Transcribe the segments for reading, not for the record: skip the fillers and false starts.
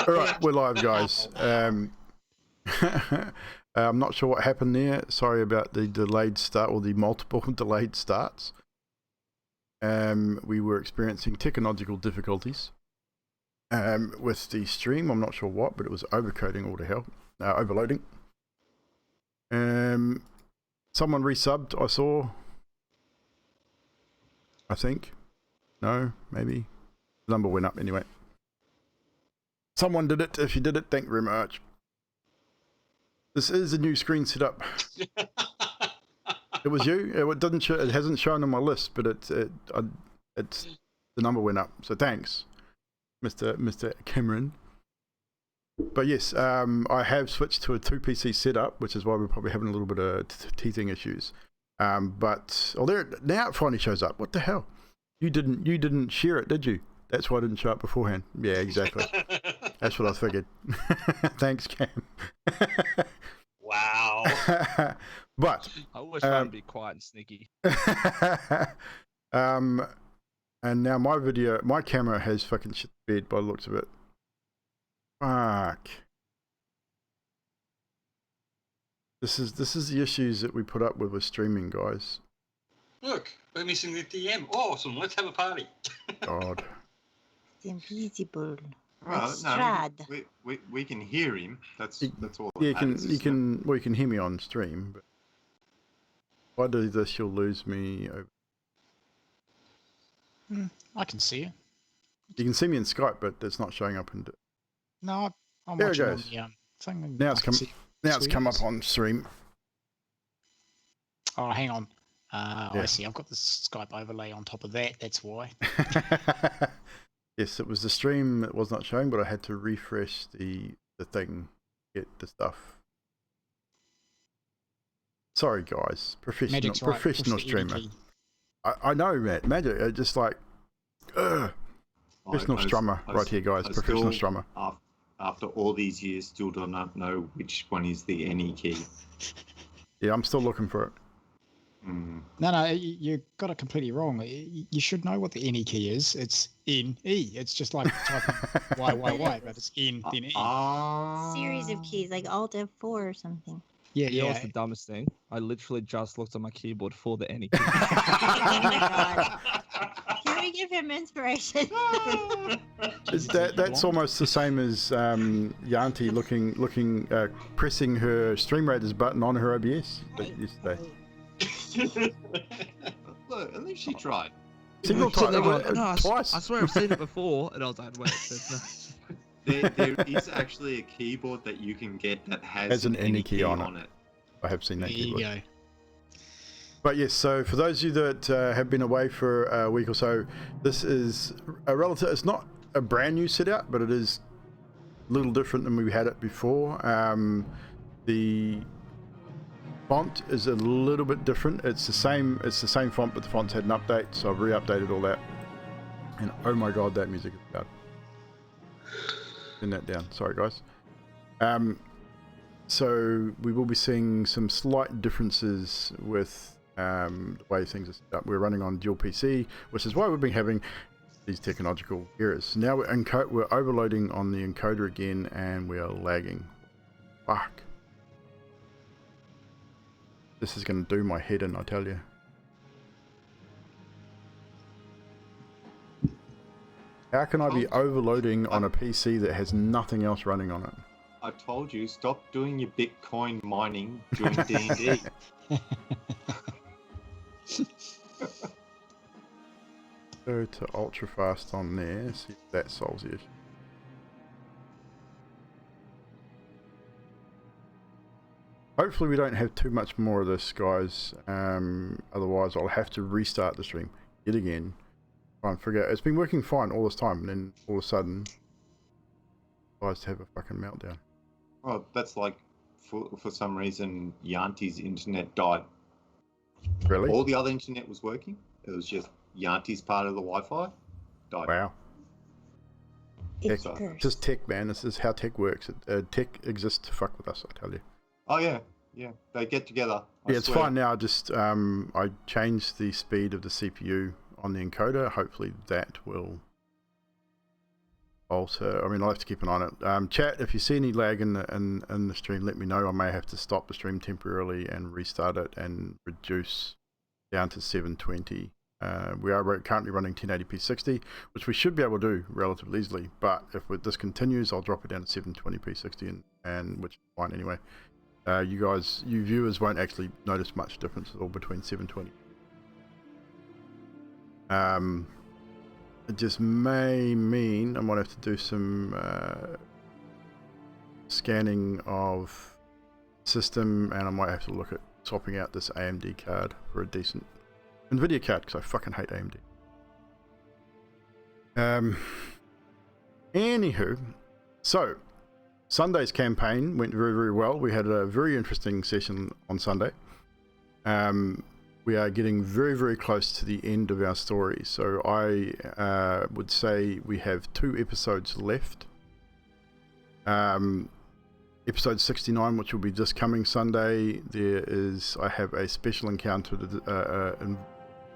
All right, we're live, guys. I'm not sure what happened there. Sorry about the delayed start or the multiple delayed starts. We were experiencing technological difficulties with the stream. I'm not sure what, but it was overcoding all to hell, overloading. Someone resubbed, I saw. I think. No, maybe. The number went up anyway. Someone did it. If you did it, thank you very much. This is a new screen setup. It was you. It doesn't show, it hasn't shown on my list, but it's the number went up. So thanks, Mr. Cameron. But yes, I have switched to a 2 PC setup, which is why we're probably having a little bit of teething issues. But there now it finally shows up. What the hell? You didn't share it, did you? That's why I didn't show up beforehand. Yeah, exactly. That's what I figured. Thanks, Cam. Wow. But I always try and be quiet and sneaky. And now my camera has fucking shit the bed by the looks of it. Fuck. This is the issues that we put up with streaming, guys. Look, we're missing the DM. Awesome, let's have a party. God. Invisible. Well, Strahd. no, we can hear him. That's all. Yeah, that you can hear me on stream, but if I do this, you'll lose me. I can see you. You can see me in Skype, but it's not showing up in. No, I'm There it watching on goes. the thing. Now I it's can come. see Now it's come up screens. on stream. Oh, hang on. Yeah. I see. I've got the Skype overlay on top of that. That's why. Yes, it was the stream that was not showing, but I had to refresh the thing, get the stuff. Sorry, guys. Professional Magic's right. Push the streamer. key. I know, Matt. Magic. Just like, professional strummer right here, guys. Professional strummer. After all these years, still do not know which one is the NE key. Yeah, I'm still looking for it. No, you got it completely wrong. You should know what the NE key is. It's NE. It's just like typing Y, but it's N, then E. Series of keys, like Alt F4 or something. You know Yeah. what's the dumbest thing? I literally just looked on my keyboard for the any. Oh my god. Can we give him inspiration? That's almost the same as Yanti looking pressing her Stream Raiders button on her OBS yesterday. Look, at least she tried. Several times, twice. I swear I've seen it before, and I was like, wait. There is actually a keyboard that you can get that has an an NE key on it. I have seen that There keyboard. you go. But yes, so for those of you that have been away for a week or so, this is a relative. It's not a brand new setup, but it is a little different than we had it before. The font is a little bit different. It's the same font, but the font's had an update, so I've re-updated all that. And oh my god, that music is loud. Turn that down. Sorry, guys. So we will be seeing some slight differences with the way things are set up. We're running on dual PC, which is why we've been having these technological errors. Now we're overloading on the encoder again, and we are lagging. Fuck. This is going to do my head in, I tell you. How can I be overloading on a PC that has nothing else running on it? I told you, stop doing your Bitcoin mining during D&D. Go to ultra fast on there, see if that solves the issue. Hopefully we don't have too much more of this, guys. Otherwise I'll have to restart the stream yet again. Try and figure out. It's been working fine all this time, and then all of a sudden decides to have a fucking meltdown. Well, that's like for some reason Yanti's internet died. Really? All the other internet was working. It was just Yanti's part of the Wi-Fi died. Wow. It's Tech. cursed. Just tech, man. This is how tech works. Tech exists to fuck with us, I tell you. Oh yeah, they get together. I Yeah, it's swear. fine now. Just I changed the speed of the CPU on the encoder. Hopefully that will alter. I mean, I'll have to keep an eye on it. Chat, if you see any lag in the stream, let me know. I may have to stop the stream temporarily and restart it and reduce down to 720. We are currently running 1080p 60, which we should be able to do relatively easily, but if this continues, I'll drop it down to 720p 60, and which is fine anyway. You viewers won't actually notice much difference at all between 720. It just may mean I might have to do some scanning of system, and I might have to look at swapping out this AMD card for a decent NVIDIA card, because I fucking hate AMD. Anywho, so Sunday's campaign went very, very well. We had a very interesting session on Sunday. We are getting very, very close to the end of our story. So I would say we have 2 episodes left. Episode 69, which will be this coming Sunday, I have a special encounter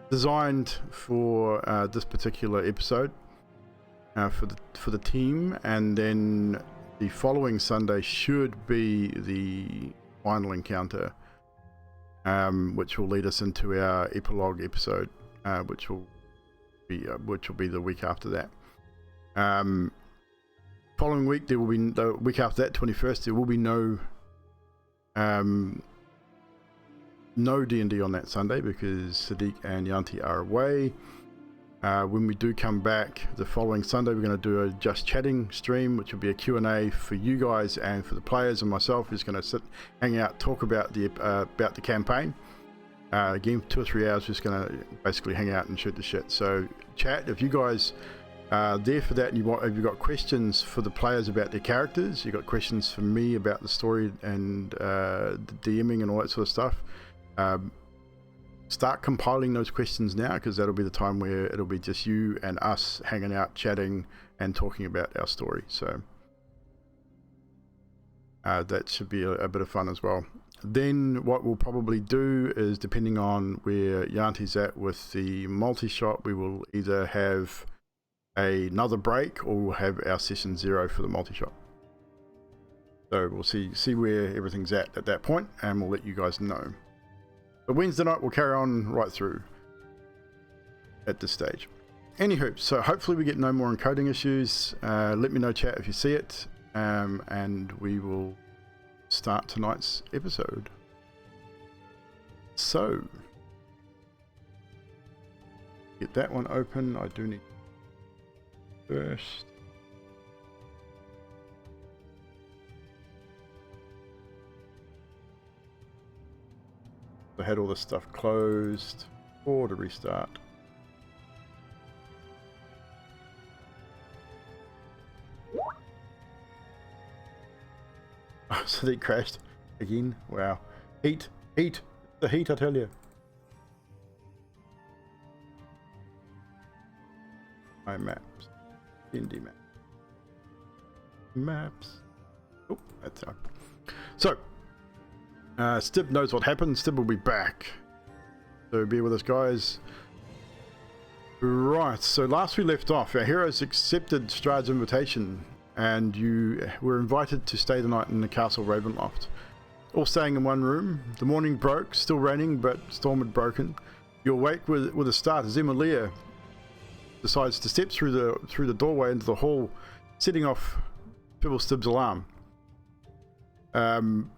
designed for this particular episode for the team, and then the following Sunday should be the final encounter, which will lead us into our epilogue episode, which will be the week after that. Following week, there will be the week after that, 21st. There will be no D&D on that Sunday because Sadiq and Yanti are away. When we do come back the following Sunday, we're going to do a Just Chatting stream, which will be a Q&A for you guys and for the players, and myself who's going to sit, hang out, talk about the campaign. Again, 2 or 3 hours, just going to basically hang out and shoot the shit. So chat, if you guys are there for that, and if you've got questions for the players about their characters, you've got questions for me about the story and the DMing and all that sort of stuff, start compiling those questions now, because that'll be the time where it'll be just you and us hanging out, chatting and talking about our story. So that should be a bit of fun as well. Then what we'll probably do is, depending on where Yanti's at with the multi-shot, we will either have another break or we'll have our session 0 for the multi-shot. So we'll see where everything's at that point, and we'll let you guys know. But Wednesday night we'll carry on right through at this stage. Anywho, so hopefully we get no more encoding issues. Let me know, chat, if you see it, and we will start tonight's episode. So, get that one open. I do need first. I had all this stuff closed or to restart. Oh, so they crashed again. Wow. Heat, the heat, I tell you. My maps. D&D map. Maps. Oh, that's out. So, Stib knows what happened. Stib will be back. So bear with us, guys. Right, so last we left off, our heroes accepted Strahd's invitation, and you were invited to stay the night in the Castle Ravenloft. All staying in one room. The morning broke, still raining, but storm had broken. You awake with a start as Emilia decides to step through the doorway into the hall, setting off Fibble Stib's alarm.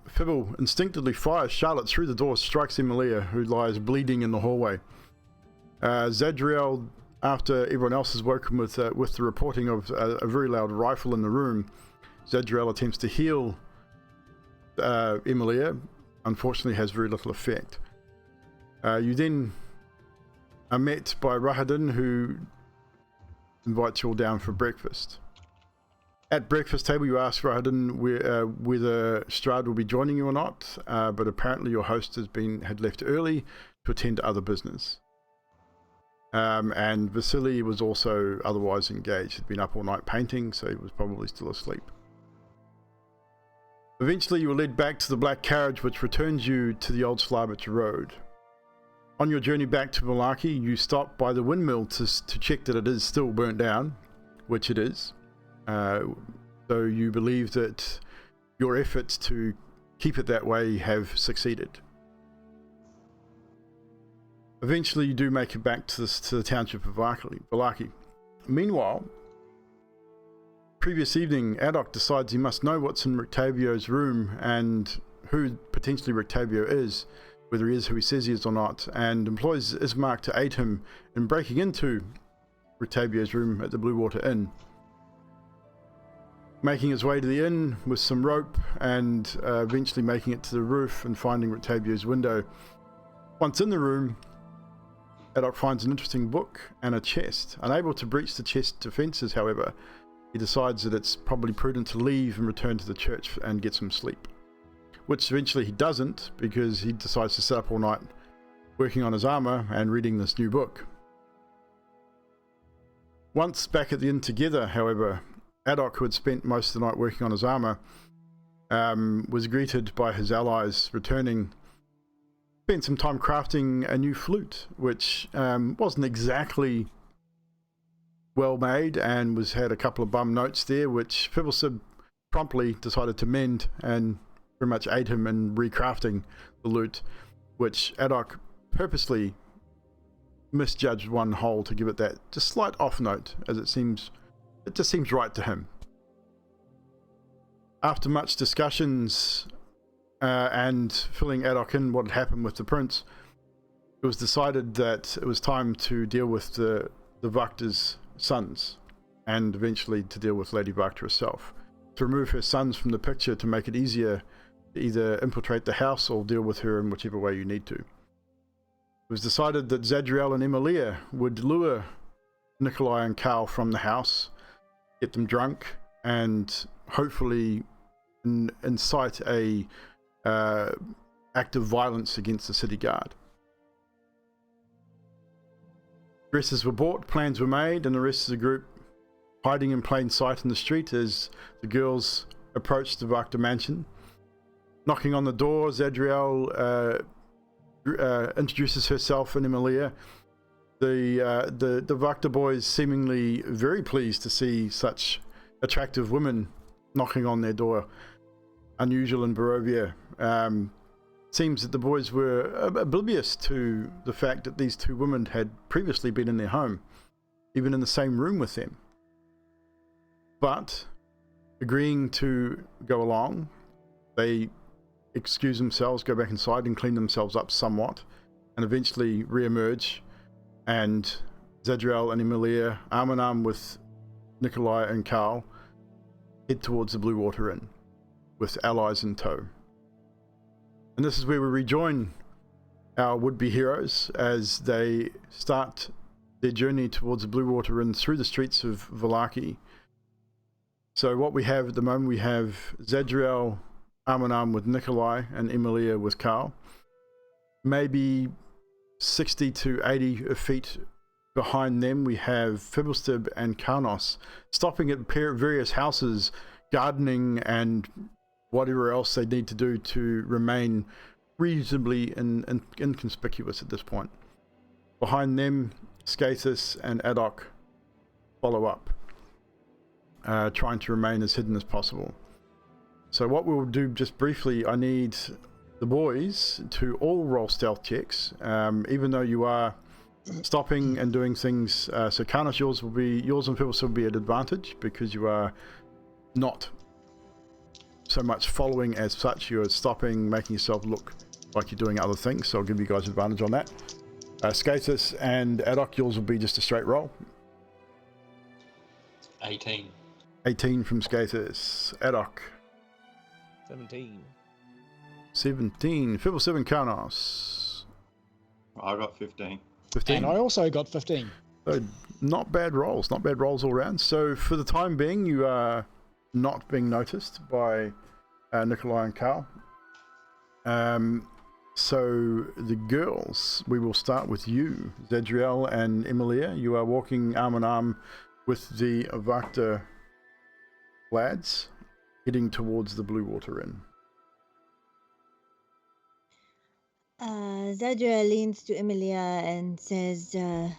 Fibble instinctively fires Charlotte through the door, strikes Emilia, who lies bleeding in the hallway. Zedriel, after everyone else has woken with the reporting of a very loud rifle in the room, Zedriel attempts to heal Emilia. Unfortunately, has very little effect. You then are met by Rahadin, who invites you all down for breakfast. At breakfast table, you ask Rahadin whether Strahd will be joining you or not, but apparently your host had left early to attend to other business. And Vasily was also otherwise engaged. He'd been up all night painting, so he was probably still asleep. Eventually, you were led back to the black carriage, which returns you to the old Slavich road. On your journey back to Malarkey, you stop by the windmill to check that it is still burnt down, which it is. So you believe that your efforts to keep it that way have succeeded. Eventually you do make it back to the township of Valaki. Meanwhile, previous evening, Adok decides he must know what's in Rictavio's room and who potentially Rictavio is, whether he is who he says he is or not, and employs Ismark to aid him in breaking into Rictavio's room at the Blue Water Inn. Making his way to the inn with some rope and eventually making it to the roof and finding Rictavio's window. Once in the room, Adok finds an interesting book and a chest. Unable to breach the chest defences, however, he decides that it's probably prudent to leave and return to the church and get some sleep. Which eventually he doesn't, because he decides to sit up all night working on his armour and reading this new book. Once back at the inn together, however, Adok, who had spent most of the night working on his armour, was greeted by his allies returning. Spent some time crafting a new flute, which wasn't exactly well made and had a couple of bum notes there, which Fibblesib promptly decided to mend and pretty much aid him in recrafting the lute, which Adok purposely misjudged one hole to give it that just slight off note, as it just seems right to him. After much discussions and filling Adok in what had happened with the prince, it was decided that it was time to deal with the Wachter's sons, and eventually to deal with Lady Wachter herself. To remove her sons from the picture to make it easier to either infiltrate the house or deal with her in whichever way you need to. It was decided that Zedriel and Emilia would lure Nikolai and Carl from the house, get them drunk, and hopefully incite a act of violence against the city guard. Dresses were bought, plans were made, and the rest of the group hiding in plain sight in the street as the girls approached the Wachter mansion. Knocking on the door, Zedriel introduces herself and Emilia. The Wachter boys seemingly very pleased to see such attractive women knocking on their door. Unusual in Barovia. Seems that the boys were oblivious to the fact that these two women had previously been in their home, even in the same room with them. But, agreeing to go along, they excuse themselves, go back inside and clean themselves up somewhat, and eventually re-emerge, and Zedriel and Emilia, arm in arm with Nikolai and Carl, head towards the Blue Water Inn, with allies in tow. And this is where we rejoin our would-be heroes as they start their journey towards the Blue Water Inn through the streets of Valaki. So what we have at the moment, we have Zedriel arm in arm with Nikolai and Emilia with Carl. Maybe 60 to 80 feet behind them, we have Fibblesib and Karnos stopping at various houses, gardening and whatever else they need to do to remain reasonably inconspicuous at this point. Behind them, Skathis and Adok follow up, trying to remain as hidden as possible. So what we'll do just briefly, I need the boys to all roll stealth checks, even though you are stopping and doing things. So Karnos, yours and Fibblesib will be at advantage because you are not so much following as such. You're stopping, making yourself look like you're doing other things, so I'll give you guys advantage on that. Skathis and Adok, yours will be just a straight roll. 18. 18 from Skathis. Adok. 17. 17. Fibblesib and Karnos. I got 15. 15. And I also got 15. So not bad rolls all around. So for the time being, you are not being noticed by Nikolai and Carl. So the girls, we will start with you, Zedriel and Emilia. You are walking arm in arm with the Wachter lads, heading towards the Blue Water Inn. Zedriel leans to Emilia and says, I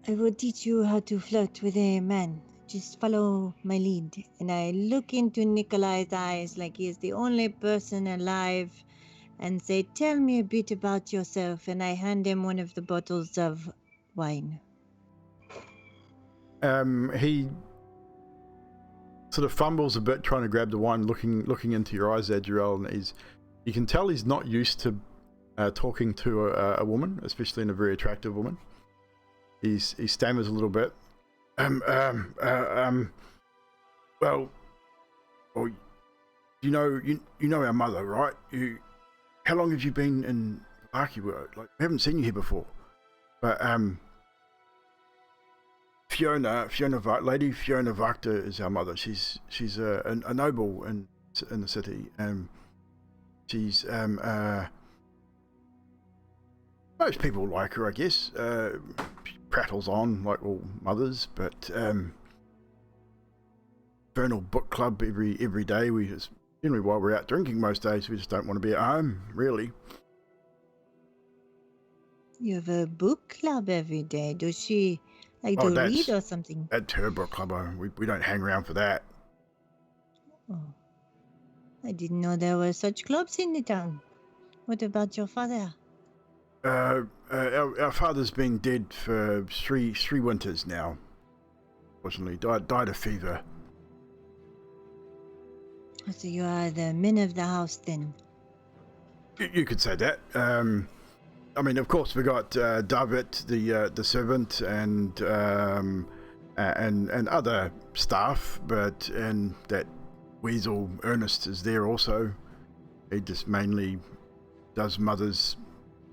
will teach you how to flirt with a man. just follow my lead. And I look into Nikolai's eyes like he is the only person alive and say, tell me a bit about yourself. And I hand him one of the bottles of wine. He sort of fumbles a bit trying to grab the wine, looking into your eyes, Zedriel, and you can tell he's not used to talking to a woman, especially in a very attractive woman. He stammers a little bit. Well, you know our mother, right? How long have you been in Arky? Like, we haven't seen you here before. But Lady Fiona Wachter is our mother. She's a noble in the city. She's most people like her, I guess. She prattles on like all mothers, but infernal book club every day. We just generally, while we're out drinking most days, we just don't want to be at home, really. You have a book club every day. Does she like to read or something? That's her book club. We don't hang around for that. Oh, I didn't know there were such clubs in the town. What about your father? Our father's been dead for three winters now. Fortunately, died of fever. So you are the men of the house then? You could say that. I mean, of course, we got David, the servant, and other staff, but and that weasel Ernest is there also. He just mainly does mother's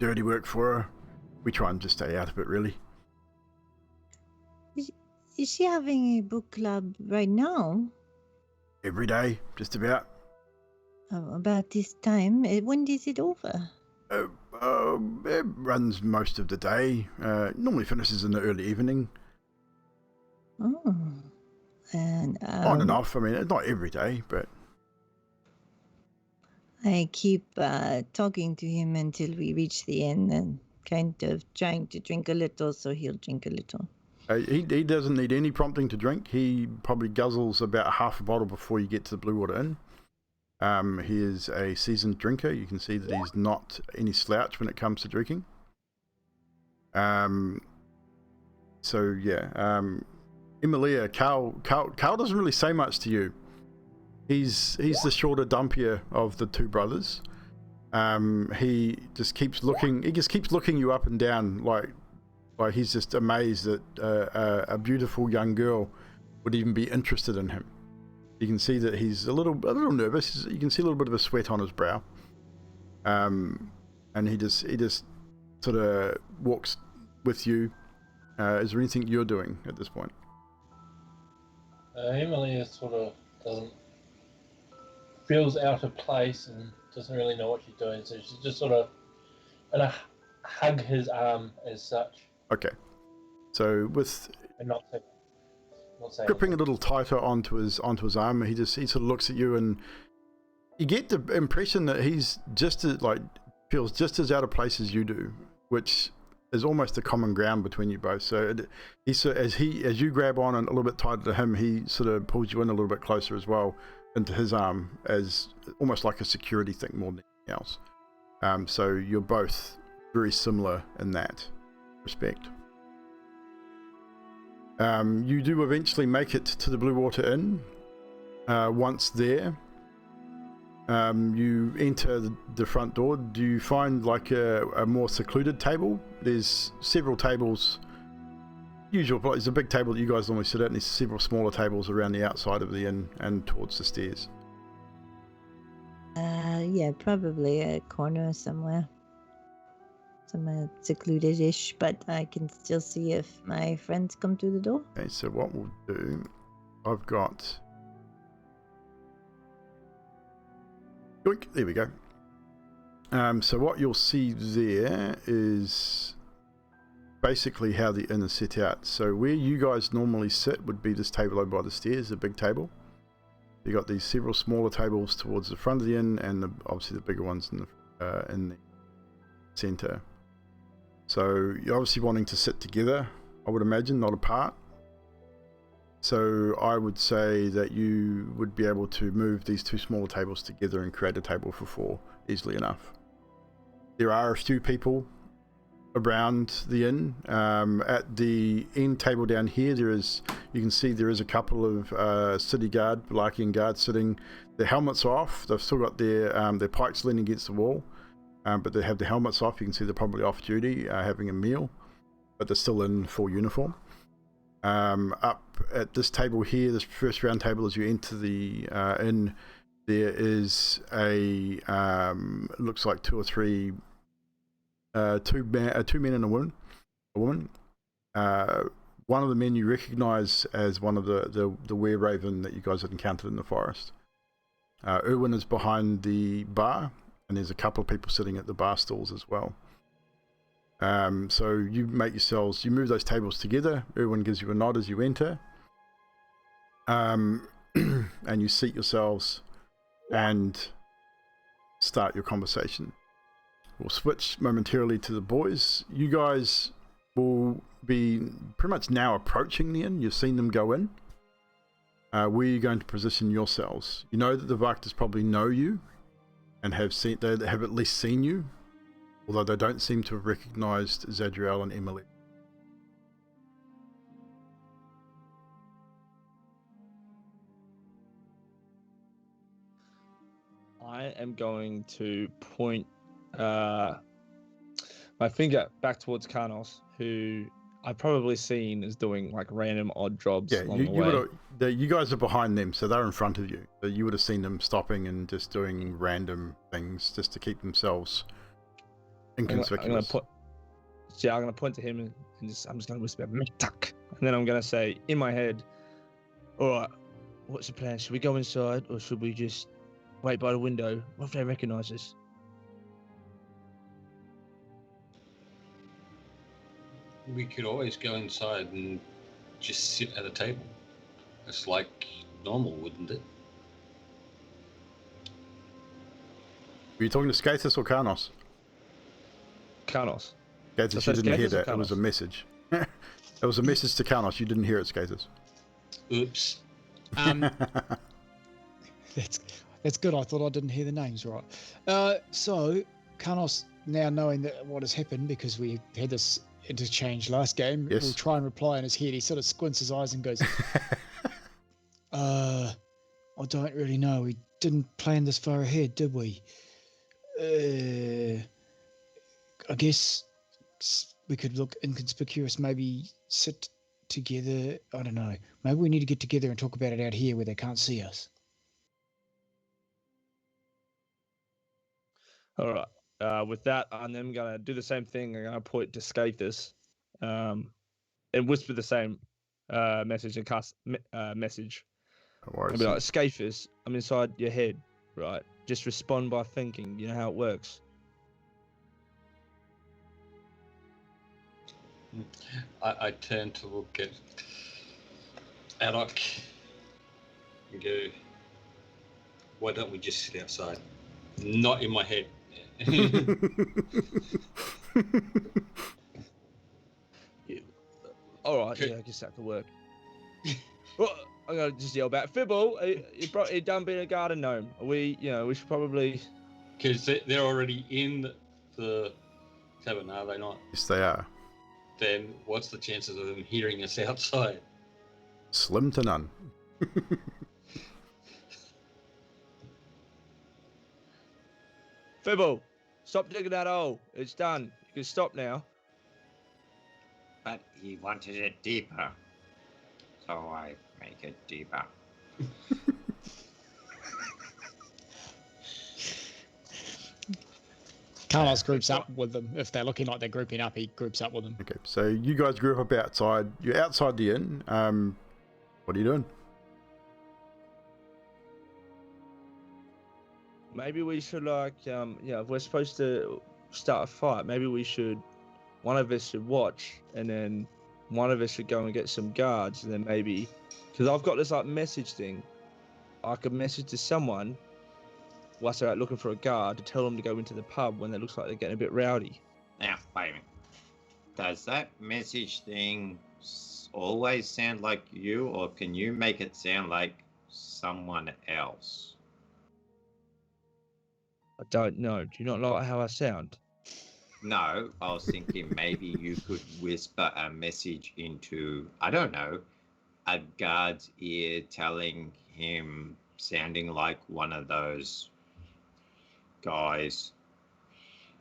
dirty work for her. We try and just stay out of it, really. Is she having a book club right now? Every day, just about. About this time? When is it over? It runs most of the day. Normally finishes in the early evening. Oh. And on and off. I mean, not every day, but I keep talking to him until we reach the end and kind of trying to drink a little so he'll drink a little. He doesn't need any prompting to drink. He probably guzzles about half a bottle before you get to the Blue Water Inn. He is a seasoned drinker. You can see that he's not any slouch when it comes to drinking. So yeah, Emilia, Carl doesn't really say much to you. He's the shorter, dumpier of the two brothers. He just keeps looking. He just keeps looking you up and down, like he's just amazed that a beautiful young girl would even be interested in him. You can see that he's a little nervous. You can see a little bit of a sweat on his brow. And he just sort of walks with you. Is there anything you're doing at this point? Emily sort of feels out of place and doesn't really know what she's doing, so she's just sort of gonna hug his arm as such. Okay. So with and not saying gripping a little tighter onto his arm, he sort of looks at you, and you get the impression that he's just as, feels just as out of place as you do, which is almost a common ground between you both. So as you grab on and a little bit tighter to him, he sort of pulls you in a little bit closer as well into his arm, as almost like a security thing more than anything else. So you're both very similar in that respect. You do eventually make it to the Blue Water Inn. Once there, you enter the front door. Do you find like a more secluded table? There's several tables. There's a big table that you guys normally sit at, and there's several smaller tables around the outside of the inn and towards the stairs. Yeah, probably a corner somewhere. Somewhere secluded-ish, but I can still see if my friends come through the door. Okay, so what we'll do, I've got... Yoink, there we go. So what you'll see there is basically how the inn is set out. So where you guys normally sit would be this table over by the stairs, the big table. You got these several smaller tables towards the front of the inn, and obviously the bigger ones in the center. So you're obviously wanting to sit together, I would imagine, not apart. So I would say that you would be able to move these two smaller tables together and create a table for 4 easily enough. There are a few people around the inn. At the end table down here, you can see there is a couple of city guard, Balakian guards sitting. Their helmets off. They've still got their pikes leaning against the wall, but they have the helmets off. You can see they're probably off duty, having a meal, but they're still in full uniform. Up at this table here, this first round table, as you enter the inn, there is a looks like 2 or 3 two men and a woman. One of the men you recognize as one of the were-raven that you guys had encountered in the forest. Erwin is behind the bar, and there's a couple of people sitting at the bar stools as well. So you move those tables together. Erwin gives you a nod as you enter, and you seat yourselves and start your conversation. We'll switch momentarily to the boys. You guys will be pretty much now approaching the inn. You've seen them go in. Where are you going to position yourselves? You know that the Wachters probably know you and have at least seen you, although they don't seem to have recognized Zedriel and Emily. I am going to point my finger back towards Karnos, who I've probably seen as doing like random odd jobs along the way. You guys are behind them, so they're in front of you. So you would have seen them stopping and just doing random things just to keep themselves inconspicuous. I'm going to point to him and I'm just going to whisper, "Metak," and then I'm going to say in my head, "All right, what's the plan? Should we go inside or should we just wait by the window? What if they recognize us?" We could always go inside and just sit at a table. It's like normal, wouldn't it? Were you talking to Skathis or Karnos? Karnos. Skathis, you didn't hear that. It was a message. It was a message to Karnos. You didn't hear it, Skathis. Oops. That's good. I thought I didn't hear the names right. So Karnos, now knowing that what has happened because we had this interchange last game, yes, will try and reply in his head. He sort of squints his eyes and goes, I don't really know. We didn't plan this far ahead, did we? I guess we could look inconspicuous, maybe sit together. I don't know. Maybe we need to get together and talk about it out here where they can't see us. All right. With that, I'm then going to do the same thing. I'm going to point to Skathis and whisper the same message and cast message. I'll be like, "Skathis, I'm inside your head, right? Just respond by thinking. You know how it works." I turn to look at Adok and go, "Why don't we just sit outside?" Not in my head. All right, yeah, I guess that could work. Well, I'm gonna just yell back, "Fibble, you done being a garden gnome? We should probably." Because they're already in the tavern, are they not? Yes, they are. Then what's the chances of them hearing us outside? Slim to none. Fibble, stop digging that hole. It's done. You can stop now. But he wanted it deeper, so I make it deeper. Carlos groups up with them. If they're looking like they're grouping up, he groups up with them. Okay, so you guys group up outside. You're outside the inn. What are you doing? Maybe we should if we're supposed to start a fight, maybe one of us should watch, and then one of us should go and get some guards, and then maybe, because I've got this like message thing, I could message to someone whilst they're out looking for a guard to tell them to go into the pub when it looks like they're getting a bit rowdy. Now, wait a minute. Does that message thing always sound like you, or can you make it sound like someone else? I don't know. Do you not like how I sound? No, I was thinking maybe you could whisper a message into, I don't know, a guard's ear, telling him, sounding like one of those guys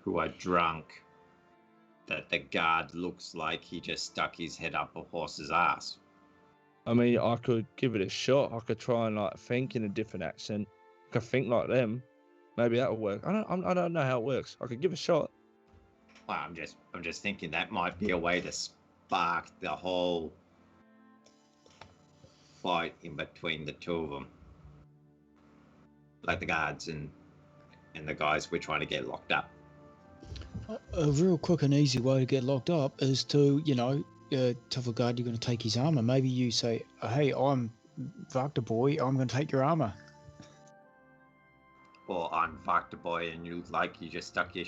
who are drunk, that the guard looks like he just stuck his head up a horse's ass. I mean, I could give it a shot. I could try and like think in a different accent. I could think like them. Maybe that'll work. I don't know how it works. I could give it a shot. Well, I'm just thinking that might be a way to spark the whole fight in between the two of them, like the guards and the guys we're trying to get locked up. A real quick and easy way to get locked up is to, tell the guard you're going to take his armor. Maybe you say, hey, I'm Wachter boy, I'm going to take your armor. Or I'm Wachter boy and you just stuck your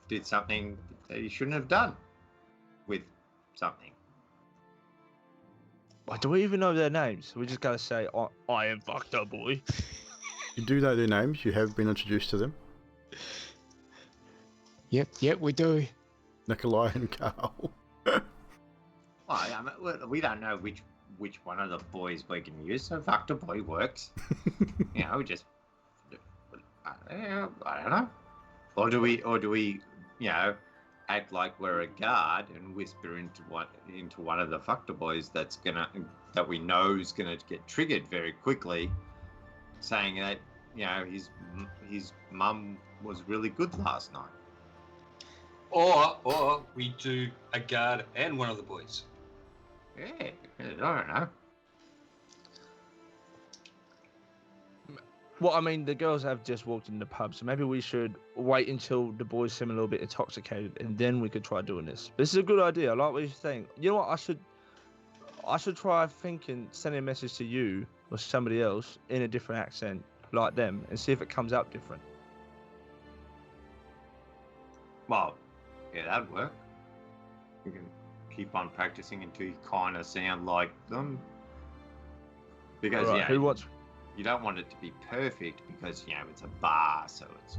did something that you shouldn't have done with something. Do we even know their names? We just gotta say, I am Wachter boy. You do know their names. You have been introduced to them. Yep, we do. Nikolai and Carl. Well, I mean, we don't know which one of the boys we can use, so Wachter boy works. Just I don't know. Or do we act like we're a guard and whisper into one of the Wachter boys that we know is gonna get triggered very quickly, saying that his mum was really good last night. Or we do a guard and one of the boys. Yeah, I don't know. Well, I mean, the girls have just walked in the pub, so maybe we should wait until the boys seem a little bit intoxicated, and then we could try doing this. This is a good idea. I like what you're saying. You know what? I should try sending a message to you or somebody else in a different accent like them, and see if it comes out different. Well, yeah, that'd work. You can keep on practicing until you kind of sound like them. Because right, you don't want it to be perfect because it's a bar, so it's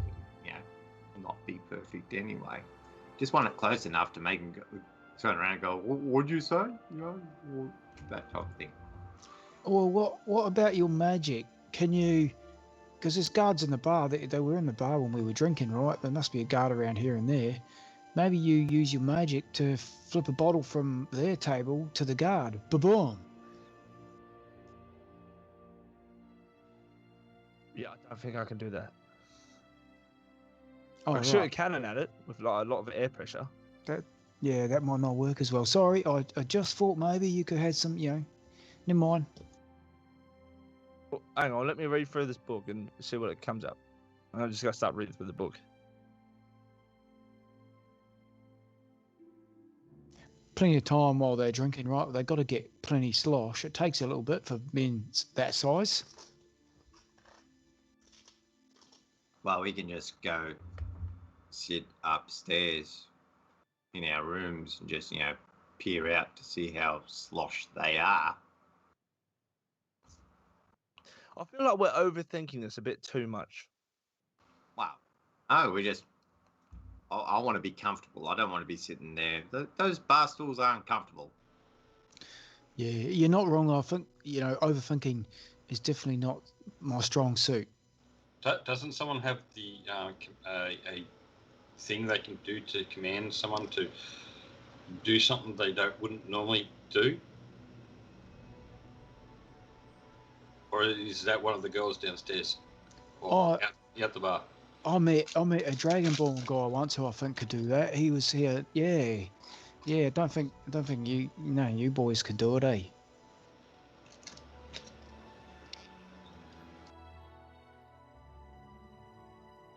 not be perfect anyway. Just want it close enough to make them turn around and go, "What'd you say?" That type of thing. Well, what about your magic? Can you? Because there's guards in the bar. They were in the bar when we were drinking, right? There must be a guard around here and there. Maybe you use your magic to flip a bottle from their table to the guard. Ba-boom. Yeah, I don't think I can do that. Oh, I shoot a cannon at it with like a lot of air pressure. That might not work as well. Sorry, I just thought maybe you could have some, never mind. Well, hang on, let me read through this book and see what it comes up. I'm just going to start reading through the book. Plenty of time while they're drinking, right? They've got to get plenty slosh. It takes a little bit for men that size. Well, we can just go sit upstairs in our rooms and just, peer out to see how slosh they are. I feel like we're overthinking this a bit too much. Wow. I want to be comfortable. I don't want to be sitting there. Those bar stools aren't comfortable. Yeah, you're not wrong. I think, overthinking is definitely not my strong suit. Doesn't someone have the a thing they can do to command someone to do something they wouldn't normally do? Or is that one of the girls downstairs? Or out the bar? I met a Dragonborn guy once who I think could do that. He was here. Yeah. Don't think you boys could do it, eh?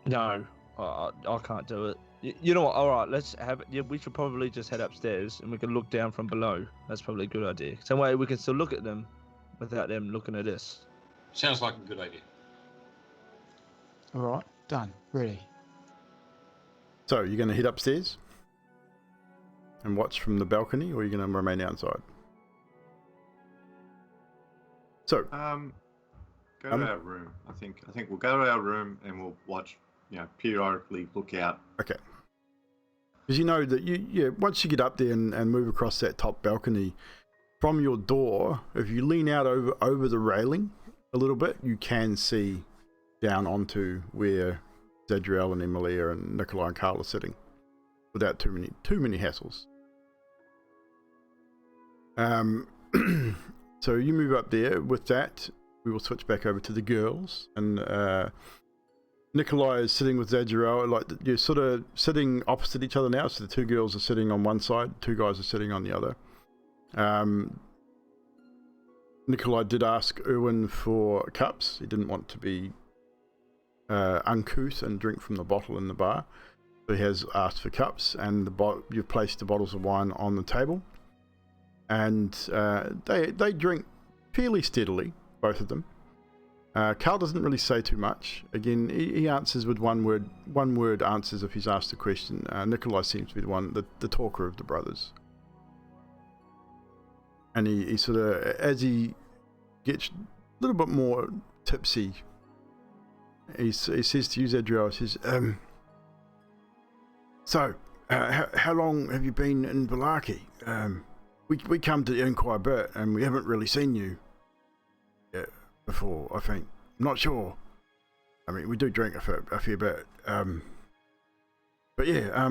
No, I can't do it. You know what? All right, let's have it. Yeah, we should probably just head upstairs and we can look down from below. That's probably a good idea. Some way we can still look at them without them looking at us. Sounds like a good idea. All right, done. Ready. So you're going to head upstairs? and watch from the balcony, or are you going to remain outside? So, go to our room. I think we'll go to our room and we'll watch. Periodically look out. Okay. Because you know that once you get up there and move across that top balcony, from your door, if you lean out over the railing a little bit, you can see down onto where Zedriel and Emilia and Nikolai and Carl are sitting, without too many hassles. So you move up there. With that, we will switch back over to the girls, and Nikolai is sitting with Zedriel. Like, you're sort of sitting opposite each other now, so the two girls are sitting on one side, two guys are sitting on the other. Nikolai did ask Erwin for cups. He didn't want to be uncouth and drink from the bottle in the bar, so he has asked for cups, and you've placed the bottles of wine on the table, and they drink fairly steadily, both of them. Carl doesn't really say too much. Again, he answers with one word answers if he's asked a question. Nikolai seems to be the talker of the brothers. And he sort of, as he gets a little bit more tipsy, he says to you, Zedriel, he says, so, how long have you been in Vallaki? We come to inquire a bit, and we haven't really seen you before, I think. I'm not sure. I mean, we do drink a fair bit. But yeah,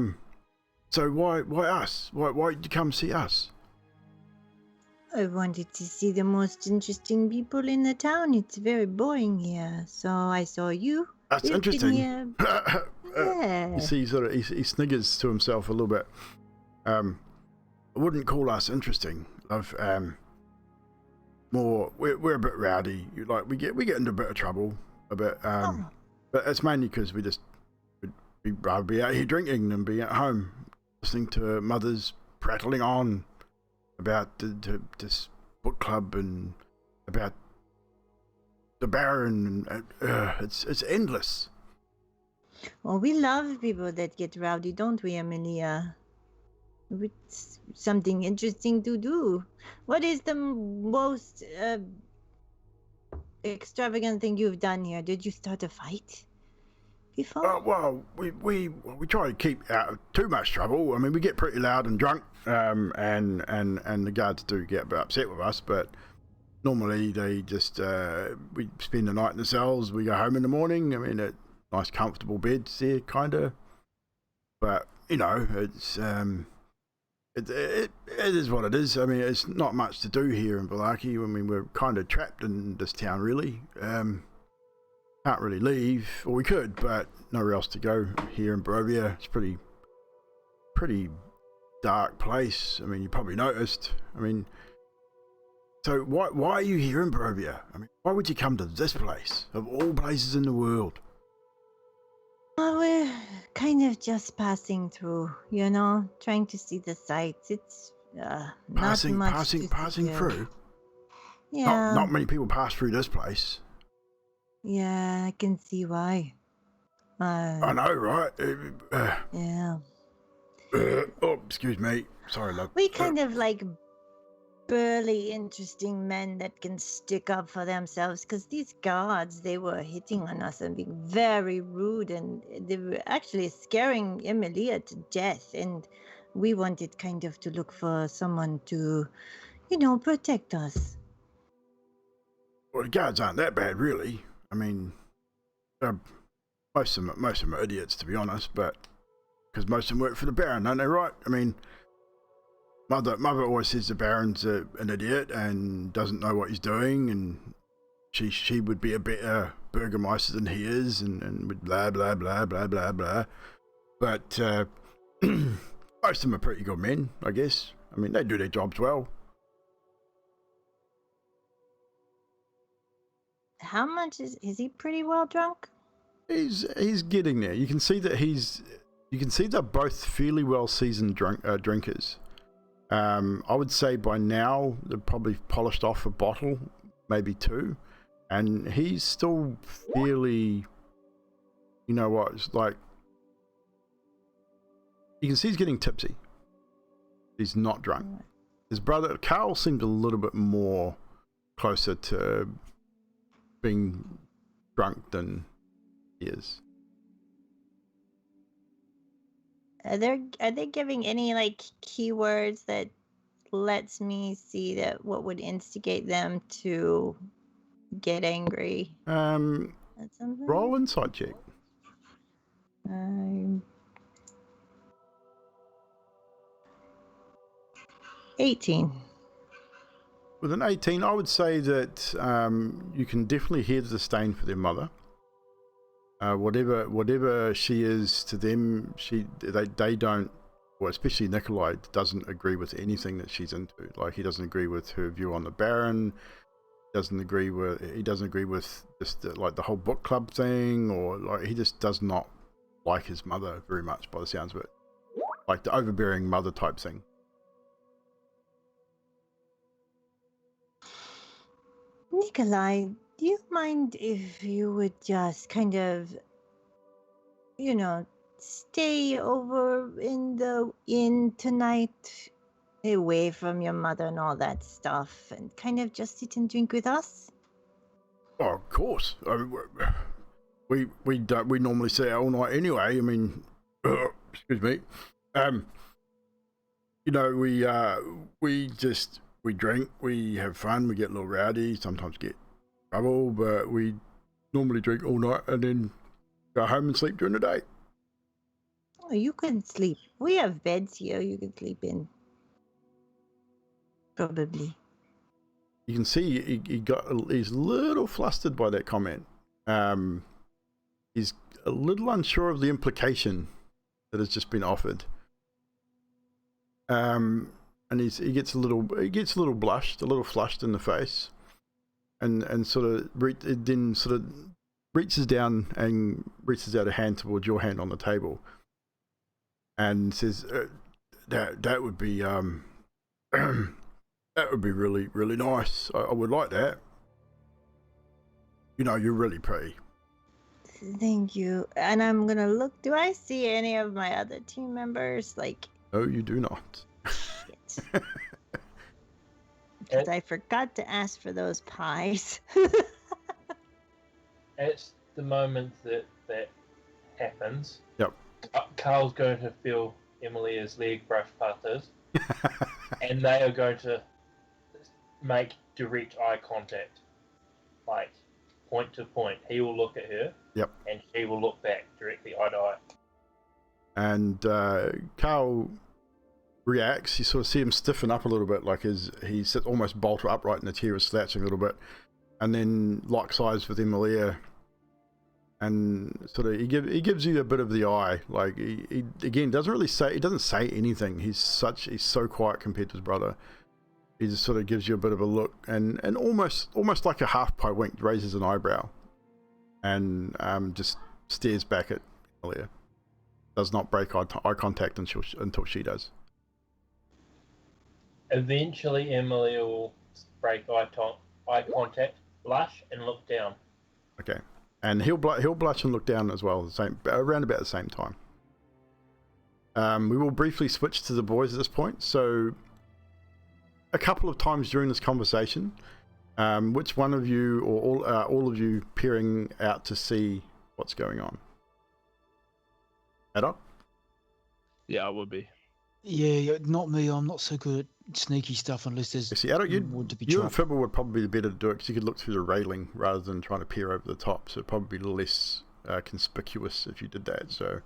so why us? Why did you come see us? I wanted to see the most interesting people in the town. It's very boring here, so I saw you. That's interesting. Here. Yeah. You see, he sniggers to himself a little bit. I wouldn't call us interesting, love. More, we're a bit rowdy. Like, we get into a bit of trouble, a bit. But it's mainly because we'd rather be out here drinking than be at home listening to mothers prattling on about this book club and about the Baron. And it's endless. Well, we love people that get rowdy, don't we, Emilia? It's something interesting to do. What is the most extravagant thing you've done here? Did you start a fight before? Well, we try to keep out of too much trouble. I mean, we get pretty loud and drunk, and the guards do get a bit upset with us, but normally they just we spend the night in the cells. We go home in the morning. I mean, nice comfortable beds there, kind of. But it's It is what it is. I mean, it's not much to do here in Vallaki. I mean, we're kind of trapped in this town, really. Can't really leave, or we could, but nowhere else to go here in Barovia. It's pretty dark place. I mean, you probably noticed. I mean, so why are you here in Barovia? I mean, why would you come to this place of all places in the world? Well, we're kind of just passing through, trying to see the sights. It's passing not much through. Yeah. Not many people pass through this place. Yeah, I can see why. I know, right? Yeah. Oh, excuse me. Sorry, love. We kind of like burly, interesting men that can stick up for themselves, because these guards, they were hitting on us and being very rude, and they were actually scaring Emilia to death, and we wanted kind of to look for someone to, protect us. Well, the guards aren't that bad, really. I mean, most of them are idiots, to be honest, but because most of them work for the Baron, aren't they, right? I mean, Mother always says the Baron's an idiot and doesn't know what he's doing, and she would be a better burgomaster than he is, and with blah blah blah blah blah blah. But most of them are pretty good men, I guess. I mean, they do their jobs well. How much is he pretty well drunk? He's getting there. You can see they're both fairly well seasoned drinkers. I would say by now they've probably polished off a bottle, maybe two, and he's still fairly, it's like, you can see he's getting tipsy. He's not drunk. His brother Carl seemed a little bit more closer to being drunk than he is. Are they giving any like keywords that lets me see that what would instigate them to get angry? At something? Roll insight check. 18. With an 18, I would say that you can definitely hear the disdain for their mother. Whatever she is to them, they don't, well, especially Nikolai doesn't agree with anything that she's into. Like, he doesn't agree with her view on the Baron. He doesn't agree with just like the whole book club thing, or like he just does not like his mother very much by the sounds of it. Like the overbearing mother type thing. Nikolai, do you mind if you would just kind of, stay over in the inn tonight, away from your mother and all that stuff, and kind of just sit and drink with us? Oh, of course. I mean, we normally stay out all night anyway. I mean, excuse me. We drink, we have fun, we get a little rowdy, sometimes get trouble, but we normally drink all night and then go home and sleep during the day. Oh, you can sleep. We have beds here you can sleep in. Probably. You can see he's a little flustered by that comment. He's a little unsure of the implication that has just been offered. And he gets a little blushed, a little flushed in the face, and then reaches down and reaches out a hand towards your hand on the table, and says, "That would be that would be really, really nice. I would like that. You're really pretty." Thank you. And I'm gonna look. Do I see any of my other team members? Like, No, you do not. shit. Because I forgot to ask for those pies. It's the moment that happens. Yep. Carl's going to feel Emilia's leg brush past his, and they are going to make direct eye contact, like point to point. He will look at her. Yep. And she will look back directly eye to eye. And Carl reacts. You sort of see him stiffen up a little bit, like he sits almost bolt upright in the chair, is slouching a little bit, and then locks eyes with Emilia, and sort of he gives you a bit of the eye. Like he again doesn't say anything. He's so quiet compared to his brother. He just sort of gives you a bit of a look, and almost like a half pie wink, raises an eyebrow, and just stares back at Emilia. Does not break eye contact until she does. Eventually, Emilia will break eye contact, blush, and look down. Okay, and he'll blush and look down as well, around about the same time. We will briefly switch to the boys at this point. So, a couple of times during this conversation, which one of you or all of you peering out to see what's going on? Adok? Yeah, I would be. Yeah, not me. I'm not so good at sneaky stuff unless there's See, Adok, you and trapped. Fibber would probably be better to do it because you could look through the railing rather than trying to peer over the top. So it'd probably be less conspicuous if you did that. So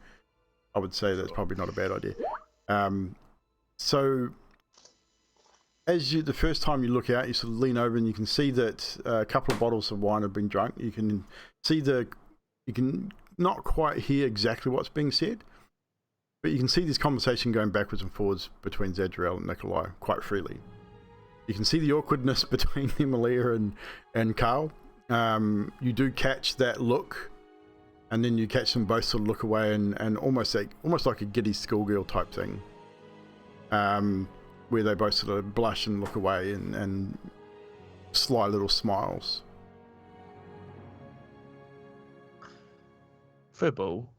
I would say that's probably not a bad idea. So as the first time you look out, you sort of lean over and you can see that a couple of bottles of wine have been drunk. You can see you can not quite hear exactly what's being said, but you can see this conversation going backwards and forwards between Zedriel and Nikolai quite freely. You can see the awkwardness between Emilia and Carl. You do catch that look, and then you catch them both sort of look away and almost like a giddy schoolgirl type thing, where they both sort of blush and look away and sly little smiles. Fibble,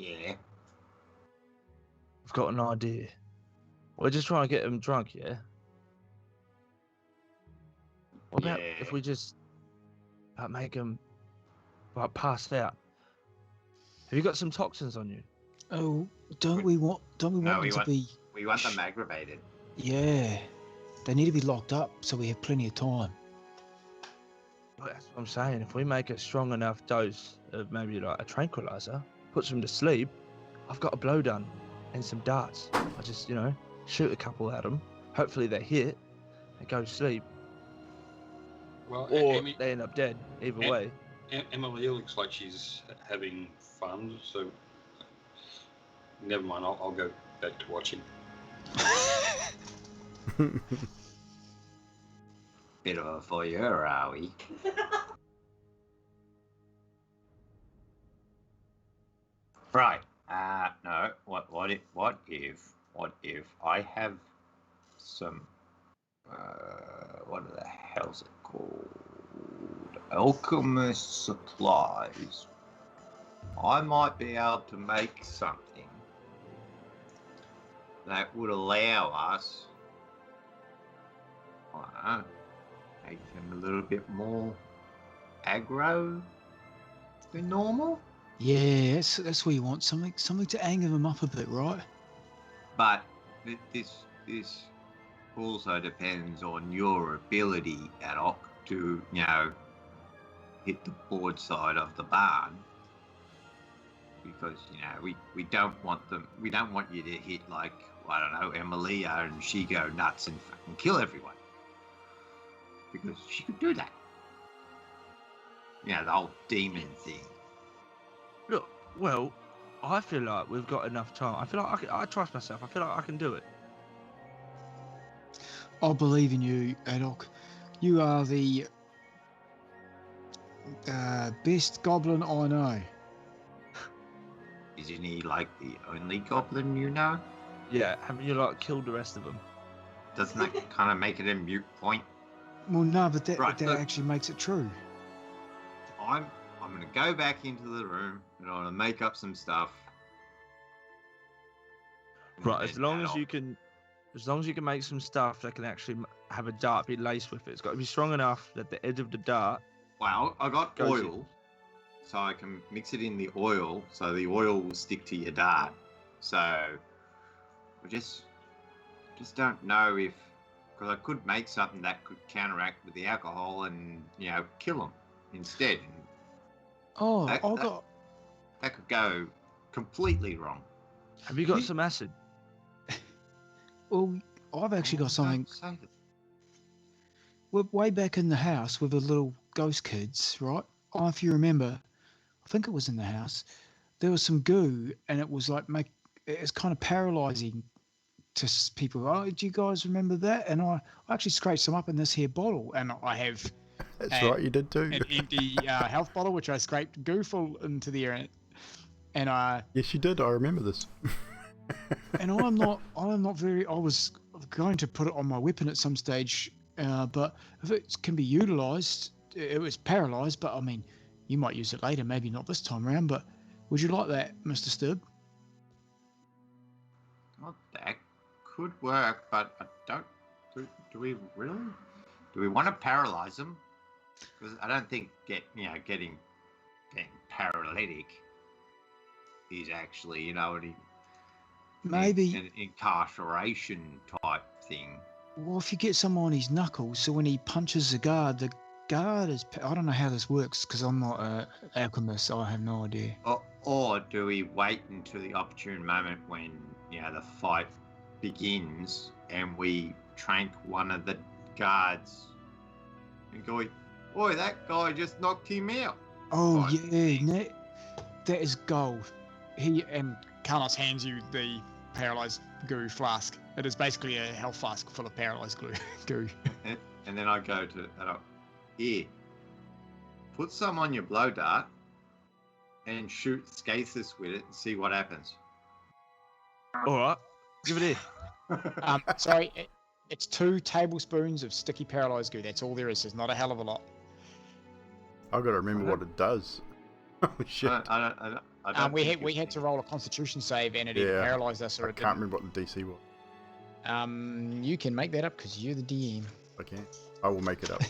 Yeah. I've got an idea. We're just trying to get him drunk, yeah? What about Yeah. if we just make him pass out? Have you got some toxins on you? Oh, don't we want them to be? We want them aggravated. Yeah, they need to be locked up so we have plenty of time. Well, that's what I'm saying. If we make a strong enough dose of maybe like a tranquilizer, puts them to sleep, I've got a blowgun and some darts. I just, shoot a couple at them. Hopefully they hit, they go to sleep, Well, or they end up dead. Either way. Emily looks like she's having fun, so never mind. I'll go back to watching. Bit of a voyeur, are we? Right. No. What if I have some what the hell's it called? Alchemist supplies. I might be able to make something that would allow us, I don't know, make them a little bit more aggro than normal. Yeah, that's where you want something to anger them up a bit, right? But this also depends on your ability, Adok, to hit the board side of the barn. Because we don't want you to hit like, I don't know, Emilia and she go nuts and fucking kill everyone. Because she could do that. The whole demon thing. Look, well, I feel like we've got enough time. I feel like I trust myself. I feel like I can do it. I believe in you, Adok. You are the best goblin I know. Isn't he like the only goblin you know? Yeah, haven't you killed the rest of them? Doesn't that kind of make it a moot point? Well, no, but that Look, actually makes it true. I'm going to go back into the room and I'm going to make up some stuff. Right, as long as you can make some stuff that can actually have a dart be laced with it. It's got to be strong enough that the edge of the dart. Well, I got goes oil, so I can mix it in the oil, so the oil will stick to your dart. So we just don't know if, because I could make something that could counteract with the alcohol and kill them instead. Oh, that could go completely wrong. Have you got some acid? Well, I've actually got something. We're way back in the house with the little ghost kids, right? Oh, if you remember, I think it was in the house. There was some goo, and it was it's kind of paralyzing to people. Oh, do you guys remember that? And I actually scraped some up in this here bottle, and I have. That's right, you did too. An empty health bottle, which I scraped goo full into the air, and I. Yes, you did. I remember this. And I'm not very. I was going to put it on my weapon at some stage, but if it can be utilised, it was paralysed. But I mean, you might use it later, maybe not this time around. But would you like that, Mr. Stib? Well, that could work, but I don't. Do we really? Do we want to paralyze them? Because I don't think getting paralytic is actually Maybe an incarceration type thing. Well, if you get someone on his knuckles, so when he punches the guard is. I don't know how this works because I'm not an alchemist, so I have no idea. Or do we wait until the opportune moment when the fight begins and we trank one of the guards and go, "Boy, that guy just knocked him out." Oh yeah, that is gold. And Carlos hands you the paralysed goo flask. It is basically a health flask full of paralysed goo. And then I go to here, put some on your blow dart and shoot Scathus with it and see what happens. All right, give it here. Sorry, it's 2 tablespoons of sticky paralysed goo. That's all there is. There's not a hell of a lot. I've got to remember what it does. Oh shit! I I don't we think had to roll a Constitution save, and it either Yeah, paralyzed us or I it can't didn't. remember what the DC was. You can make that up because you're the DM. I can. I will make it up.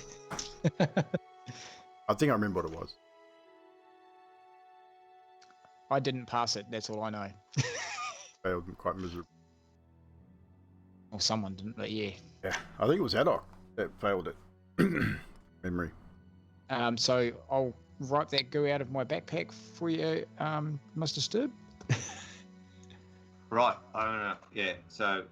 I think I remember what it was. I didn't pass it. That's all I know. Failed quite miserably. Or someone didn't, but yeah. Yeah, I think it was Haddock that failed it. Memory. So I'll wipe that goo out of my backpack for you, Mr. Sturb. Right. I don't know. Yeah. So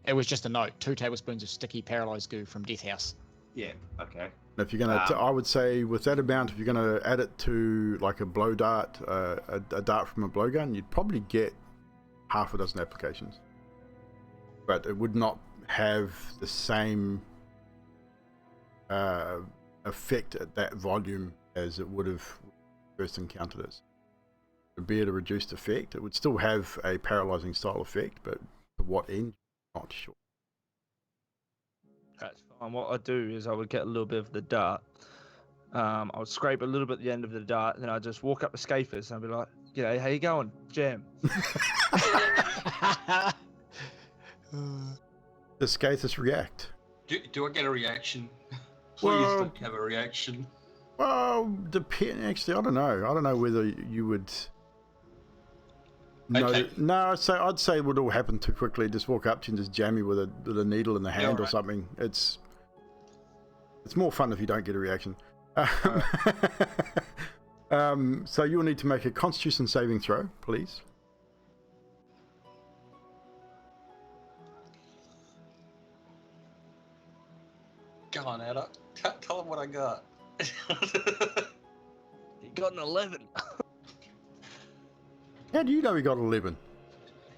It was just a note. 2 tablespoons of sticky paralyzed goo from Death House. yeah. Okay. And if you're gonna, I would say with that amount, if you're gonna add it to like a blow dart, a dart from a blowgun, you'd probably get half a dozen applications. But it would not have the same effect at that volume as it would have first encountered it. It would be at a reduced effect. It would still have a paralyzing style effect, but to what end, not sure. That's fine. What I'd do is I would get a little bit of the dart. I would scrape a little bit at the end of the dart, and then I'd just walk up to Scapers and I'd be like, "G'day, how you going? Jam." Does Skathis react? Do I get a reaction? Please Well- don't have a reaction. Well, depend. Actually, I don't know. I don't know whether you would. Okay. No, I'd say it would all happen too quickly. Just walk up to you and just jam you with a needle in the hand or alright. something. It's more fun if you don't get a reaction. So you'll need to make a Constitution saving throw, please. Go on, Ada. Tell them what I got. You got an 11. How do you know he got 11?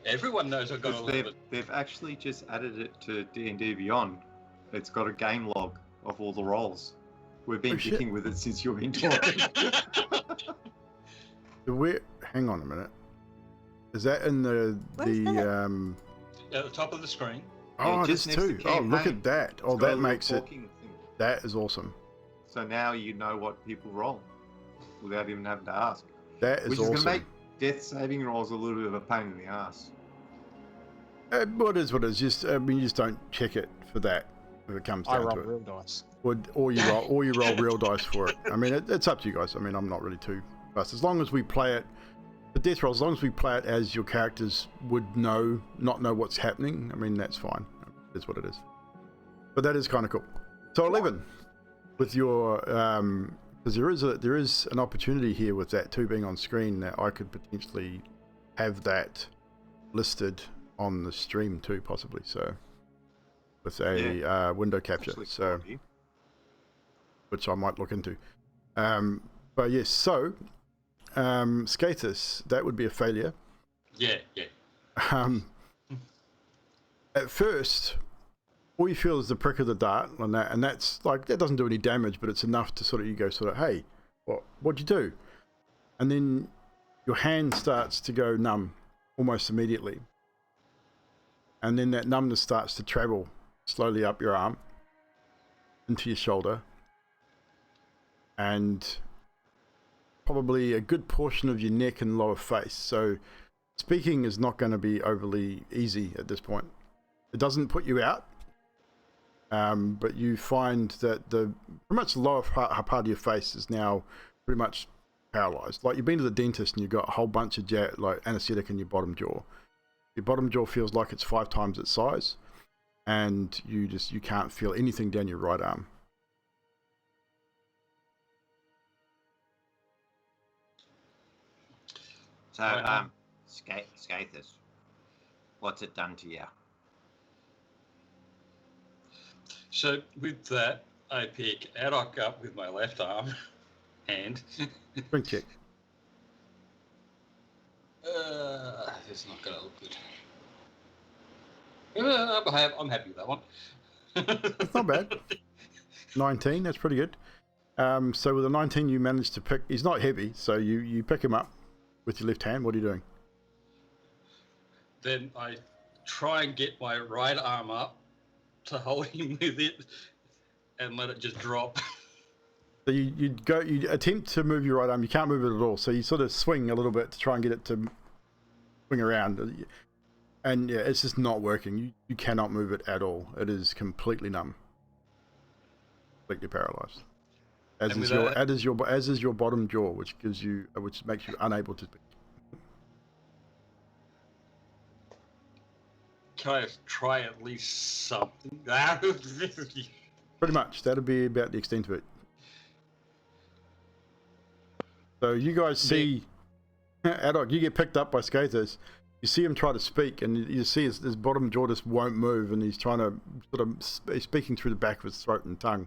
Everyone knows I got Because 11. they've actually just added it to D&D Beyond. It's got a game log of all the rolls. We've been Oh, shit. dicking with it since you've been talking. Hang on a minute. Is that in the Where's that? At the top of the screen. Oh, Yeah, there's just next to two. Oh, look campaign. at that. It's Oh, got a that little makes it. talking thing. That is awesome. So now you know what people roll without even having to ask. That is Which is awesome. going to make death saving rolls a little bit of a pain in the ass. What is what it is. Just you just don't check it for that if it comes I down roll to it. real dice. Or you roll real dice for it. I mean, it's up to you guys. I mean, I'm not really too fussed. As long as we play it, the death roll, as long as we play it as your characters would not know what's happening, I mean, that's fine. It's what it is. But that is kind of cool. So 11, with your, because there is an opportunity here with that too being on screen that I could potentially have that listed on the stream too, possibly. So with a window capture. Actually, So. quality. Which I might look into. But yes, so Skathis, that would be a failure. Yeah. At first, all you feel is the prick of the dart, and that's like that doesn't do any damage, but it's enough to sort of hey, what'd you do? And then your hand starts to go numb almost immediately, and then that numbness starts to travel slowly up your arm into your shoulder. And probably a good portion of your neck and lower face. So speaking is not going to be overly easy at this point. It doesn't put you out, but you find that pretty much the lower part of your face is now pretty much paralyzed. Like you've been to the dentist and you've got a whole bunch of like anesthetic in your bottom jaw. Your bottom jaw feels like it's 5 times its size, and you can't feel anything down your right arm. So, Right. Skathis, what's it done to you? So with that, I pick Adok up with my left arm, hand. Drink check. It's not going to look good. I'm happy with that one. It's not bad. 19, that's pretty good. So with a 19 you managed to pick, he's not heavy, so you pick him up with your left hand. What are you doing? Then I try and get my right arm up to hold him with it and let it just drop. So you attempt to move your right arm. You can't move it at all. So you sort of swing a little bit to try and get it to swing around. And yeah, it's just not working. You cannot move it at all. It is completely numb. Completely paralyzed. As is your bottom jaw, which makes you unable to speak. Can I try at least something? Pretty much. That'd be about the extent of it. So you guys see, Adok, you get picked up by Skaters. You see him try to speak, and you see his bottom jaw just won't move, and he's trying to he's speaking through the back of his throat and tongue,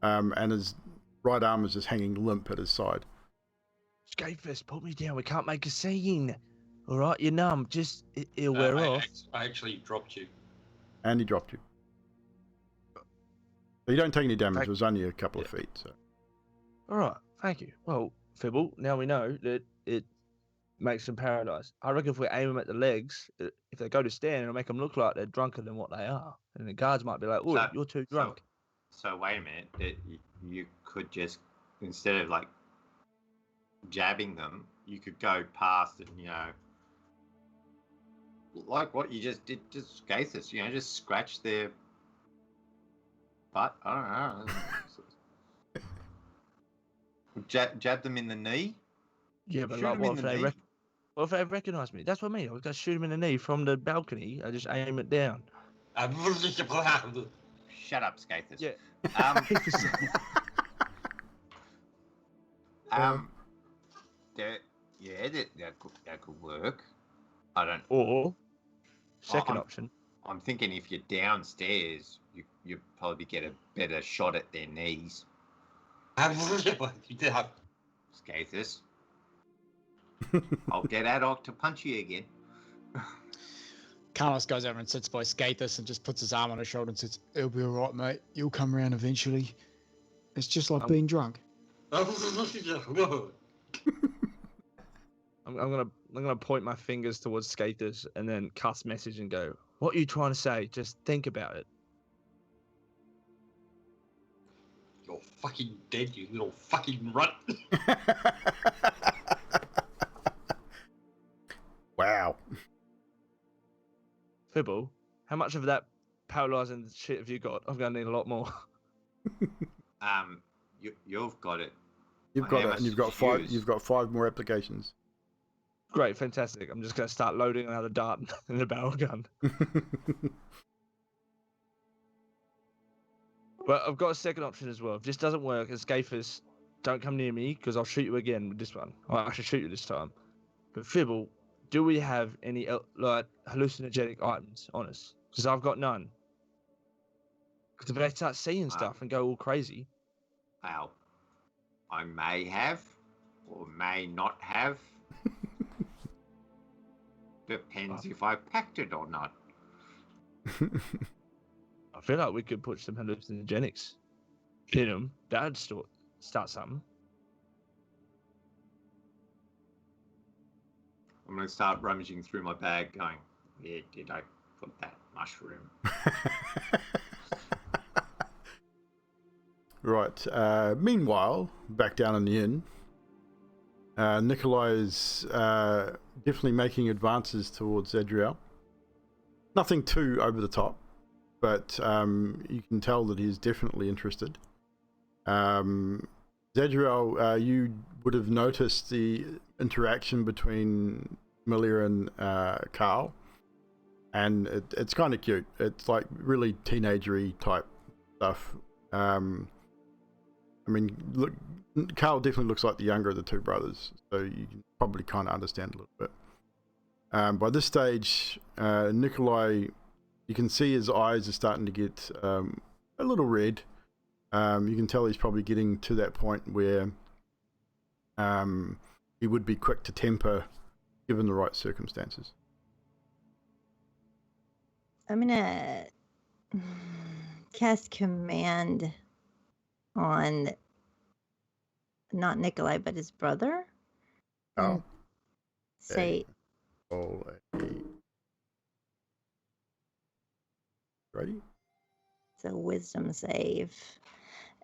and his right arm is just hanging limp at his side. Skaters, put me down. We can't make a scene. All right, you're numb. Just it'll wear off. I actually dropped you. And he dropped you. So you don't take any damage. It was only a couple of feet. So. All right, thank you. Well, Fibble, now we know that it makes them paralyzed. I reckon if we aim them at the legs, if they go to stand, it'll make them look like they're drunker than what they are. And the guards might be like, oh, you're too drunk. So wait a minute. You could just, instead of like jabbing them, you could go past and, like what you just did to Skathis, just scratch their butt. I don't know. Jab them in the knee. Yeah, but like, what if they recognise me? That's what I mean. I was going to shoot him in the knee from the balcony. I just aim it down. Shut up, Skathis. Yeah. That could work. I don't. Or second option. I'm thinking if you're downstairs, you probably get a better shot at their knees. Skathis. I'll get Adok to punch you again. Carlos goes over and sits by Skathis and just puts his arm on his shoulder and says, "It'll be all right, mate. You'll come around eventually. It's just like being drunk." I'm gonna point my fingers towards Skaters and then cuss message and go, "What are you trying to say? Just think about it." You're fucking dead, you little fucking runt. Wow. Fibble, how much of that paralyzing shit have you got? I'm gonna need a lot more. You've got it. You've got it, and you've got five. You've got 5 more applications. Great, fantastic. I'm just gonna start loading another dart and a barrel gun. But I've got a second option as well. If this doesn't work, as Skathis, don't come near me because I'll shoot you again with this one. I'll actually shoot you this time. But Fibble, do we have any like hallucinogenic items on us? Because I've got none. Because if they start seeing stuff and go all crazy. Well, I may have or may not have. Depends if I packed it or not. I feel like we could put some hallucinogenics in them. That'd start something. I'm going to start rummaging through my bag going, where did I put that mushroom? Right. Meanwhile, back down in the inn, Nikolai is definitely making advances towards Zedriel. Nothing too over the top, but you can tell that he's definitely interested. Zedriel, you would have noticed the interaction between Milia and Carl, and it's kind of cute. It's like really teenagery type stuff. I mean, look, Carl definitely looks like the younger of the 2 brothers, so you can probably kind of understand a little bit. By this stage, Nikolai, you can see his eyes are starting to get a little red. You can tell he's probably getting to that point where he would be quick to temper given the right circumstances. I'm gonna cast command on not Nikolai but his brother. Oh. Say. Ready? It's a wisdom save.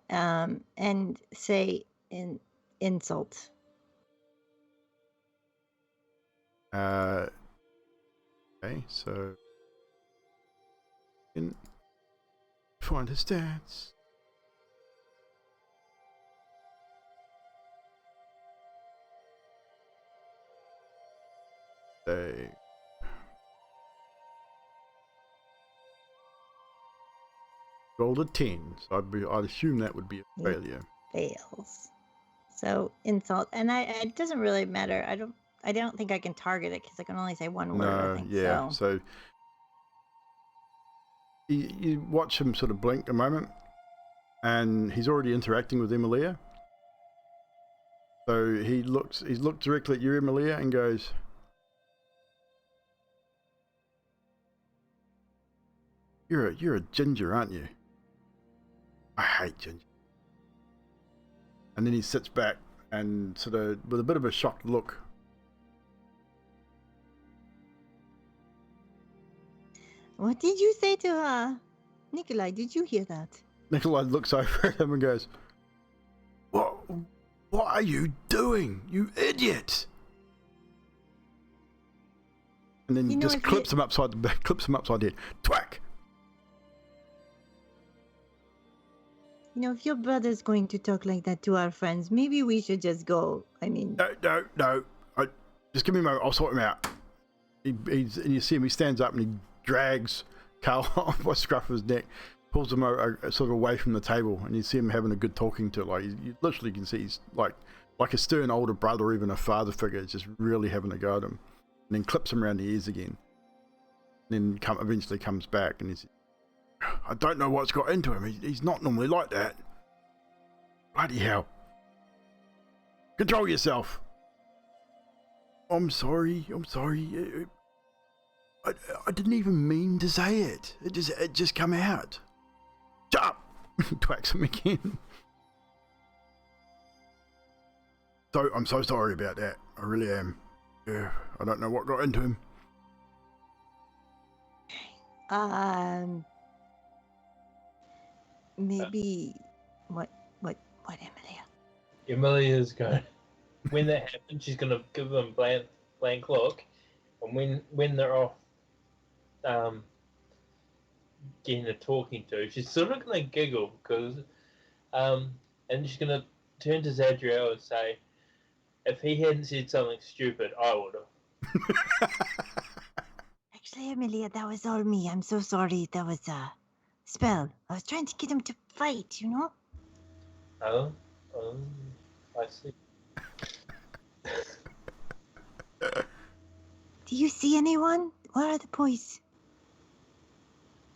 and say insult. Okay, so find his stats. They rolled a 10, so I'd assume that would be a failure. Fails. So insult, and it doesn't really matter. I don't think I can target it because I can only say one word. I think yeah. So you watch him sort of blink a moment, and he's already interacting with Emilia. So he's looked directly at you, Emilia, and goes, You're a ginger, aren't you? I hate ginger. And then he sits back and sort of, with a bit of a shocked look. What did you say to her? Nikolai, did you hear that? Nikolai looks over at him and goes, What are you doing, you idiot? And then just clips him upside the head. Twack! If your brother's going to talk like that to our friends, maybe we should just go. I mean... No. Just give me a moment. I'll sort him out. And you see him, he stands up and he drags Carl off by the scruff of his neck, pulls him sort of away from the table, and you see him having a good talking to. Like, you literally can see he's like a stern older brother or even a father figure, just really having a go at him. And then clips him around the ears again. And then eventually comes back and he's, I don't know what's got into him. He's not normally like that. Bloody hell. Control yourself. I'm sorry. I didn't even mean to say it. It just come out. Shut up. Twacks him again. So I'm so sorry about that. I really am. Yeah, I don't know what got into him. Maybe what Emilia? Emilia's going. When that happens, she's gonna give them blank look, and when they're off, getting a talking to, she's sort of gonna giggle because, and she's gonna turn to Zedriel and say, "If he hadn't said something stupid, I would have." Actually, Emilia, that was all me. I'm so sorry. That was a spell. I was trying to get him to fight, Oh, I see. Do you see anyone? Where are the boys?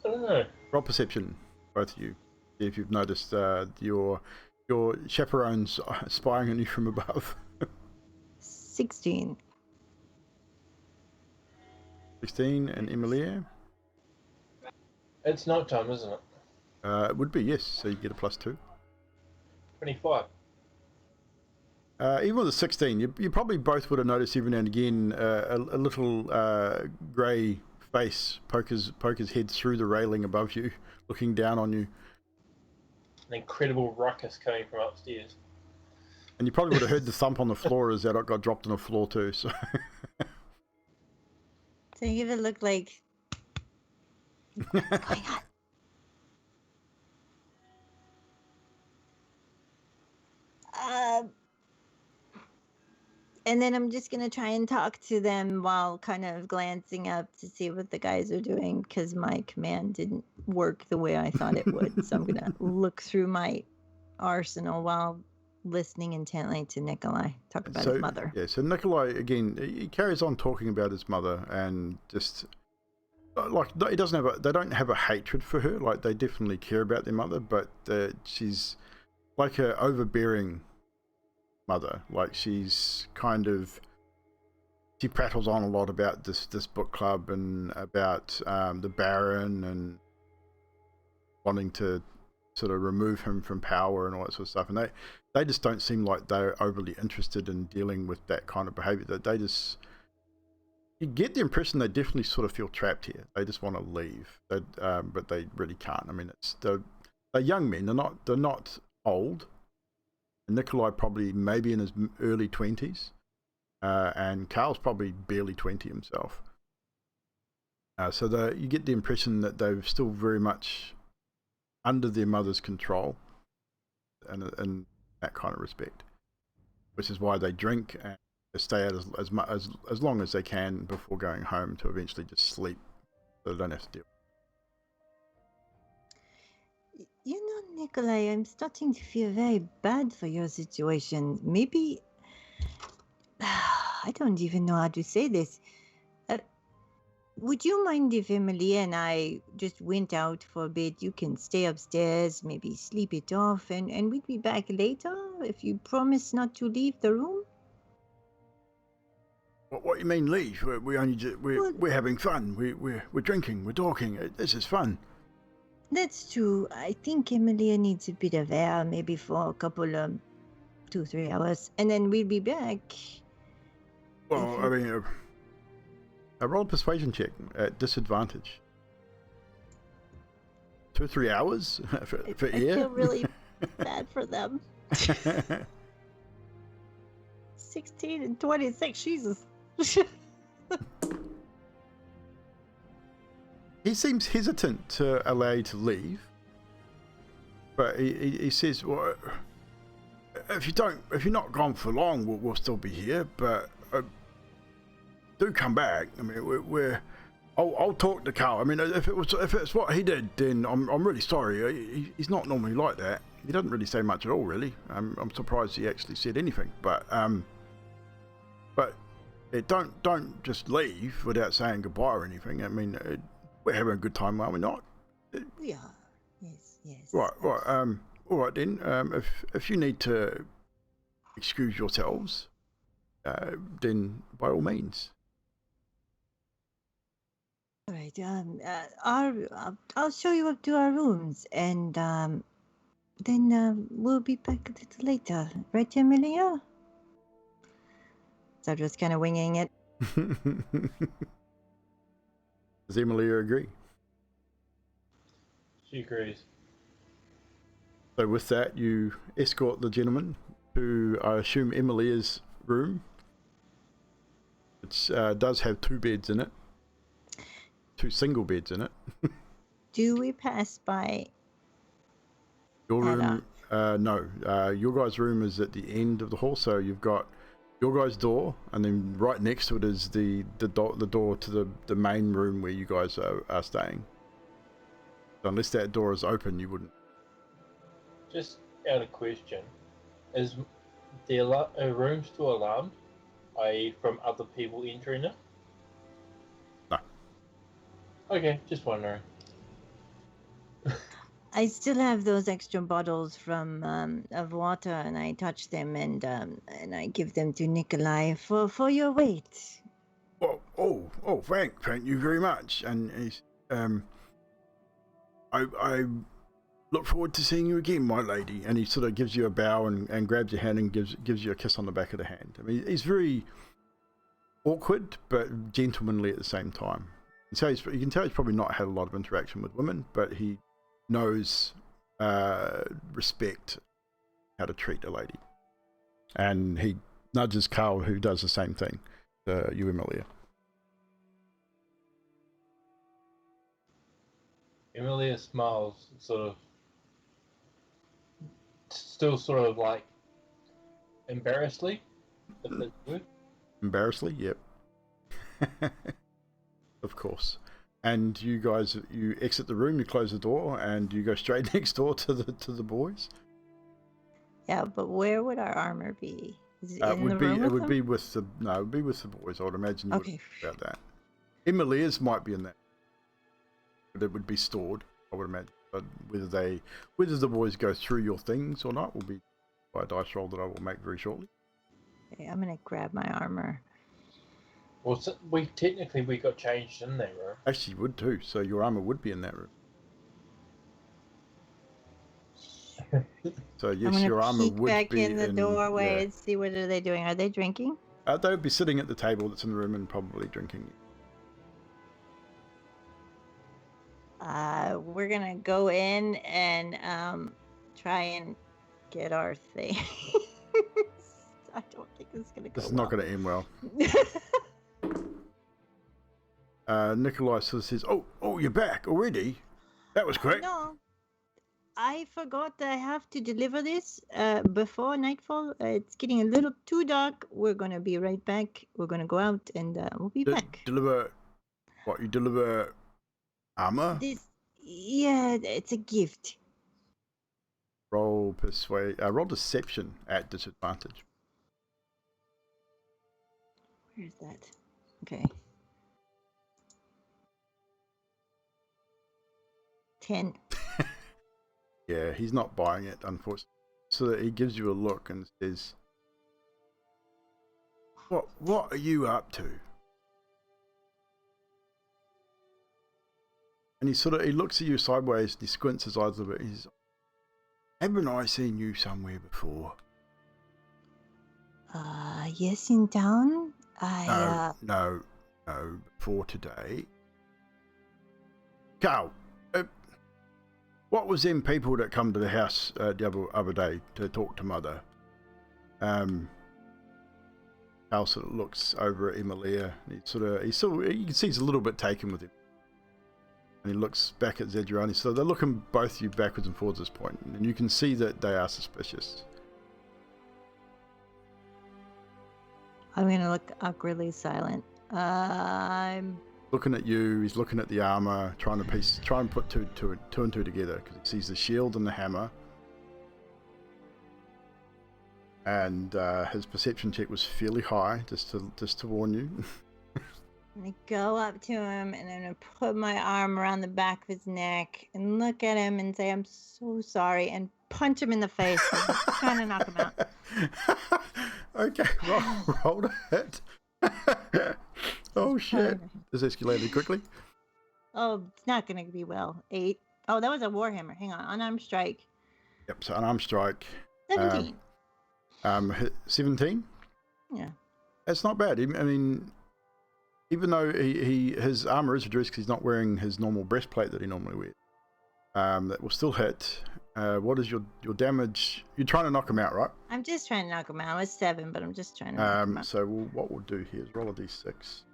I don't know. Roll perception, both of you. See if you've noticed your chaperones spying on you from above. 16. 16 and Emilia? It's night time, isn't it? It would be, yes. So you get a +2. 25. Even with a 16, you probably both would have noticed every now and again a little grey face poke his head through the railing above you, looking down on you. An incredible ruckus coming from upstairs. And you probably would have heard the thump on the floor as that got dropped on the floor too. So, So you give it look like... What's going on? And then I'm just going to try and talk to them while kind of glancing up to see what the guys are doing because my command didn't work the way I thought it would. So I'm going to look through my arsenal while listening intently to Nikolai talk about his mother. Yeah, so Nikolai, again, he carries on talking about his mother and just... Like, they don't have a hatred for her. Like, they definitely care about their mother, but she's like a overbearing mother. Like, she's kind of... She prattles on a lot about this book club and about the Baron and wanting to sort of remove him from power and all that sort of stuff. And they just don't seem like they're overly interested in dealing with that kind of behavior. They just... You get the impression they definitely sort of feel trapped here. They just want to leave, but they really can't. I mean, they're young men. They're not old. Nikolai probably maybe in his early 20s, and Carl's probably barely 20 himself. So you get the impression that they're still very much under their mother's control, and in that kind of respect, which is why they drink and stay out as long as they can before going home to eventually just sleep, so they don't have to deal. You know, Nikolai, I'm starting to feel very bad for your situation. Maybe I don't even know how to say this. Would you mind if Emily and I just went out for a bit? You can stay upstairs, maybe sleep it off, and we'd be back later if you promise not to leave the room. What you mean leave? We're having fun. We're drinking. We're talking. This is fun. That's true. I think Emilia needs a bit of air, maybe for a couple of 2-3 hours, and then we'll be back. Well, I mean, I roll a persuasion check at disadvantage. 2 or 3 hours for air? I feel really bad for them. 16 and 26, Jesus. He seems hesitant to allow you to leave, but he says, "Well, if you're not gone for long, we'll still be here. But do come back. I mean, I'll talk to Carl. I mean, if it's what he did, then I'm really sorry. He's not normally like that. He doesn't really say much at all, really. I'm surprised he actually said anything. But don't just leave without saying goodbye or anything. I mean, we're having a good time, are we not? We are. Yes. Right. All right then. If you need to excuse yourselves, then by all means. All right. I'll show you up to our rooms, and then we'll be back a little later, right, Emilia? So I'm just kind of winging it. Does Emilia agree? She agrees. So with that, you escort the gentleman to, I assume, Emilia's room. It does have 2 beds in it. 2 single beds in it. Do we pass by? Your room, no. Your guys' room is at the end of the hall, so you've got your guys' door, and then right next to it is the door to the main room where you guys are staying. So unless that door is open, you wouldn't. Just out of question, is the room still alarmed? I.e., from other people entering it? No. Okay, just wondering. I still have those extra bottles from of water, and I touch them, and I give them to Nikolai for your weight. Well, thank you very much. And he's, I look forward to seeing you again, my lady. And he sort of gives you a bow and grabs your hand and gives you a kiss on the back of the hand. I mean, he's very awkward but gentlemanly at the same time. So you can tell he's probably not had a lot of interaction with women, but he knows respect, how to treat a lady. And he nudges Carl, who does the same thing to you, Emilia. Emilia smiles, still sort of like embarrassedly, if that's good. Embarrassedly, yep. Of course. And you guys, you exit the room, you close the door, and you go straight next door to the boys. Yeah, but where would our armor be? Is it It in would the be room it with would them? be with the no, it would be with the boys. I would imagine you Okay. would about that. Emilia's might be in that, but it would be stored. I would imagine. But whether the boys go through your things or not will be by a dice roll that I will make very shortly. Okay, I'm gonna grab my armor. Well, we got changed in there, right? Actually, you would too. So your armor would be in that room. So I'm yes, gonna your armor peek would back be in the doorway yeah. and see what are they doing. Are they drinking? They would be sitting at the table that's in the room and probably drinking. We're gonna go in and try and get our thing. I don't think this is gonna go. This is not going to end well. Nikolai sort of says, "Oh, you're back already? That was quick." No, I forgot that I have to deliver this before nightfall. It's getting a little too dark. We're gonna be right back. We're gonna go out and we'll be back. Deliver what? You deliver armor? Yeah, it's a gift. Roll deception at disadvantage. Where's that? Okay. 10. Yeah, he's not buying it, unfortunately. So he gives you a look and says, What are you up to? And he looks at you sideways, he squints his eyes a bit. He's, haven't I seen you somewhere before? Yes, in town. No, before today. Carl, what was them people that come to the house the other day to talk to Mother? Carl sort of looks over at Emilia. You can see he's a little bit taken with him. And he looks back at Zedriel. So they're looking both of you backwards and forwards at this point, and you can see that they are suspicious. I'm gonna look awkwardly silent. I'm looking at you. He's looking at the armor, trying and put two and two together because he sees the shield and the hammer. And his perception check was fairly high, just to warn you. I'm gonna go up to him and I'm gonna put my arm around the back of his neck and look at him and say, "I'm so sorry," and punch him in the face. I'm trying to knock him out. Okay, roll a hit. Oh shit! This escalated quickly. Oh, it's not gonna be well. 8. Oh, that was a warhammer. Hang on, unarmed strike. Yep, so unarmed strike. 17. 17. Yeah. That's not bad. I mean, even though his armor is reduced because he's not wearing his normal breastplate that he normally wears, that will still hit. What is your damage? You're trying to knock him out, right? I'm just trying to knock him out. I was 7, but I'm just trying to knock him out. So what we'll do here is roll a d6.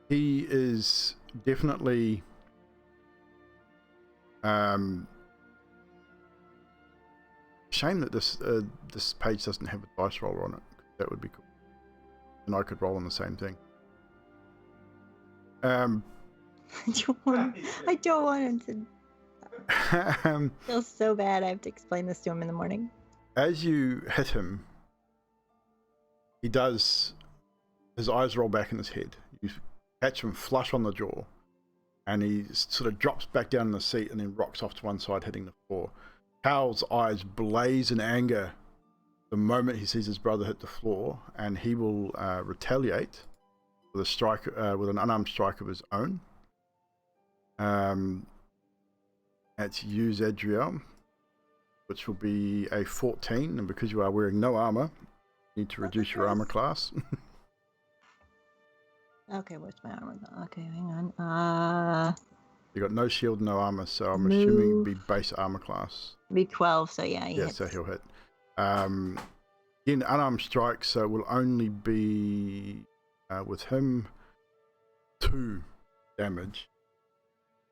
He is definitely shame that this page doesn't have a dice roller on it. That would be cool, and I could roll on the same thing. I don't want him to. Feels so bad. I have to explain this to him in the morning. As you hit him, his eyes roll back in his head. You catch him flush on the jaw, and he sort of drops back down in the seat and then rocks off to one side, hitting the floor. Carl's eyes blaze in anger the moment he sees his brother hit the floor, and he will retaliate with a strike, with an unarmed strike of his own. That's you, Zedriel, which will be a 14, and because you are wearing no armor, you need to reduce your armor class. Okay, where's my armor? Okay, hang on. You got no shield, no armor, so I'm assuming it'd be base armor class. Be 12, so yeah, he hits. So he'll hit. Again, unarmed strike, so it will only be with him 2 damage.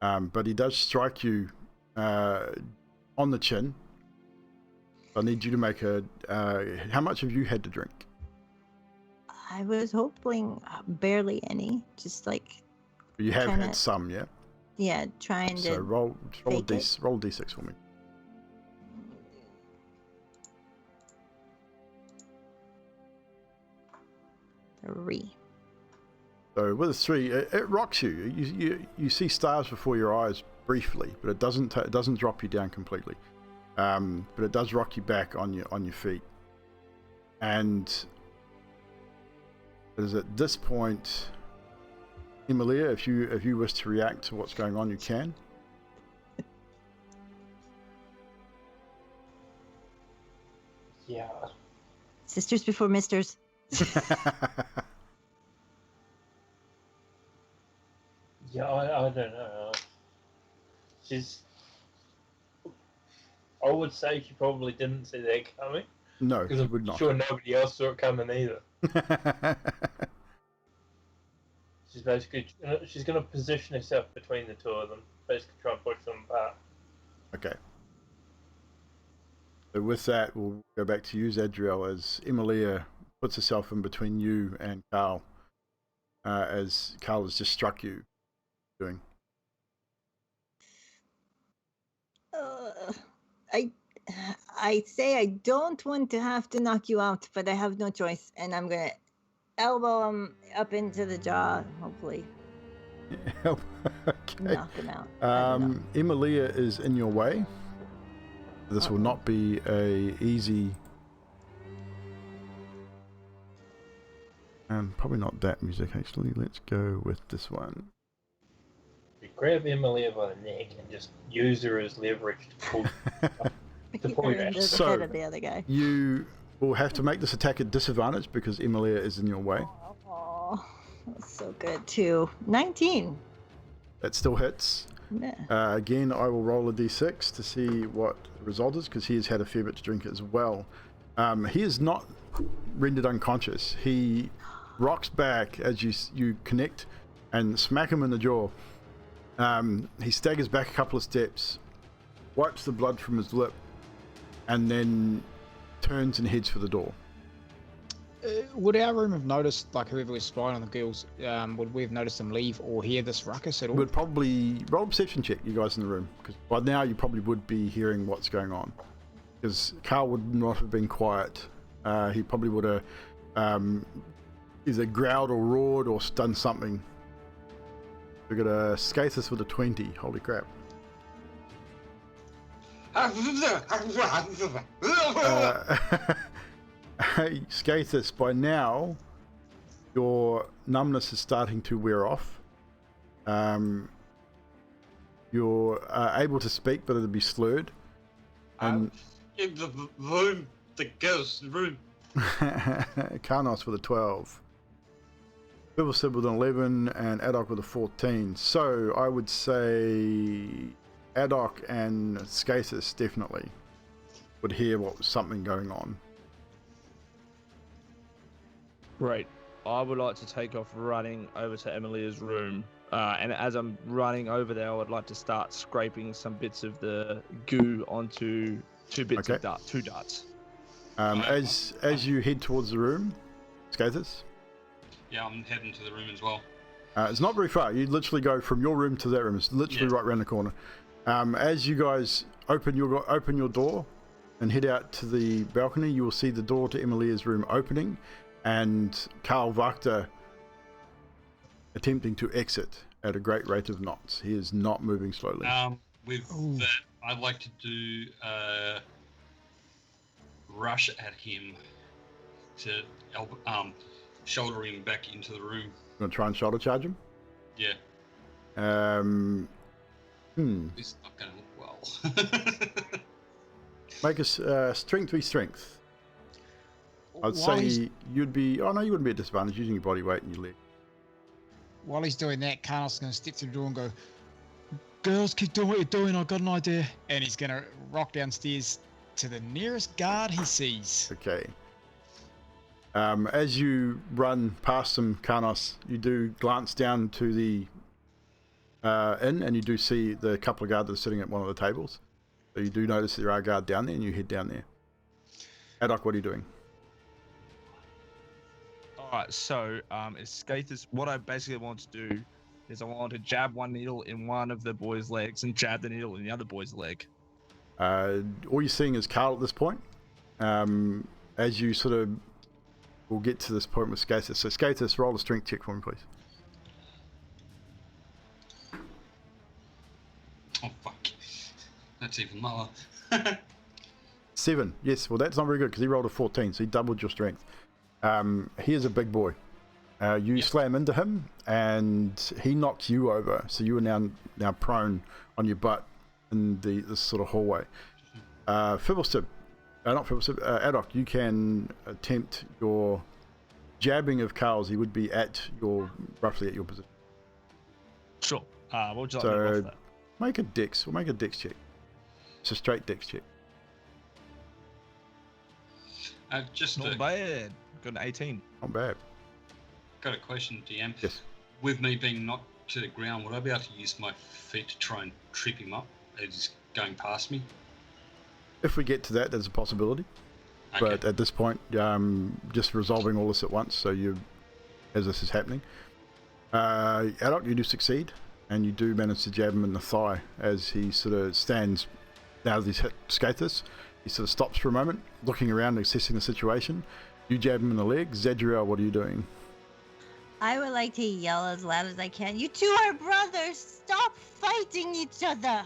But he does strike you on the chin. I need you to make a. How much have you had to drink? I was hoping barely any. Just like. You have had some, yeah. Yeah, trying to. So roll d6 for me. Three. So with a 3, it rocks you. You see stars before your eyes briefly, but it doesn't drop you down completely. But it does rock you back on your feet. And it is at this point, Emilia, if you wish to react to what's going on, you can. Yeah. Sisters before misters. Yeah, I don't know. She's I would say she probably didn't see that coming. No, Because she I'm would not. sure nobody else saw it coming either. She's basically she's going to position herself between the two of them, basically try and push them apart. Okay. So with that, we'll go back to you, Zedriel, as Emilia puts herself in between you and Carl, as Carl has just struck you. Doing. I say I don't want to have to knock you out, but I have no choice, and I'm gonna elbow him up into the jaw, hopefully. Okay. Knock him out. I don't know. Emilia is in your way. This will not be a easy, and probably not that music actually. Let's go with this one. You grab Emilia by the neck and just use her as leverage to pull. Hit her into the head of the other guy. You will have to make this attack at disadvantage because Emilia is in your way. Oh, that's so good too. 19. That still hits. Yeah. Again, I will roll a d6 to see what the result is because he has had a fair bit to drink as well. He is not rendered unconscious. He rocks back as you connect and smack him in the jaw. He staggers back a couple of steps, wipes the blood from his lip, and then turns and heads for the door. Would our room have noticed, like whoever was spying on the girls, would we have noticed them leave or hear this ruckus at all? Would probably roll a perception check, you guys in the room, because by now you probably would be hearing what's going on. Because Carl would not have been quiet. He probably would have either growled or roared or done something. We got a Scathus with a 20. Holy crap. Hey, Scathus, by now your numbness is starting to wear off. You're able to speak, but it'll be slurred. And in the room, the girl's room. Karnos with a 12. Bibblesid with an 11 and Adok with a 14. So I would say Adok and Scathus definitely would hear what was something going on. Great. I would like to take off running over to Emilia's room. And as I'm running over there, I would like to start scraping some bits of the goo onto two darts. As you head towards the room, Scathus? Yeah, I'm heading to the room as well. It's not very far. You literally go from your room to that room. It's literally right around the corner. As you guys open your door and head out to the balcony, you will see the door to Emilia's room opening and Carl Wachter attempting to exit at a great rate of knots. He is not moving slowly. With that, I'd like to do a rush at him to shoulder him back into the room. You want to try and shoulder charge him? Yeah. It's not going to look well. Make a strength v strength. I'd say you'd be... Oh, no, you wouldn't be at disadvantage using your body weight and your leg. While he's doing that, Carlos is going to step through the door and go, "Girls, keep doing what you're doing. I've got an idea." And he's going to rock downstairs to the nearest guard he sees. Okay. As you run past them, Karnos, you do glance down to the inn and you do see the couple of guards that are sitting at one of the tables. So you do notice there are a guard down there and you head down there. Adok, what are you doing? Alright, so it's Scathus. What I basically want to do is I want to jab one needle in one of the boys' legs and jab the needle in the other boy's leg. All you're seeing is Carl at this point. As you sort of will get to this point with Scathus. So Scathus, roll a strength check for me, please. Oh, fuck. That's even lower. 7. Yes, well, that's not very good because he rolled a 14, so he doubled your strength. He is a big boy. You slam into him, and he knocks you over, so you are now prone on your butt in this sort of hallway. Adok, you can attempt your jabbing of Carl's. He would be roughly at your position. Sure. What would you like me to roll for that? Make a dex check. It's a straight dex check. Just Not bad. Got an 18. Not bad. got a question, DM. Yes. With me being knocked to the ground, would I be able to use my feet to try and trip him up as he's going past me? If we get to that, there's a possibility. Okay. But at this point, just resolving all this at once, so as this is happening. Adok, you do succeed, and you do manage to jab him in the thigh as he sort of stands, now that he's hit Skathis, he sort of stops for a moment, looking around, assessing the situation. You jab him in the leg. Zedriel, what are you doing? I would like to yell as loud as I can. You two are brothers. Stop fighting each other.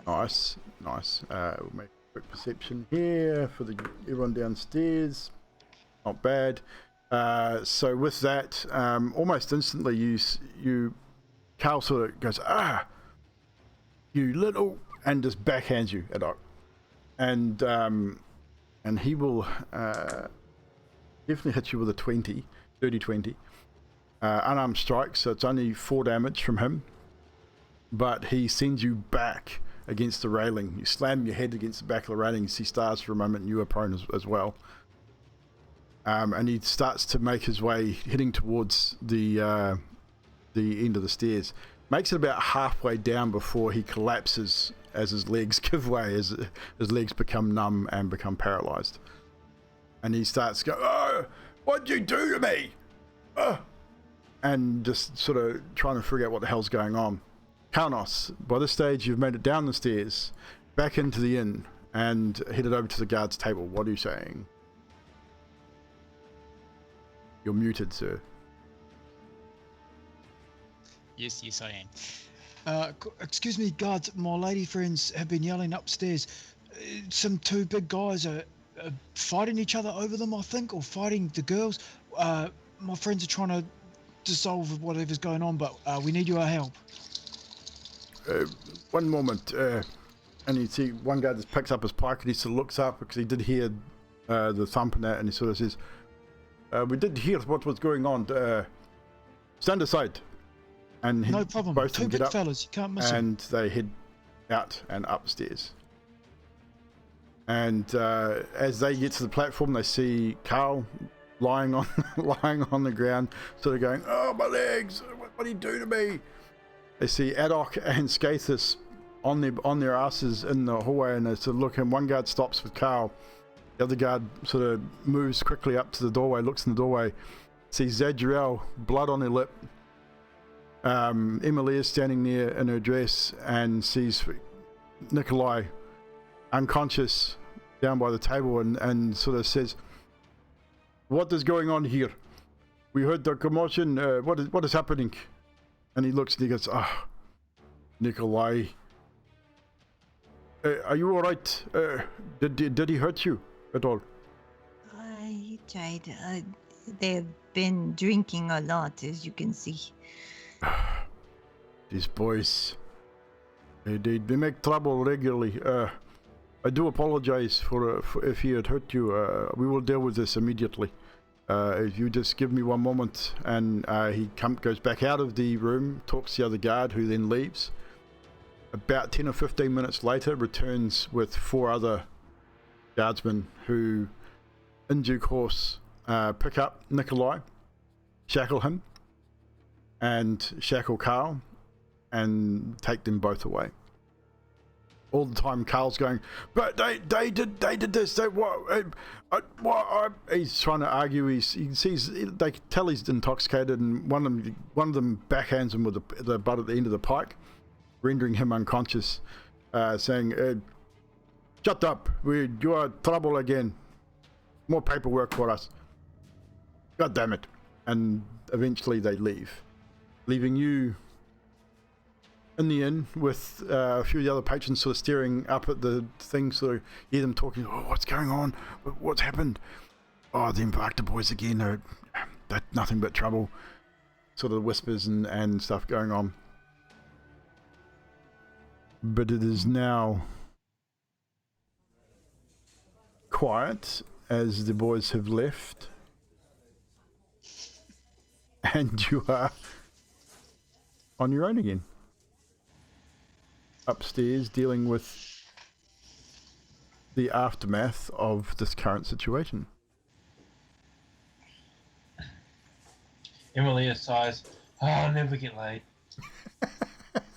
Nice. We'll make a quick perception here for everyone downstairs. Not bad. So with that, almost instantly, Carl sort of goes, you little, and just backhands you, Adok. And he will definitely hit you with a dirty 20. Unarmed strike, so it's only 4 damage from him. But he sends you back against the railing. You slam your head against the back of the railing, you see stars for a moment, and you are prone as well. And he starts to make his way, heading towards the end of the stairs. Makes it about halfway down before he collapses as his legs give way, as his legs become numb and become paralyzed. And he starts going, "Oh, what'd you do to me?" And just sort of trying to figure out what the hell's going on. Kaunos, by this stage you've made it down the stairs, back into the inn, and headed over to the guard's table. What are you saying? You're muted, sir. Yes, I am. Excuse me, guards. My lady friends have been yelling upstairs. Some 2 big guys are fighting each other over them, I think, or fighting the girls. My friends are trying to dissolve whatever's going on, but we need your help. One moment. And you see one guy just picks up his pike and he sort of looks up because he did hear the thump and that, and he sort of says, we did hear what was going on. Stand aside. And no problem. Both 2 get big up, fellas, you can't miss them. and they head out and upstairs. And as they get to the platform, they see Carl lying on the ground, sort of going, "Oh, my legs! What do you do to me?" They see Adok and Skathis on their asses in the hallway, and they sort of look. And one guard stops with Carl. The other guard sort of moves quickly up to the doorway, looks in the doorway, sees Zedriel, blood on her lip. Emily is standing there in her dress and sees Nikolai unconscious down by the table, and sort of says, "What is going on here? We heard the commotion. What is happening?" And he looks and he goes, Nikolai, are you all right? Did he hurt you at all?" He tried. They've been drinking a lot, as you can see. These boys, they make trouble regularly. I do apologize for if he had hurt you. We will deal with this immediately. If you just give me one moment. And he goes back out of the room, talks to the other guard, who then leaves. About 10 or 15 minutes later, returns with 4 other guardsmen who, in due course, pick up Nikolai, shackle him, and shackle Carl, and take them both away. All the time, Carl's going, "But they did this. He's trying to argue. He sees, they can tell he's intoxicated, and one of them backhands him with the butt at the end of the pike, rendering him unconscious, saying, "Shut up! You are trouble again. More paperwork for us. God damn it!" And eventually they leave, leaving you in the inn with a few of the other patrons sort of staring up at the thing, sort of hear them talking. "Oh, what's going on? What's happened? Oh, the Wachter boys again. They're nothing but trouble." Sort of whispers and stuff going on. But it is now quiet as the boys have left. And you are on your own again. Upstairs, dealing with the aftermath of this current situation. Emilia sighs. Oh, I'll never get laid.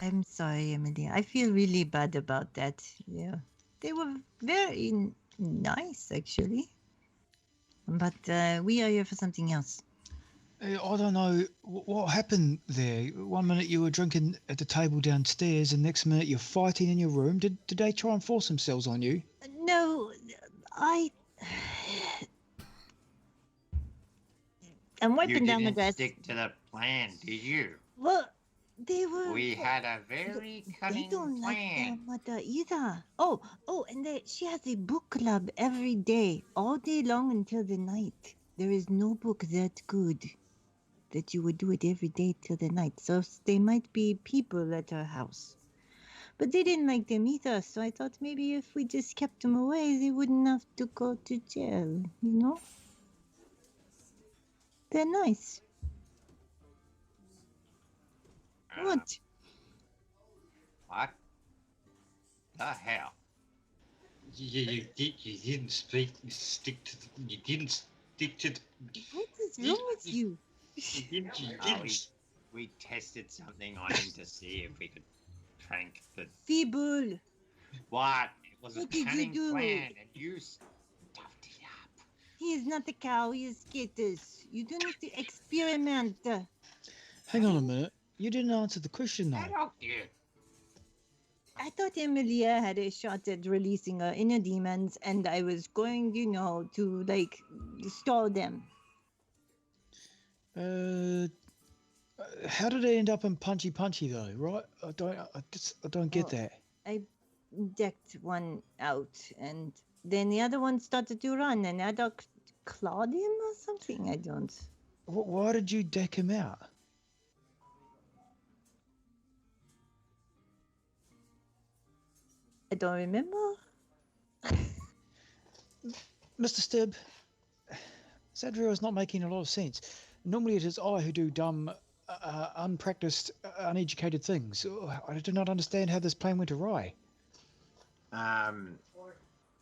I'm sorry, Emily. I feel really bad about that. Yeah. They were very nice, actually. But we are here for something else. I don't know what happened there. One minute you were drinking at the table downstairs, and next minute you're fighting in your room. Did they try and force themselves on you? No, I'm You wiping down the didn't grass. stick to the plan, did you? Well, they were. We had a very They cunning don't like their plan. mother either. Oh, and she has a book club every day, all day long until the night. There is no book that good that you would do it every day till the night. So they might be people at our house. But they didn't like them either, so I thought maybe if we just kept them away, they wouldn't have to go to jail, you know? They're nice. What? What the hell? You didn't stick to the, you didn't stick to the, What is wrong with you? you Oh, didn't. we tested something on him to see if we could prank the... Feeble. What? It was What a did you cunning do? plan, and you stuffed it up. He is not a cow, he is skaters. You don't need to experiment. Hang on a minute. You didn't answer the question though. I don't you. I thought Emilia had a shot at releasing her inner demons, and I was going, to, stall them. How did they end up in punchy though? Right? I don't get Oh. that. I decked one out, and then the other one started to run, and I clawed him or something. I don't. Why did you deck him out? I don't remember. Mr. Stibb, Zedriel is not making a lot of sense. Normally it is I who do dumb, unpracticed, uneducated things. I do not understand how this plan went awry.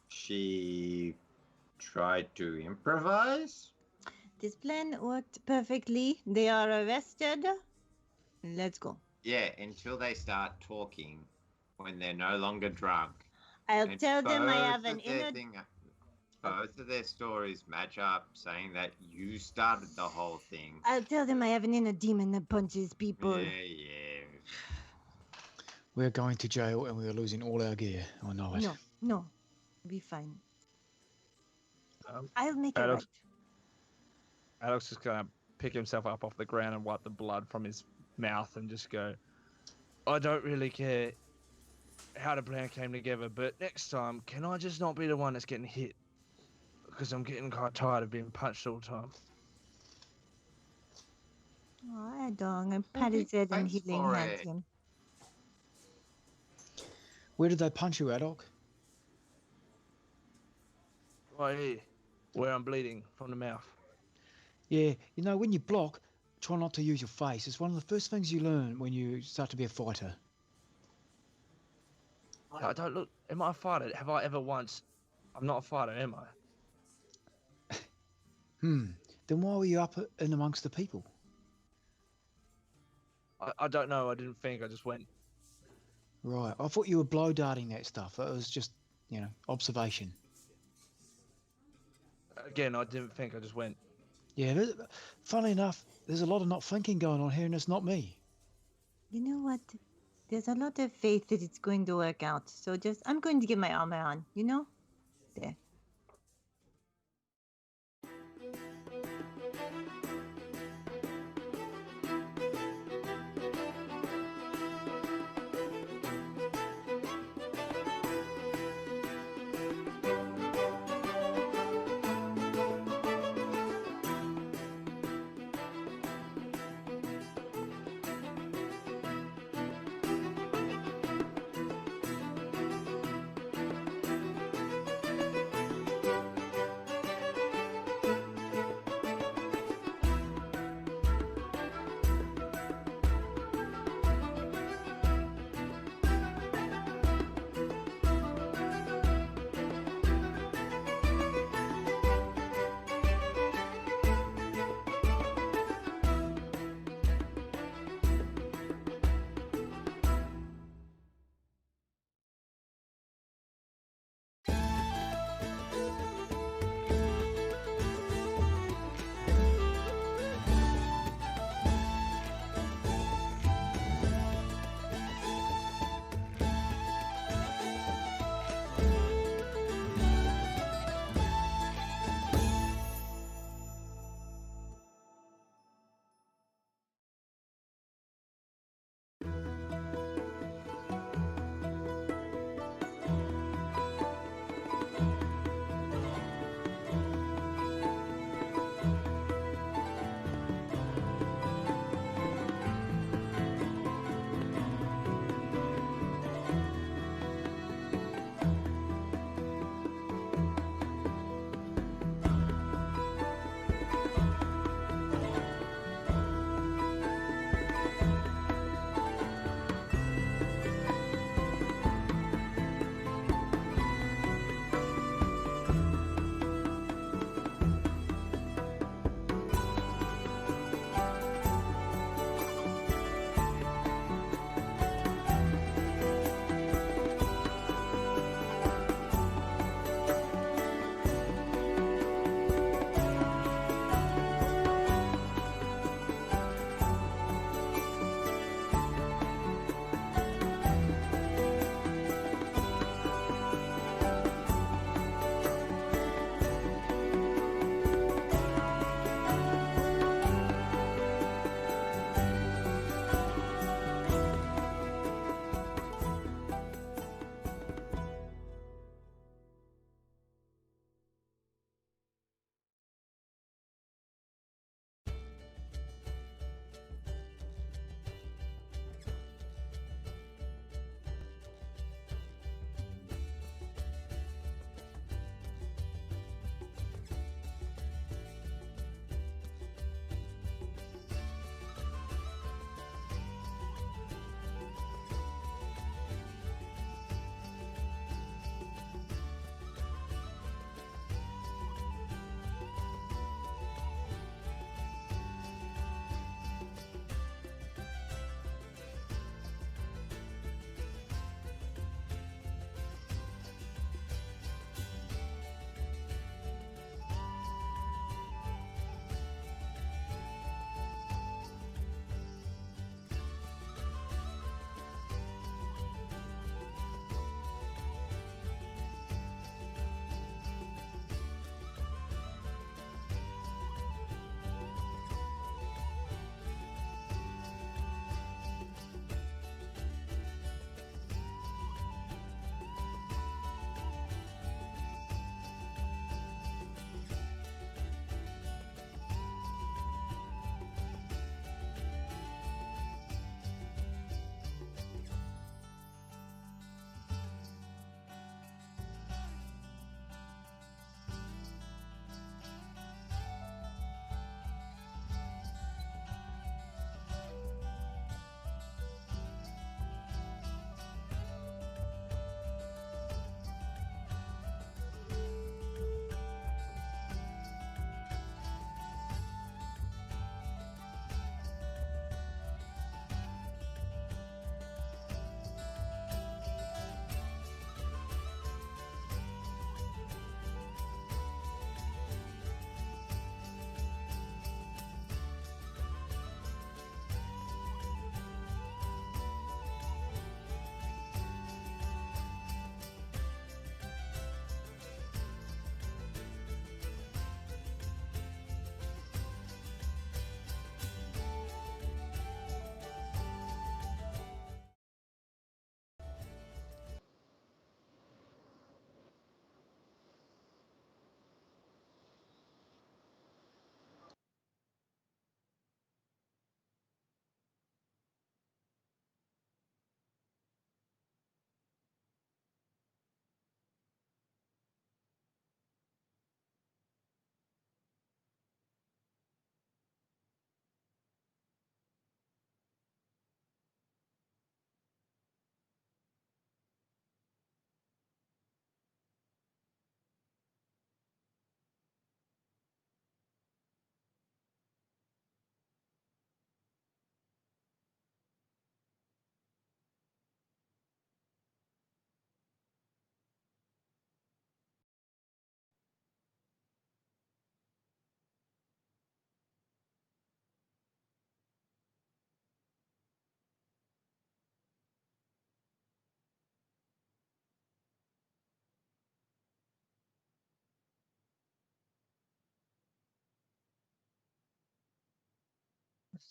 She tried to improvise? This plan worked perfectly. They are arrested. Let's go. Yeah, until they start talking when they're no longer drunk. I'll And tell them I have both an of their inner. both of their stories match up, saying that you started the whole thing. I'll tell them I have an inner demon that punches people. Yeah. We're going to jail and we are losing all our gear. I know it. No, be fine. I'll make it right. Alex is going to pick himself up off the ground and wipe the blood from his mouth and just go, I don't really care how the plan came together, but next time, can I just not be the one that's getting hit? Because I'm getting quite tired of being punched all the time. Oh, I don't. I patted his head and Thanks healing for hands it. him. Where did they punch you, Adok? Right here, where I'm bleeding from the mouth. Yeah, when you block, try not to use your face. It's one of the first things you learn when you start to be a fighter. I don't look. Am I a fighter? Have I ever once? I'm not a fighter, am I? Then why were you up in amongst the people? I don't know. I didn't think. I just went. Right. I thought you were blow darting that stuff. It was just, observation. Again, I didn't think. I just went. Yeah, funnily enough, there's a lot of not thinking going on here, and it's not me. You know what? There's a lot of faith that it's going to work out. So I'm going to get my armor on, There.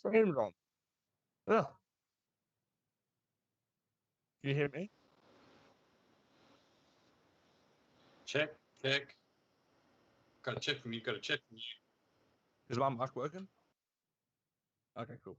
Framed on. Oh. You hear me? Check. Got a check from you. Is my mic working? Okay, cool.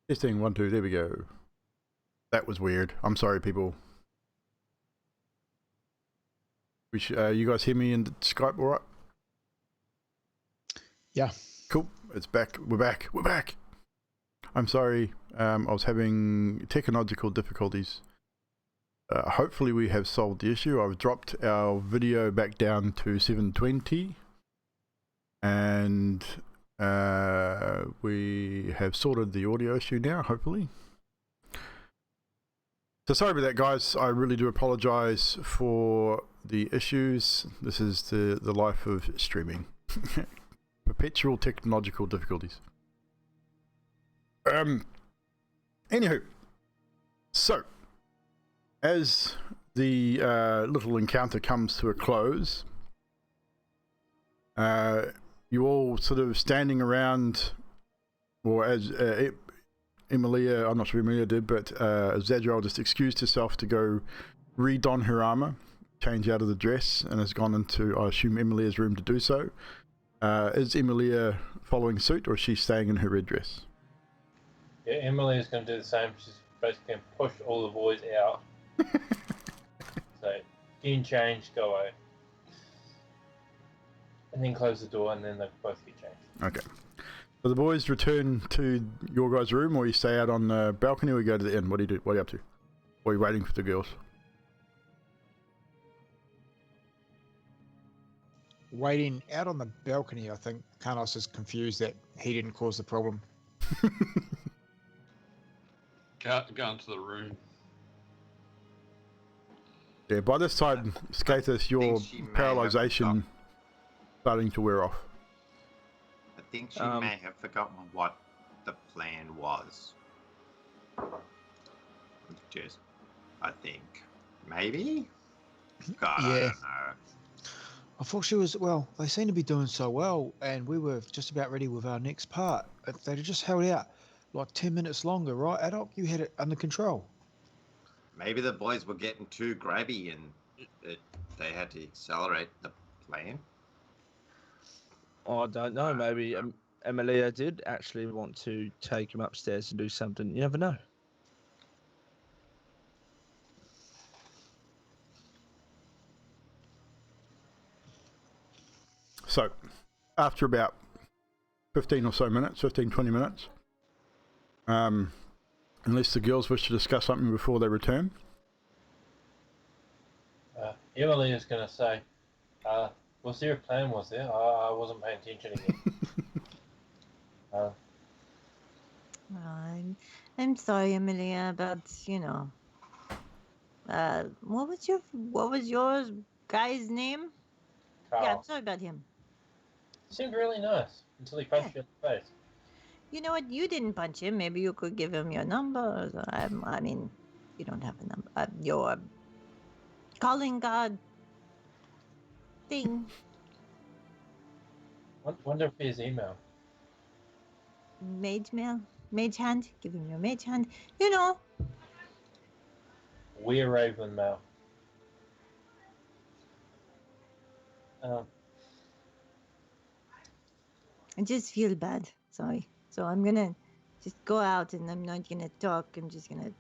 Testing 1 2. There we go. That was weird. I'm sorry, people. You guys hear me in Skype, all right? Yeah. Cool. It's back. We're back. I'm sorry. I was having technological difficulties. Hopefully we have solved the issue. I've dropped our video back down to 720. And we have sorted the audio issue now, hopefully. So sorry about that, guys. I really do apologize for the issues. This is the life of streaming. Perpetual technological difficulties. Anywho, so as the little encounter comes to a close, you all sort of standing around, or as Emilia, I'm not sure if Emilia did, but Zedriel just excused herself to go redon her armor, change out of the dress, and has gone into, I assume, Emilia's room to do so. Is Emilia following suit, or is she staying in her red dress? Yeah, Emily is going to do the same. She's basically going to push all the boys out. So, in change, go away. And then close the door, and then they both get changed. Okay. So the boys return to your guys' room, or you stay out on the balcony, or you go to the inn? What do you do? What are you up to? Or are you waiting for the girls? Waiting out on the balcony, I think. Carlos is confused that he didn't cause the problem. Go into the room. Yeah, by this time, Skathis, your paralyzation starting to wear off. I think she may have forgotten what the plan was. Just, I think. Maybe? God, Yeah. I don't know. I thought she was, well, they seem to be doing so well, and we were just about ready with our next part. If they'd just held out like 10 minutes longer, right, Adolf? You had it under control. Maybe the boys were getting too grabby and they had to accelerate the plan. Oh, I don't know. Maybe Emilia did actually want to take him upstairs and do something. You never know. So, after about 15 or so minutes, 15, 20 minutes, unless the girls wish to discuss something before they return. Emily is going to say, was there a plan, was there? I wasn't paying attention again. I'm sorry, Emilia, but what was your guy's name? Carl. Yeah, I'm sorry about him. Seemed really nice until he punched you in the face. You know what? You didn't punch him. Maybe you could give him your number. I mean, you don't have a number. Your calling card thing. Wonder if his email. Mage mail. Mage hand. Give him your mage hand. You know. We're Raven mail. I just feel bad. Sorry. So I'm gonna just go out and I'm not gonna talk. I'm just gonna.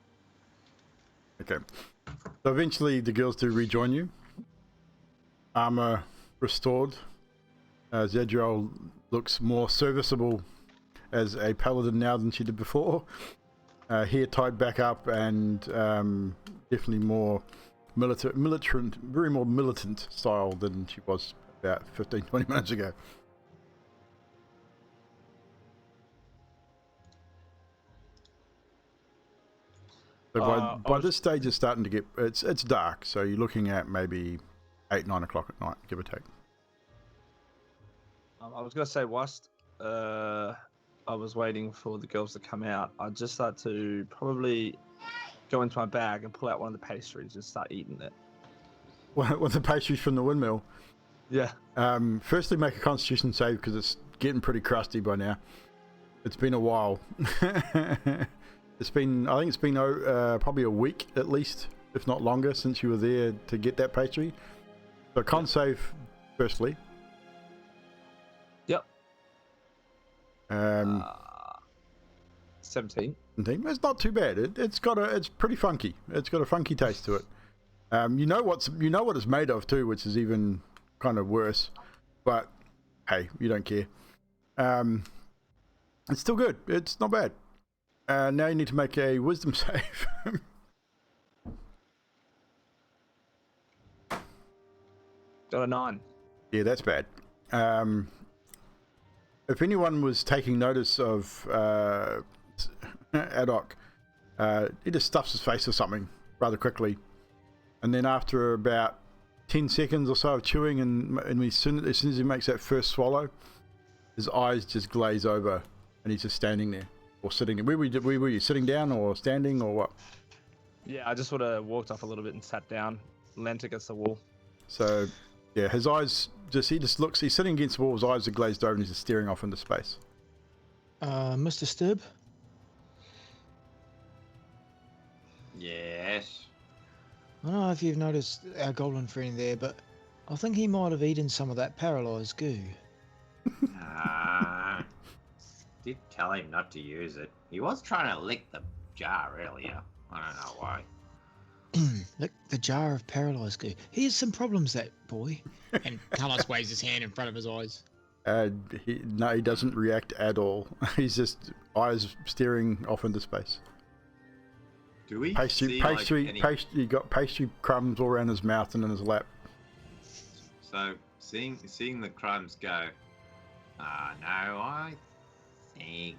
Okay. So eventually the girls do rejoin you. Armor restored. Zedriel looks more serviceable as a paladin now than she did before. Hair tied back up and definitely more militant, very more militant style than she was about 15, 20 minutes ago. So by this stage, it's starting to get it's dark. So you're looking at maybe 8, 9 o'clock at night, give or take. I was gonna say, whilst I was waiting for the girls to come out, I'd just start to probably go into my bag and pull out one of the pastries and start eating it. With the pastries from the windmill. Yeah. Firstly, make a Constitution save because it's getting pretty crusty by now. It's been a while. I think it's been probably a week at least, if not longer, since you were there to get that pastry. So con save firstly. Yep. 17. 17. It's not too bad. It's pretty funky. It's got a funky taste to it. You know what it's made of too, which is even kind of worse. But hey, you don't care. It's still good. It's not bad. Now you need to make a wisdom save. Got a 9. Yeah, that's bad. If anyone was taking notice of Adok, he just stuffs his face or something rather quickly, and then after about 10 seconds or so of chewing, and as soon as he makes that first swallow, his eyes just glaze over, and he's just standing there or sitting there. Where were you sitting down or standing or what? Yeah, I just sort of walked off a little bit and sat down, leant against the wall. So, yeah, his eyes he looks. He's sitting against the wall. His eyes are glazed over, and he's just staring off into space. Mr. Stubb? Yes. I don't know if you've noticed our goblin friend there, but I think he might have eaten some of that paralysed goo. Did tell him not to use it. He was trying to lick the jar earlier. I don't know why. Look, the jar of paralysed goo. He has some problems, that boy. And Carlos waves his hand in front of his eyes. He doesn't react at all. He's just eyes staring off into space. Do we pastry? You got pastry crumbs all around his mouth and in his lap. So seeing the crumbs go. No, I think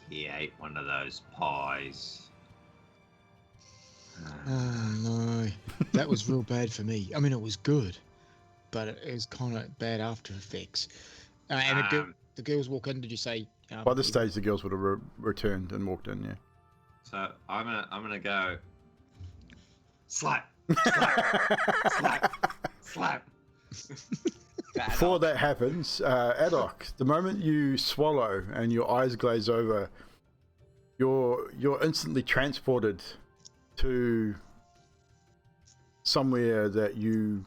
he ate one of those pies. Oh no, that was real bad for me. I mean, it was good, but it was kind of bad after effects. And the girls walk in. Did you say? By this stage, the girls would have returned and walked in. Yeah. So I'm gonna go. Slap, slap, slap, slap. Before that happens, Adok, the moment you swallow and your eyes glaze over, you're instantly transported to somewhere that you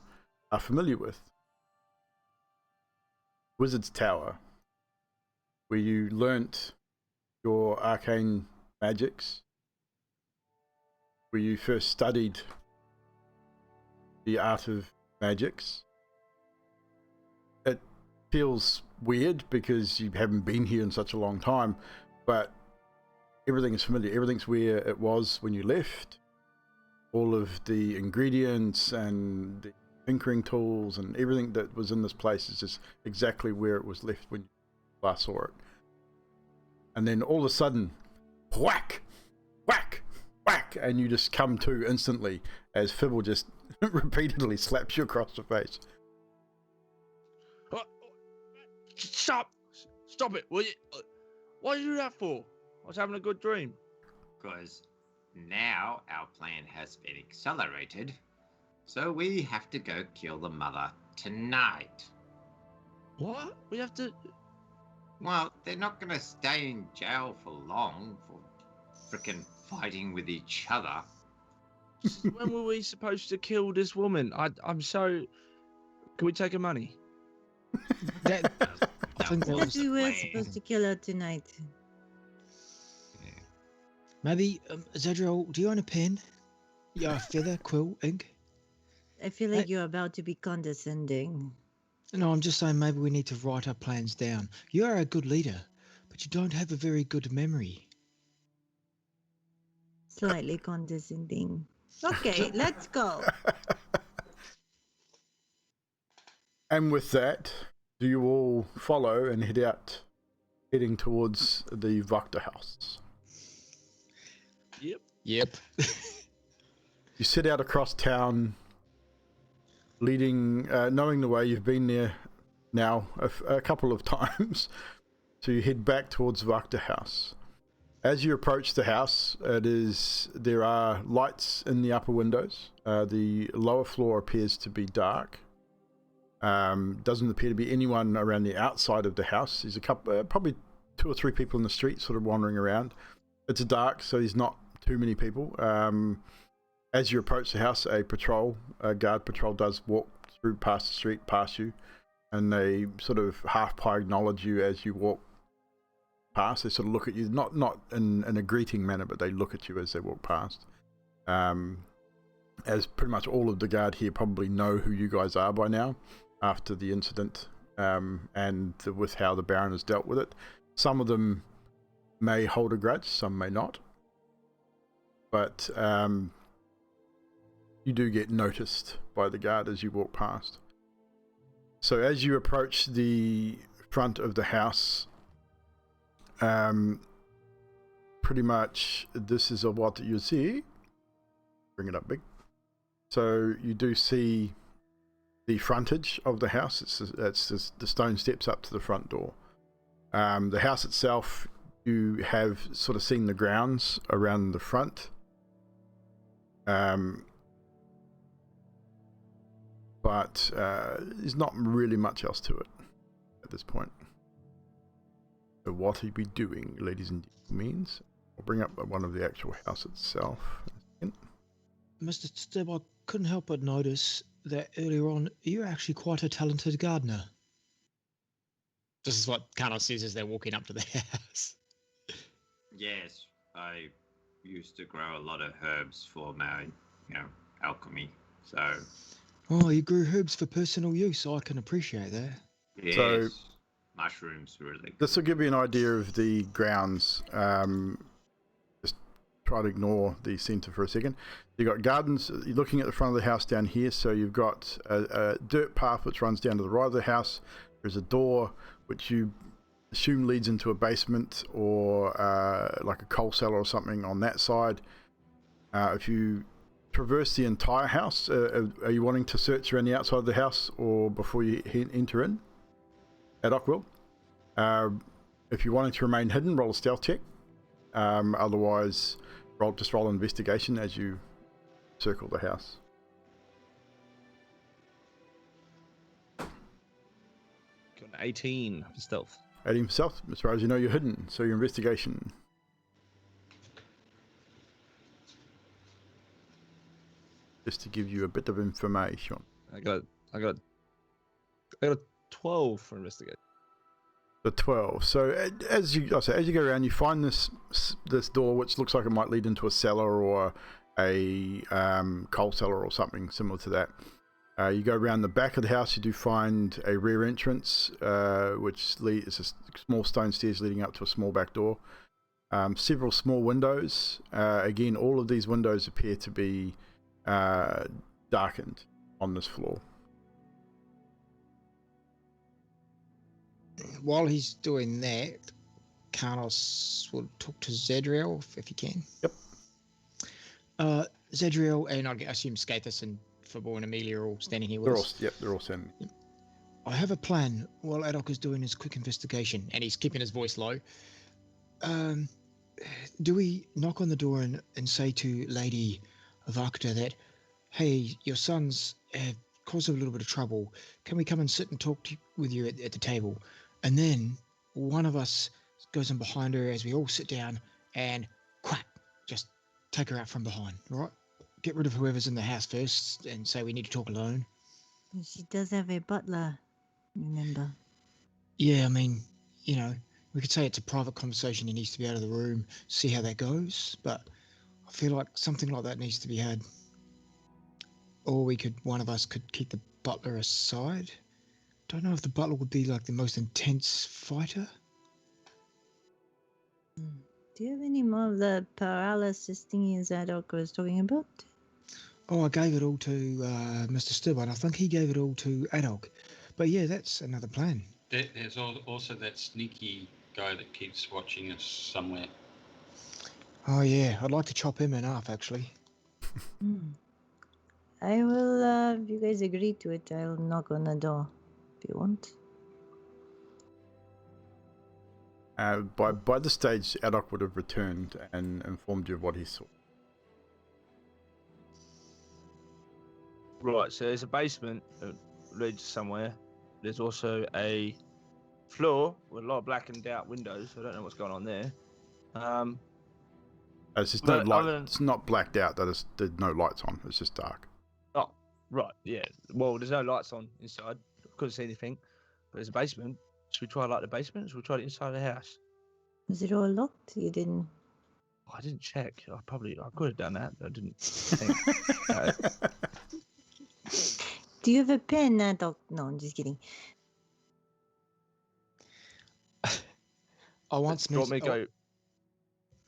are familiar with. Wizard's Tower, where you learnt your arcane magics, where you first studied the art of magics. It feels weird because you haven't been here in such a long time, but everything is familiar. Everything's where it was when you left. All of the ingredients and the tinkering tools and everything that was in this place is just exactly where it was left when you last saw it. And then all of a sudden, whack, whack, whack, and you just come to instantly as Fibble just repeatedly slaps you across the face. Stop it, will you? What did you do that for? I was having a good dream. Because now our plan has been accelerated, so we have to go kill the mother tonight. What? We have to... Well, they're not going to stay in jail for long for frickin' fighting with each other. When were we supposed to kill this woman? I'm so... Can we take her money? I think that was we were supposed to kill her tonight. Maybe, Zedriel, do you own a pen? Yeah, feather, quill, ink? I feel like you're about to be condescending. No, I'm just saying maybe we need to write our plans down. You are a good leader, but you don't have a very good memory. Slightly condescending. Okay, let's go. And with that, do you all follow and heading towards the Wachter house? Yep. You set out across town, knowing the way. You've been there now a couple of times, so you head back towards Wachter house. As you approach the house, there are lights in the upper windows. The lower floor appears to be dark. Doesn't appear to be anyone around the outside of the house. There's a couple, probably 2 or 3 people in the street sort of wandering around. It's dark, so there's not too many people. As you approach the house, a guard patrol does walk through past the street, past you, and they sort of half-pie acknowledge you as you walk past. They sort of look at you, not in a greeting manner, but they look at you as they walk past. As pretty much all of the guard here probably know who you guys are by now, after the incident, and with how the Baron has dealt with it. Some of them may hold a grudge, some may not. But you do get noticed by the guard as you walk past. So as you approach the front of the house, pretty much this is what you see. Bring it up big. So you do see the frontage of the house. It's the stone steps up to the front door. The house itself, you have sort of seen the grounds around the front. But there's not really much else to it at this point. So what are we doing, ladies and gentlemen? I'll bring up one of the actual house itself. Mr. Stibb, I couldn't help but notice that earlier on, you're actually quite a talented gardener. This is what Carlos says as they're walking up to the house. Yes, I used to grow a lot of herbs for my, alchemy. So. Oh, you grew herbs for personal use. I can appreciate that. Yes. So, mushrooms, really. This will give you an idea of the grounds. Just try to ignore the centre for a second. You've got gardens. You're looking at the front of the house down here. So you've got a dirt path which runs down to the right of the house. There's a door which you assume leads into a basement or like a coal cellar or something on that side. If you traverse the entire house, are you wanting to search around the outside of the house or before you enter in? Adok will. If you're wanting to remain hidden, roll a stealth check. Otherwise, roll an investigation as you circle the house. Got an 18 for stealth. 18 for stealth. As far as you know, you're hidden. So your investigation. Just to give you a bit of information. I got a 12 for investigation. The 12. So as you go around, you find this door, which looks like it might lead into a cellar or a coal cellar or something similar to that. You go around the back of the house. You do find a rear entrance, which is a small stone stairs leading up to a small back door. Several small windows. Again, all of these windows appear to be darkened on this floor. While he's doing that, Carlos will talk to Zedriel if he can. Yep. Zedriel and I assume Skathis and Fabor and Amelia are all standing here with They're all, us. yep, they're all standing. Yep. I have a plan while Adok is doing his quick investigation. And he's keeping his voice low. Do we knock on the door and say to Lady Wachter that, hey, your sons have caused a little bit of trouble. Can we come and sit and talk with you at the table? And then one of us goes in behind her as we all sit down and quack, just take her out from behind, right? Get rid of whoever's in the house first and say we need to talk alone. She does have a butler, remember? Yeah, I mean, we could say it's a private conversation. He needs to be out of the room, see how that goes. But I feel like something like that needs to be had. Or one of us could keep the butler aside. Don't know if the butler would be like the most intense fighter. Do you have any more of the paralysis thingy Zadok was talking about? Oh, I gave it all to Mr. Stibb, and I think he gave it all to Adok. But yeah, that's another plan. There's also that sneaky guy that keeps watching us somewhere. Oh yeah, I'd like to chop him in half actually. I will, if you guys agree to it, I'll knock on the door if you want. By this stage, Adok would have returned and informed you of what he saw. Right, so there's a basement that leads somewhere. There's also a floor with a lot of blackened out windows. I don't know what's going on there. It's just no But light. other than- It's not blacked out. There's no lights on. It's just dark. Oh, right, yeah. Well, there's no lights on inside. Couldn't see anything. But there's a basement. Should we try like the basement? Should we try it inside the house? Was it all locked? You didn't. Oh, I didn't check. I could have done that, but I didn't think. Do you have a pen, Doc? No, I'm just kidding. I once Do you met. want me to go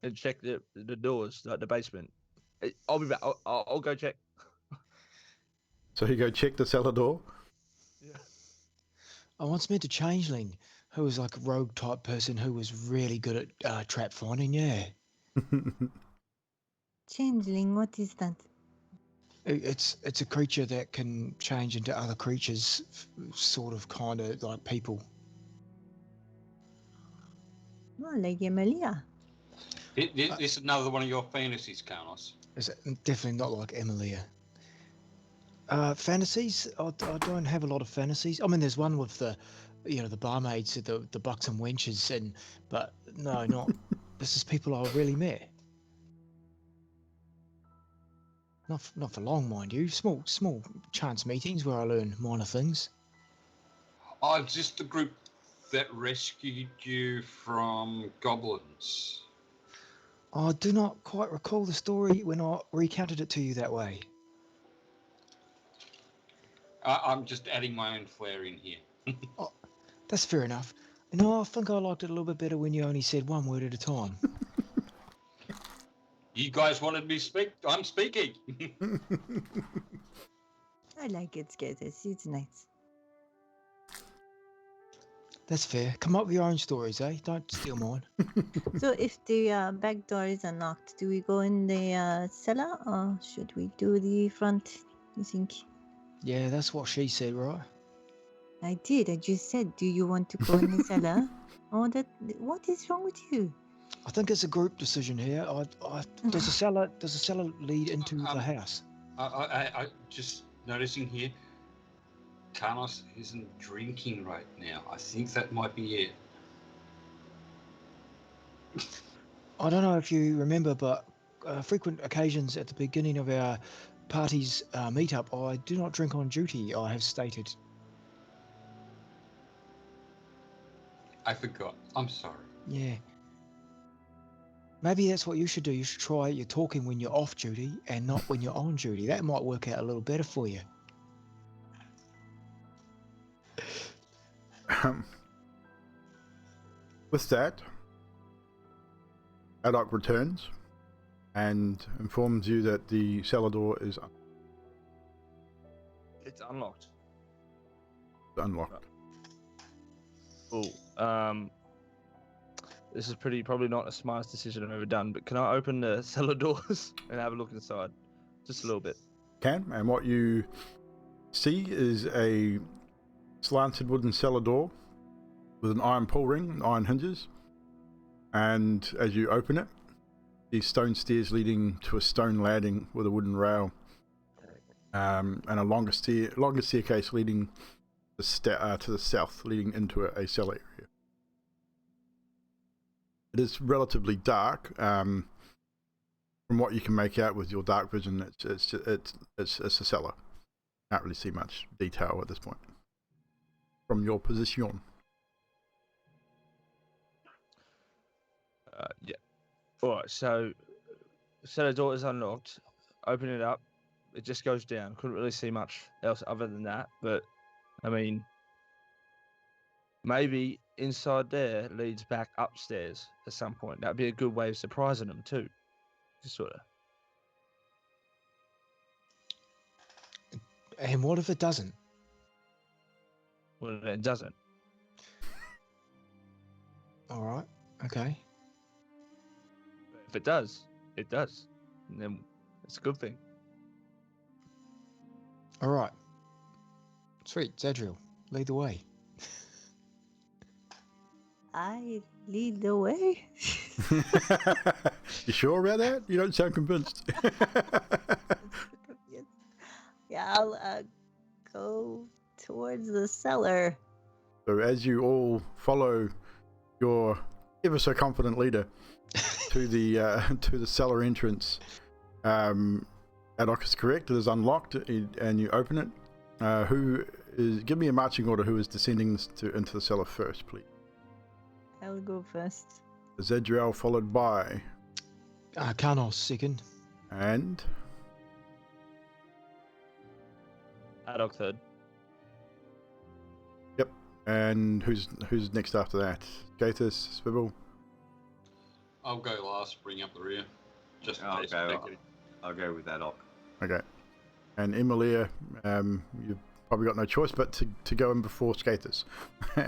and check the doors, like the basement? I'll be back. I'll go check. So you go check the cellar door. Yeah. I once met a changeling who was like a rogue type person who was really good at trap finding. Yeah, Changeling, what is that? it's a creature that can change into other creatures, sort of, kind of like people. Oh, like Emilia. This is another one of your fantasies, Carlos. Is it definitely not like Emilia? Fantasies? I don't have a lot of fantasies. I mean, there's one with the barmaids, the bucks and wenches, but no, not. This is people I really met. Not for long, mind you. Small chance meetings where I learn minor things. Oh, is this the group that rescued you from goblins? I do not quite recall the story when I recounted it to you that way. I'm just adding my own flair in here. Oh, that's fair enough. No, I think I liked it a little bit better when you only said one word at a time. You guys wanted me to speak? I'm speaking. I like it, Skatus. It's nice. That's fair. Come up with your own stories, eh? Don't steal mine. So if the back door is unlocked, do we go in the cellar or should we do the front, you think? Yeah, that's what she said, right? I did. I just said, do you want to go in the cellar? Oh, what is wrong with you? I think it's a group decision here. Does the cellar lead into the house? I just noticing here, Carlos isn't drinking right now. I think that might be it. I don't know if you remember, but frequent occasions at the beginning of our party's meetup, I do not drink on duty, I have stated. I forgot. I'm sorry. Yeah. Maybe that's what you should do. You should try your talking when you're off duty and not when you're on duty. That might work out a little better for you. With that, Adok returns and informs you that the cellar door is It's unlocked. unlocked. Oh, this is probably not the smartest decision I've ever done, but can I open the cellar doors and have a look inside? Just a little bit. And what you see is a slanted wooden cellar door with an iron pull ring, iron hinges, and as you open it, these stone stairs leading to a stone landing with a wooden rail, and a longer staircase leading to the south, leading into a cellar area. It is relatively dark. From what you can make out with your dark vision, it's a cellar. Can't really see much detail at this point from your position. Yeah. All right. So, cellar door is unlocked. Open it up. It just goes down. Couldn't really see much else other than that. But I mean, maybe inside there leads back upstairs at some point. That'd be a good way of surprising them too. Just sort of. And what if it doesn't? Well, it doesn't. All right. Okay. If it does, it does. And then it's a good thing. All right. Sweet. Zedriel, lead the way. I lead the way. You sure about that? You don't sound convinced. Yeah, I'll go towards the cellar. So as you all follow your ever so confident leader to the cellar entrance, Adok is correct. It is unlocked, and you open it. Who is? Give me a marching order. Who is descending into the cellar first, please? I'll go first. Zedriel, followed by Karnos second. and Adok third. and who's next after that? Gatus, Swivel. I'll go last, bring up the rear. Just in I'll case go. we take it. I'll go with that op. Okay. And Emilia, you've probably got no choice but to go in before Skaters.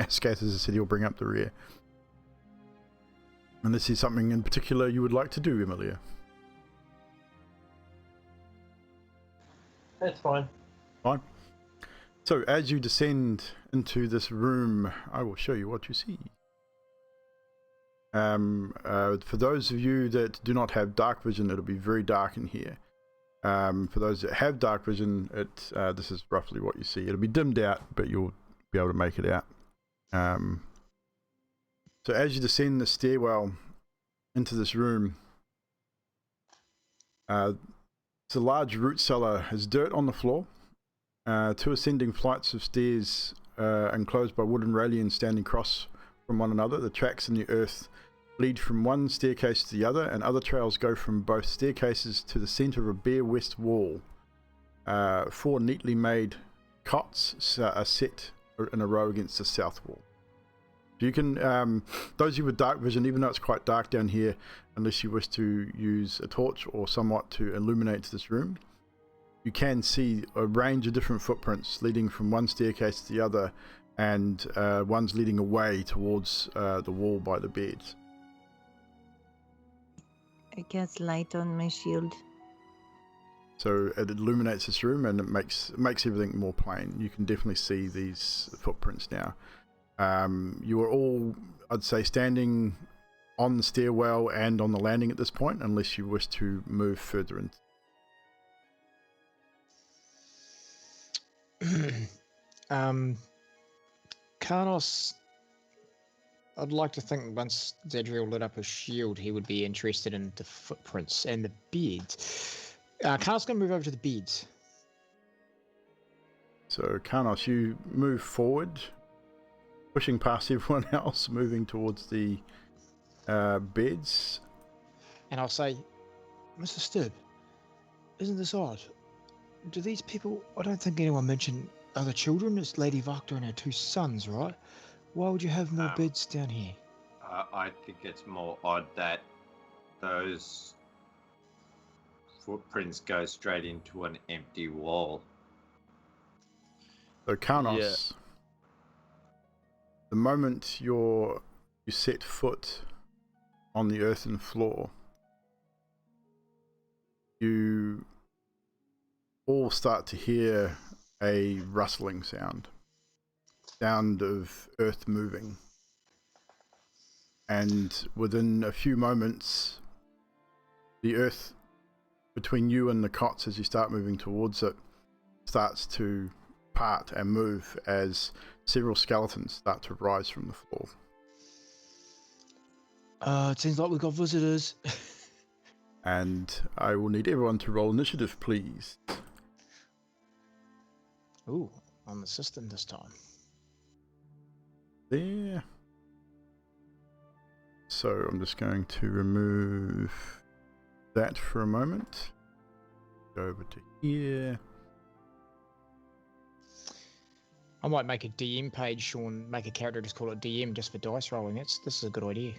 Skaters has said he'll bring up the rear. Unless there's something in particular you would like to do, Emilia. That's fine. Fine. So as you descend into this room, I will show you what you see. For those of you that do not have dark vision, it'll be very dark in here. For those that have dark vision, this is roughly what you see. It'll be dimmed out, but you'll be able to make it out. So as you descend the stairwell into this room, it's a large root cellar. There's dirt on the floor. Two ascending flights of stairs enclosed by wooden railings standing across from one another. The tracks in the earth lead from one staircase to the other, and other trails go from both staircases to the center of a bare west wall. 4 neatly made cots are set in a row against the south wall. You can, those of you with dark vision, even though it's quite dark down here, unless you wish to use a torch or somewhat to illuminate this room, you can see a range of different footprints leading from one staircase to the other, and one's leading away towards the wall by the beds. I cast light on my shield. So it illuminates this room, and it makes everything more plain. You can definitely see these footprints now. You are all, I'd say, standing on the stairwell and on the landing at this point, unless you wish to move further in. Karnos, I'd like to think once Zedriel lit up his shield, he would be interested in the footprints and the beds. Karnos going to move over to the beds. So Karnos, you move forward, pushing past everyone else, moving towards the beds. And I'll say, Mr. Stibb, isn't this odd? Do these people, I don't think anyone mentioned other children. It's Lady Wachter and her 2 sons, right? Why would you have more beds down here? I think it's more odd that those footprints go straight into an empty wall. So Karnos, the moment you set foot on the earthen floor, you all start to hear a rustling sound of earth moving, and within a few moments the earth between you and the cots, as you start moving towards it, starts to part and move as several skeletons start to rise from the floor. It seems like we've got visitors. And I will need everyone to roll initiative, please. Ooh, on the system this time. There. So I'm just going to remove that for a moment. Go over to here. I might make a DM page, Sean. Make a character, just call it DM, just for dice rolling. This is a good idea.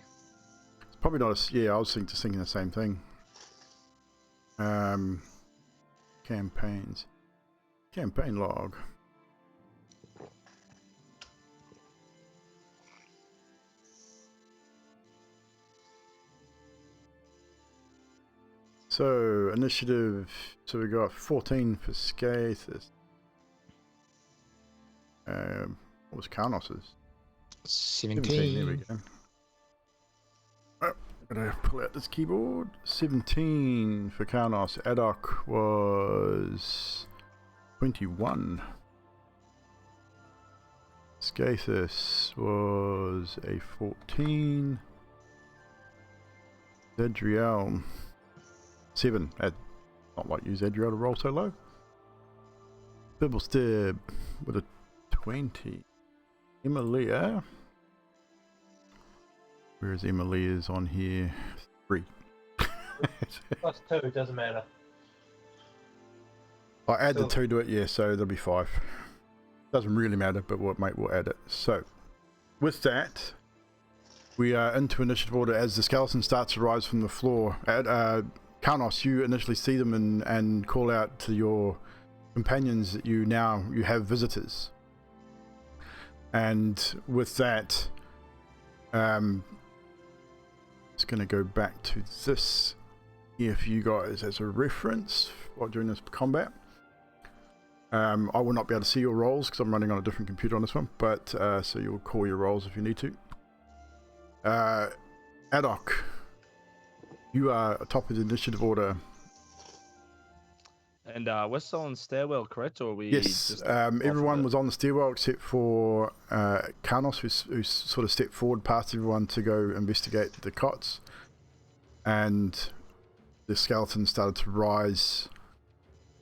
It's probably not a... Yeah, I was thinking the same thing. Campaigns. Campaign log. So initiative. So we got 14 for Skathis. What was Karnos's? 17. There we go. Oh, gotta pull out this keyboard. 17 for Karnos. Adok was 21. Skathis was a 14. Zedriel 7. Not like you, Zedriel, to roll so low. Bibblestab with a 20. Emilia. Whereas Emilia's on here? 3. +2, doesn't matter. I add the 2 to it, yeah, so there'll be 5. Doesn't really matter, but we'll add it. So, with that, we are into initiative order as the skeleton starts to rise from the floor. Karnos, you initially see them and call out to your companions that you have visitors. And with that, it's going to go back to this here for you guys as a reference while during this combat. I will not be able to see your rolls because I'm running on a different computer on this one, but so you'll call your rolls if you need to. Adok, you are atop of the initiative order. And we're still on stairwell, correct? Or are we? Yes, just everyone was on the stairwell except for Karnos, who sort of stepped forward past everyone to go investigate the cots. And the skeleton started to rise.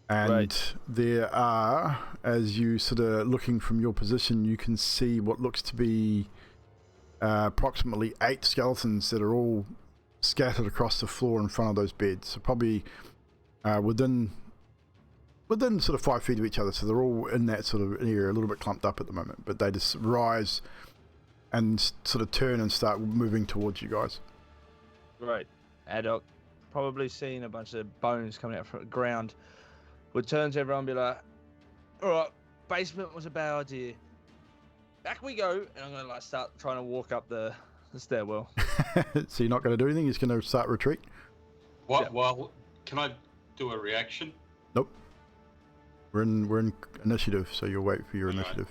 And there are, as you sort of looking from your position, you can see what looks to be approximately 8 skeletons that are all scattered across the floor in front of those beds. So probably within sort of 5 feet of each other. So they're all in that sort of area, a little bit clumped up at the moment. But they just rise and sort of turn and start moving towards you guys. Right. Adok, probably seeing a bunch of bones coming out from the ground, would turn to everyone and be like, alright, basement was a bad idea. Back we go. And I'm going to start trying to walk up the stairwell. So you're not going to do anything? You're just going to start retreat? What? Yeah. Well, can I do a reaction? Nope. We're in initiative, so you'll wait for your initiative.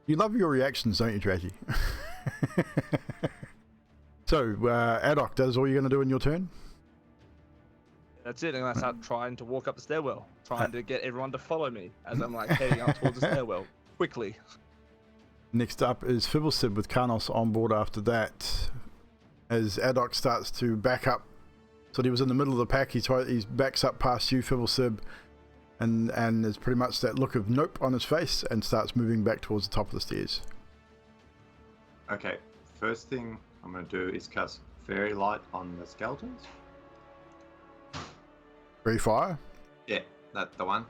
You love your reactions, don't you, Trashy? So, Adok, that's all you're going to do in your turn? That's it. I'm going to start trying to walk up the stairwell, trying to get everyone to follow me as I'm heading up towards the stairwell quickly. Next up is Fibblesib with Karnos on board after that. As Adok starts to back up, so he was in the middle of the pack, he backs up past you, Fibblesib, and there's pretty much that look of nope on his face and starts moving back towards the top of the stairs. Okay, first thing I'm going to do is cast Fairy Light on the skeletons. Free fire. Yeah, that's the one.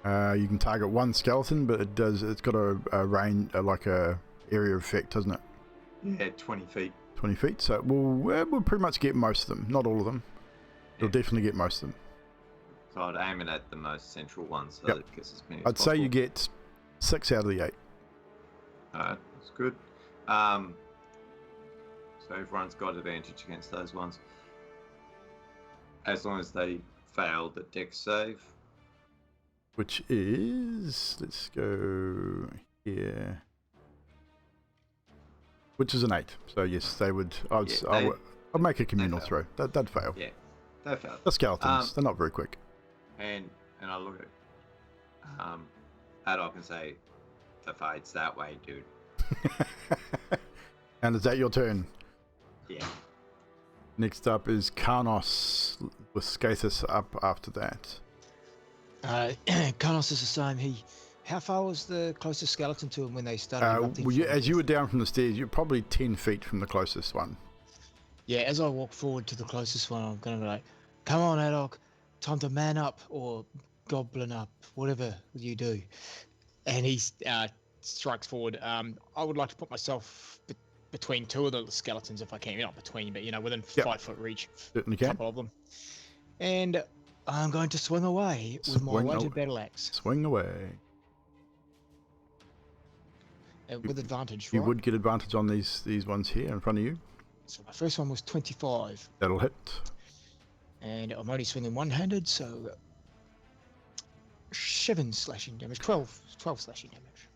You can target one skeleton, but it's got a range, like a area effect, doesn't it? Yeah, 20 feet. 20 feet, so we'll pretty much get most of them, not all of them. You'll definitely get most of them. So I'd aim it at the most central one, so Yep. that it gets as many as I'd say you possible. get 6 out of the 8. Alright, that's good. So everyone's got advantage against those ones. As long as they fail the dex save. Which is, let's go here. Which is an 8. So yes, they would. I'd make a communal fail. throw. That'd fail. Yeah, they fail. The skeletons, they're not very quick. And I look at Adok and say, the fight's that way, dude. And is that your turn? Yeah. Next up is Karnos with Skathis up after that. Karnos is the same. How far was the closest skeleton to him when they started erupting? As you were down from the stairs, you're probably 10 feet from the closest one. Yeah, as I walk forward to the closest one, I'm going to be like, come on, Adok, time to man up or goblin up, whatever you do. And he strikes forward. I would like to put myself between 2 of the skeletons if I can. Not between, but within 5 foot reach. Certainly A can. couple of them. And I'm going to swing away with my weighted battle axe. Swing away. With advantage, right? You would get advantage on these ones here in front of you. So my first one was 25. That'll hit. And I'm only swinging one-handed, so 7 slashing damage, 12 slashing damage.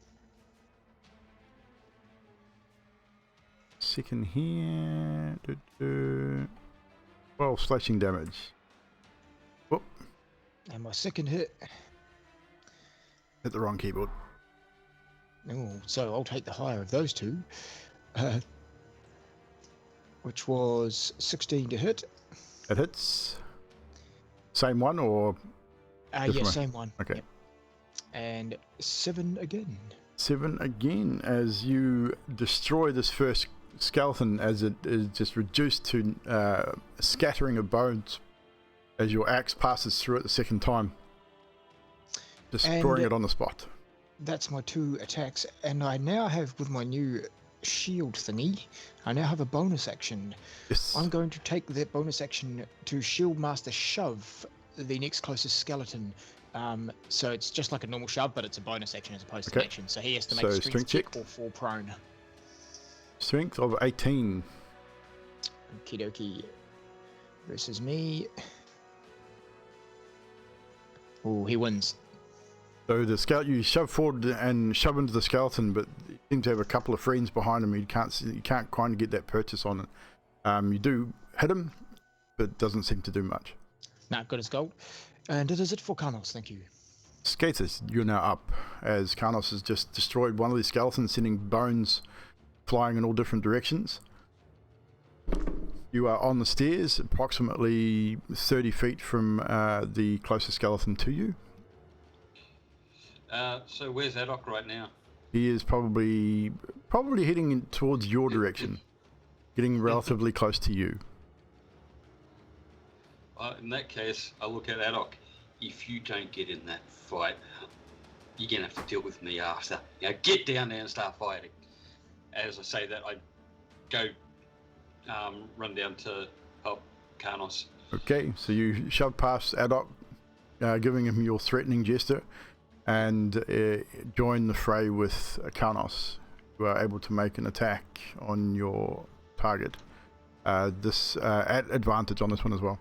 Second here. 12 slashing damage. Whoop. And my second hit, Hit the wrong keyboard. oh, so I'll take the higher of those two, which was 16 to hit. It hits. Same one or? Yeah, Different one? same one. Okay. Yep. And 7 again. 7 again as you destroy this first skeleton as it is just reduced to a scattering of bones as your axe passes through it the second time, destroying And- it on the spot. That's my 2 attacks, and I now have, with my new shield thingy, I now have a bonus action. Yes. I'm going to take that bonus action to Shield Master Shove the next closest skeleton. So it's just like a normal shove, but it's a bonus action as opposed to Okay. an action. So he has to make So a strength strength check check. or fall prone. Strength of 18. Okie dokie. Versus me. Oh, he wins. So the skeleton, you shove forward and shove into the skeleton, but you seem to have a couple of friends behind him. You can't kind of get that purchase on it. You do hit him, but it doesn't seem to do much. Not good as gold. And that is it for Carnos, thank you. Skaters, you're now up as Carnos has just destroyed one of these skeletons, sending bones flying in all different directions. You are on the stairs, approximately 30 feet from the closest skeleton to you. So where's Adok right now? He is probably heading towards your direction, getting relatively close to you. In that case, I look at Adok. If you don't get in that fight, you're gonna have to deal with me after. Get down there and start fighting. As I say that, I go run down to help Carnos. Okay, so you shove past Adok, giving him your threatening gesture, and join the fray with Carnos, who are able to make an attack on your target. This at advantage on this one as well.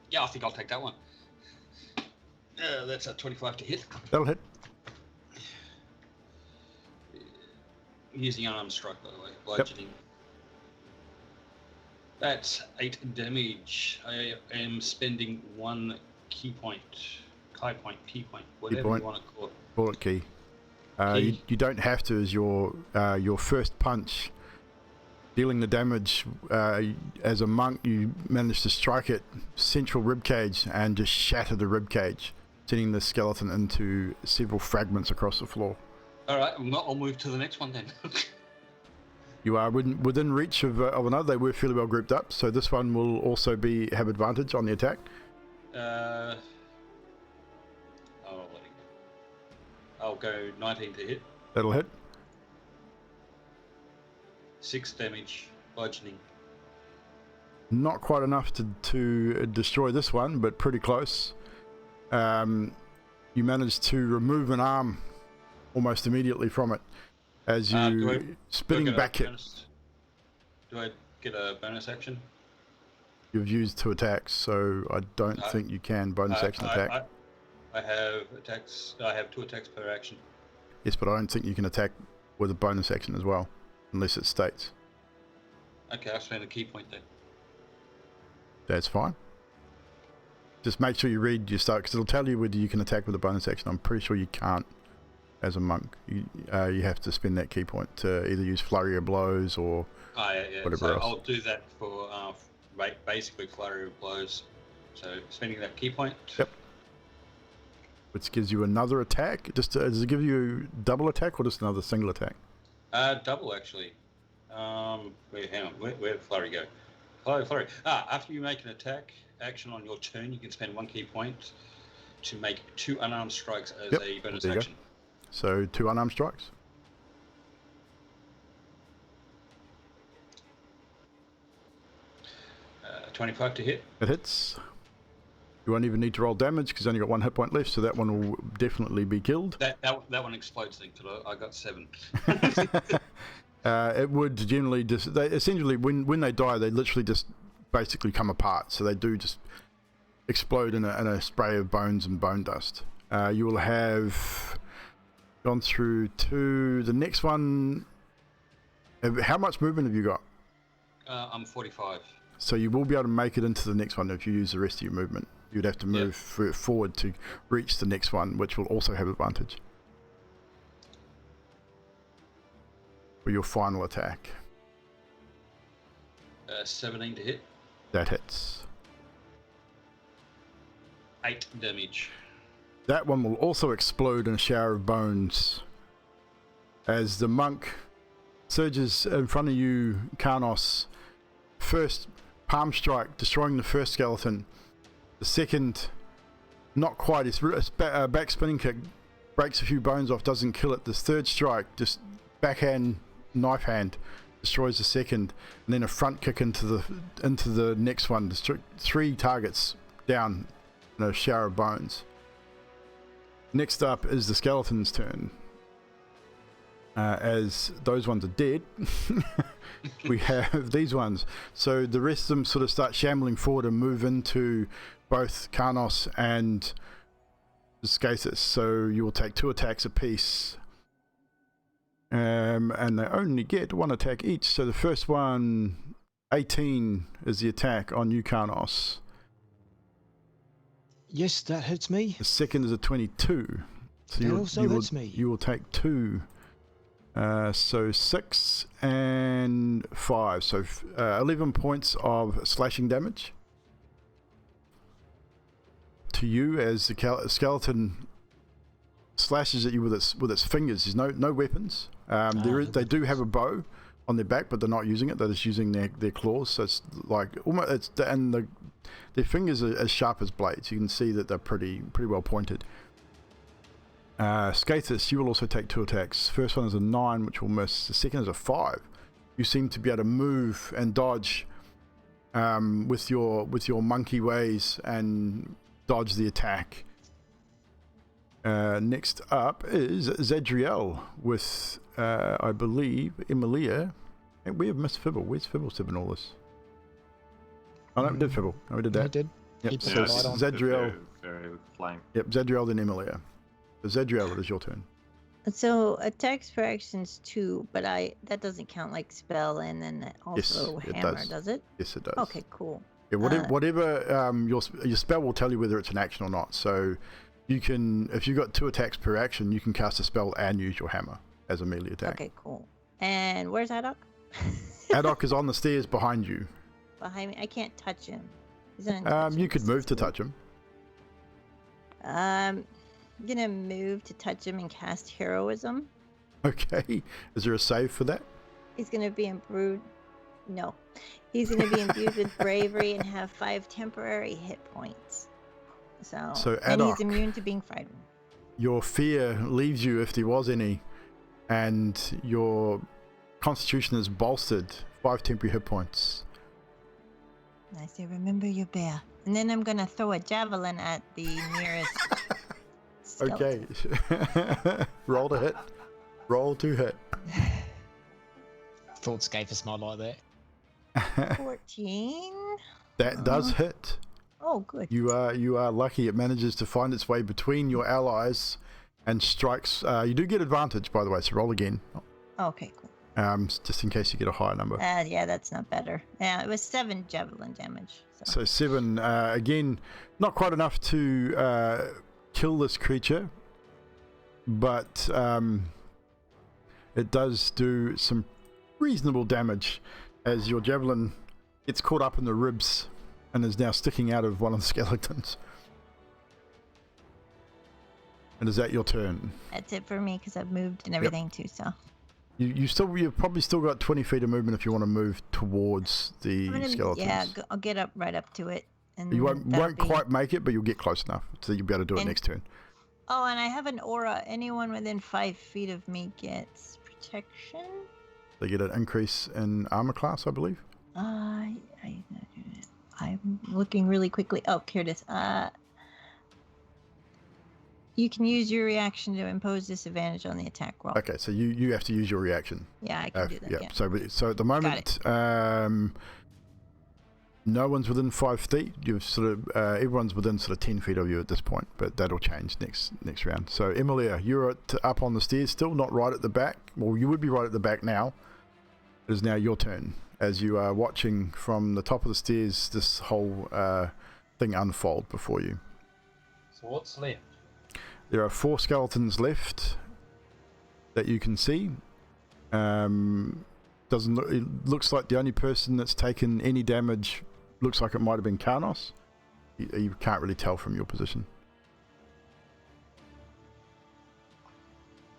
Yeah, I think I'll take that one. That's a 25 to hit. That'll hit. Using unarmed strike, by the way. Bludgeoning. That's 8 damage. I am spending 1 key point, P point, whatever point. you want to call it. Bullet key. Key. You don't have to, as your first punch, dealing the damage. As a monk, you manage to strike it central ribcage and just shatter the ribcage, sending the skeleton into several fragments across the floor. All right, I'll move to the next one then. You are within reach of another. They were fairly well grouped up, so this one will also have advantage on the attack. I'll go 19 to hit. That'll hit. 6 damage, bludgeoning. Not quite enough to destroy this one, but pretty close. You managed to remove an arm almost immediately from it as you spinning back hit. Do I get a bonus action? You've used 2 attacks, so I don't think you can bonus action attack. I have attacks. I have 2 attacks per action. Yes, but I don't think you can attack with a bonus action as well, unless it states. Okay, I'll spend a key point then. That's fine. Just make sure you read your start, because it'll tell you whether you can attack with a bonus action. I'm pretty sure you can't as a monk. You have to spend that key point to either use flurry of blows or whatever so else. I'll do that for basically flurry of blows. So spending that key point. Yep. Which gives you another attack. Does it give you double attack or just another single attack? Double actually. Wait, hang on. Where did flurry go? Flurry. After you make an attack action on your turn, you can spend 1 key point to make 2 unarmed strikes as a bonus there you action. go. So 2 unarmed strikes. Uh, 25 to hit. It hits. You won't even need to roll damage because only got 1 hit point left, so that one will definitely be killed. That one explodes thing, because I got 7. It would generally just... essentially, when they die, they literally just basically come apart. So they do just explode in a spray of bones and bone dust. You will have gone through to the next one. How much movement have you got? I'm 45. So you will be able to make it into the next one if you use the rest of your movement. You'd have to move forward to reach the next one, which will also have advantage for your final attack. 17 to hit. That hits. 8 damage. That one will also explode in a shower of bones as the monk surges in front of you, Karnos. First palm strike, destroying the first skeleton. The second, not quite. His back spinning kick breaks a few bones off, doesn't kill it. This third strike, just backhand, knife hand, destroys the second, and then a front kick into the next one. 3 targets down in a shower of bones. Next up is the skeleton's turn. As those ones are dead, we have these ones. So the rest of them sort of start shambling forward and move into both Karnos and Skathis. So you will take 2 attacks apiece. And they only get 1 attack each. So the first one, 18 is the attack on you, Karnos. Yes, that hits me. The second is a 22. So That also hits me. You will take 2. So 6 and 5. So 11 points of slashing damage to you as the skeleton slashes at you with its fingers. There's no weapons. They do have a bow on their back, but they're not using it. They're just using their claws. So it's like almost their fingers are as sharp as blades. You can see that they're pretty well pointed. Skathis, you will also take 2 attacks. First one is a 9, which will miss. The second is a 5. You seem to be able to move and dodge with your monkey ways and dodge the attack. Next up is Zedriel with, I believe, Emilia. Hey, we have Miss Fibble. Where's Fibble in all this? Oh no, we did Fibble. Oh, we did that. I did. Yep. He put So the light on. Zedriel. Very flame. Yep. Zedriel then Emilia. Zedriel, it is your turn. So attacks for actions 2, but that doesn't count like spell and then also Yes, it hammer, does. does it? Yes, it does. Okay, cool. Yeah, whatever your spell will tell you whether it's an action or not. So you can, if you've got 2 attacks per action, you can cast a spell and use your hammer as a melee attack. Okay, cool. And where's Adok? Adok is on the stairs behind you. Behind me. I can't touch him. You could move to touch him. I'm gonna move to touch him and cast heroism. Okay. Is there a save for that? He's gonna be imbued. No, he's gonna be imbued with bravery and have 5 temporary hit points. So and he's Adok, immune to being frightened. your fear leaves you if there was any, and your constitution is bolstered 5 temporary hit points. I say, remember your bear. And then I'm gonna throw a javelin at the nearest skeleton. Okay. Roll to hit. Roll to hit. Thought Skathis might like that. 14. That does hit. Oh, good. You are lucky. It manages to find its way between your allies and strikes. You do get advantage, by the way, so roll again. Okay, cool. Just in case you get a higher number. Yeah, that's not better. Yeah, it was 7 javelin damage. So 7, again, not quite enough to kill this creature, but it does do some reasonable damage as your javelin gets caught up in the ribs and is now sticking out of one of the skeletons. And is that your turn? That's it for me because I've moved and everything too. So you've probably still got 20 feet of movement if you want to move towards the skeletons. Yeah, I'll get up right up to it. And You won't quite make it, but you'll get close enough, so you'll be able to do it next turn. Oh, and I have an aura. Anyone within 5 feet of me gets protection. They get an increase in armor class, I believe. I'm looking really quickly. Oh, here it is. You can use your reaction to impose disadvantage on the attack roll. Okay, so you have to use your reaction. Yeah, I can do that. Yeah. So at the moment, no one's within 5 feet. You've sort of everyone's within sort of 10 feet of you at this point, but that'll change next round. So Emilia, you're up on the stairs, still not right at the back. Well, you would be right at the back now. It is now your turn as you are watching from the top of the stairs this whole thing unfold before you. So what's left? There are 4 skeletons left that you can see. It looks like the only person that's taken any damage looks like it might have been Karnos. You can't really tell from your position.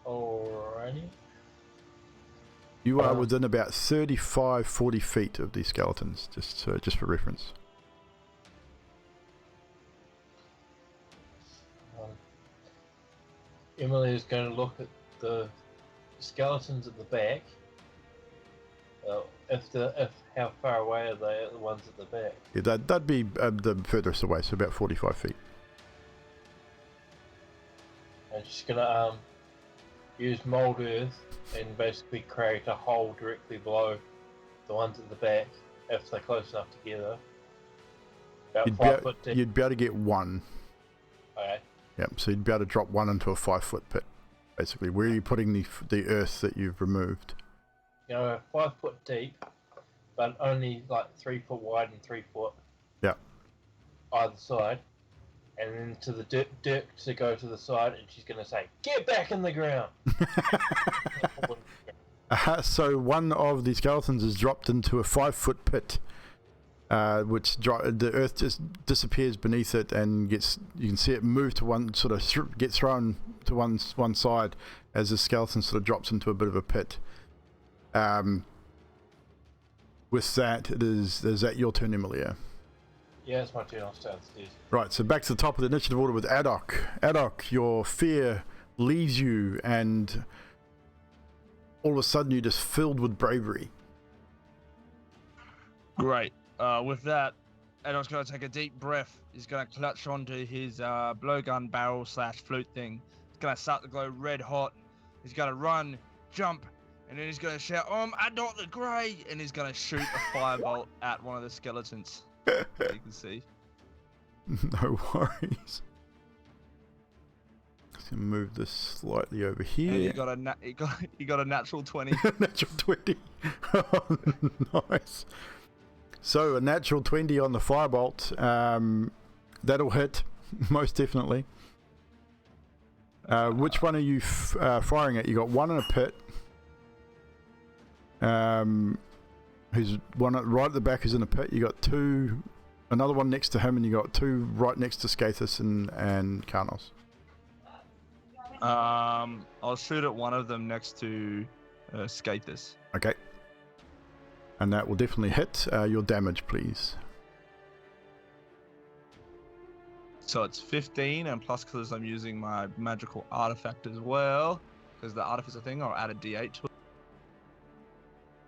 Alrighty. You are within about 35-40 feet of these skeletons, just for reference. Emily is going to look at the skeletons at the back. If how far away are they? The ones at the back. Yeah, that'd be the furthest away, so about 45 feet. I'm just gonna use mold earth and basically create a hole directly below the ones at the back if they're close enough together. About 5 foot deep. You'd be able to get one. Okay. Yep, so you'd be able to drop one into a 5-foot pit, basically. Where are you putting the earth that you've removed? 5 foot deep, but only like 3 foot wide and 3 foot. Yeah. Either side, and then to the dirt to go to the side, and she's gonna say, "Get back in the ground." So one of the skeletons is dropped into a 5-foot pit, which the earth just disappears beneath it, and you can see it move to one, sort of get thrown to one side as the skeleton sort of drops into a bit of a pit. With that, is that your turn, Emilia? Yeah, it's my turn. I'll stay downstairs. Right, so back to the top of the initiative order with Adok. Adok, your fear leaves you, and all of a sudden you're just filled with bravery. Great. With that, Adok's going to take a deep breath. He's going to clutch onto his blowgun barrel / flute thing. It's going to start to glow red hot. He's going to run, jump, and then he's going to shout, Adok the Grey! And he's going to shoot a firebolt at one of the skeletons. As you can see. No worries. Just gonna move this slightly over here. And he got a natural 20. Natural 20. Oh, nice. So a natural 20 on the firebolt. That'll hit, most definitely. Which one are you firing at? You got one in a pit. Who's one right at the back is in a pit. You got 2, another one next to him, and you got 2 right next to Skathis and Karnos. I'll shoot at one of them next to Skathis. Okay. And that will definitely hit. Your damage, please. So it's 15, and plus because I'm using my magical artifact as well, because the artificer thing, I'll add a d8 to it.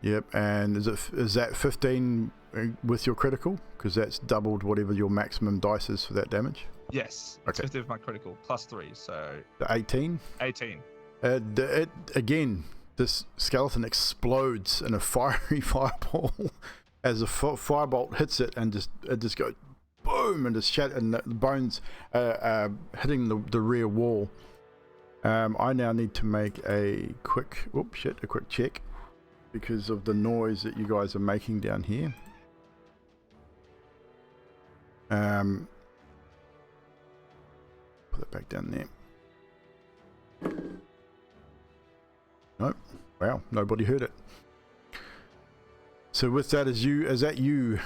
Yep, and is that 15 with your critical? Because that's doubled whatever your maximum dice is for that damage. Yes, it's 15 with my critical, plus 3, so... 18? 18. Again, this skeleton explodes in a fiery fireball as a firebolt hits it, and it just goes boom, and just shatters, and the bones hitting the rear wall. I now need to make a quick check, because of the noise that you guys are making down here. Put it back down there. Nope. Wow, nobody heard it. So with that, is that you,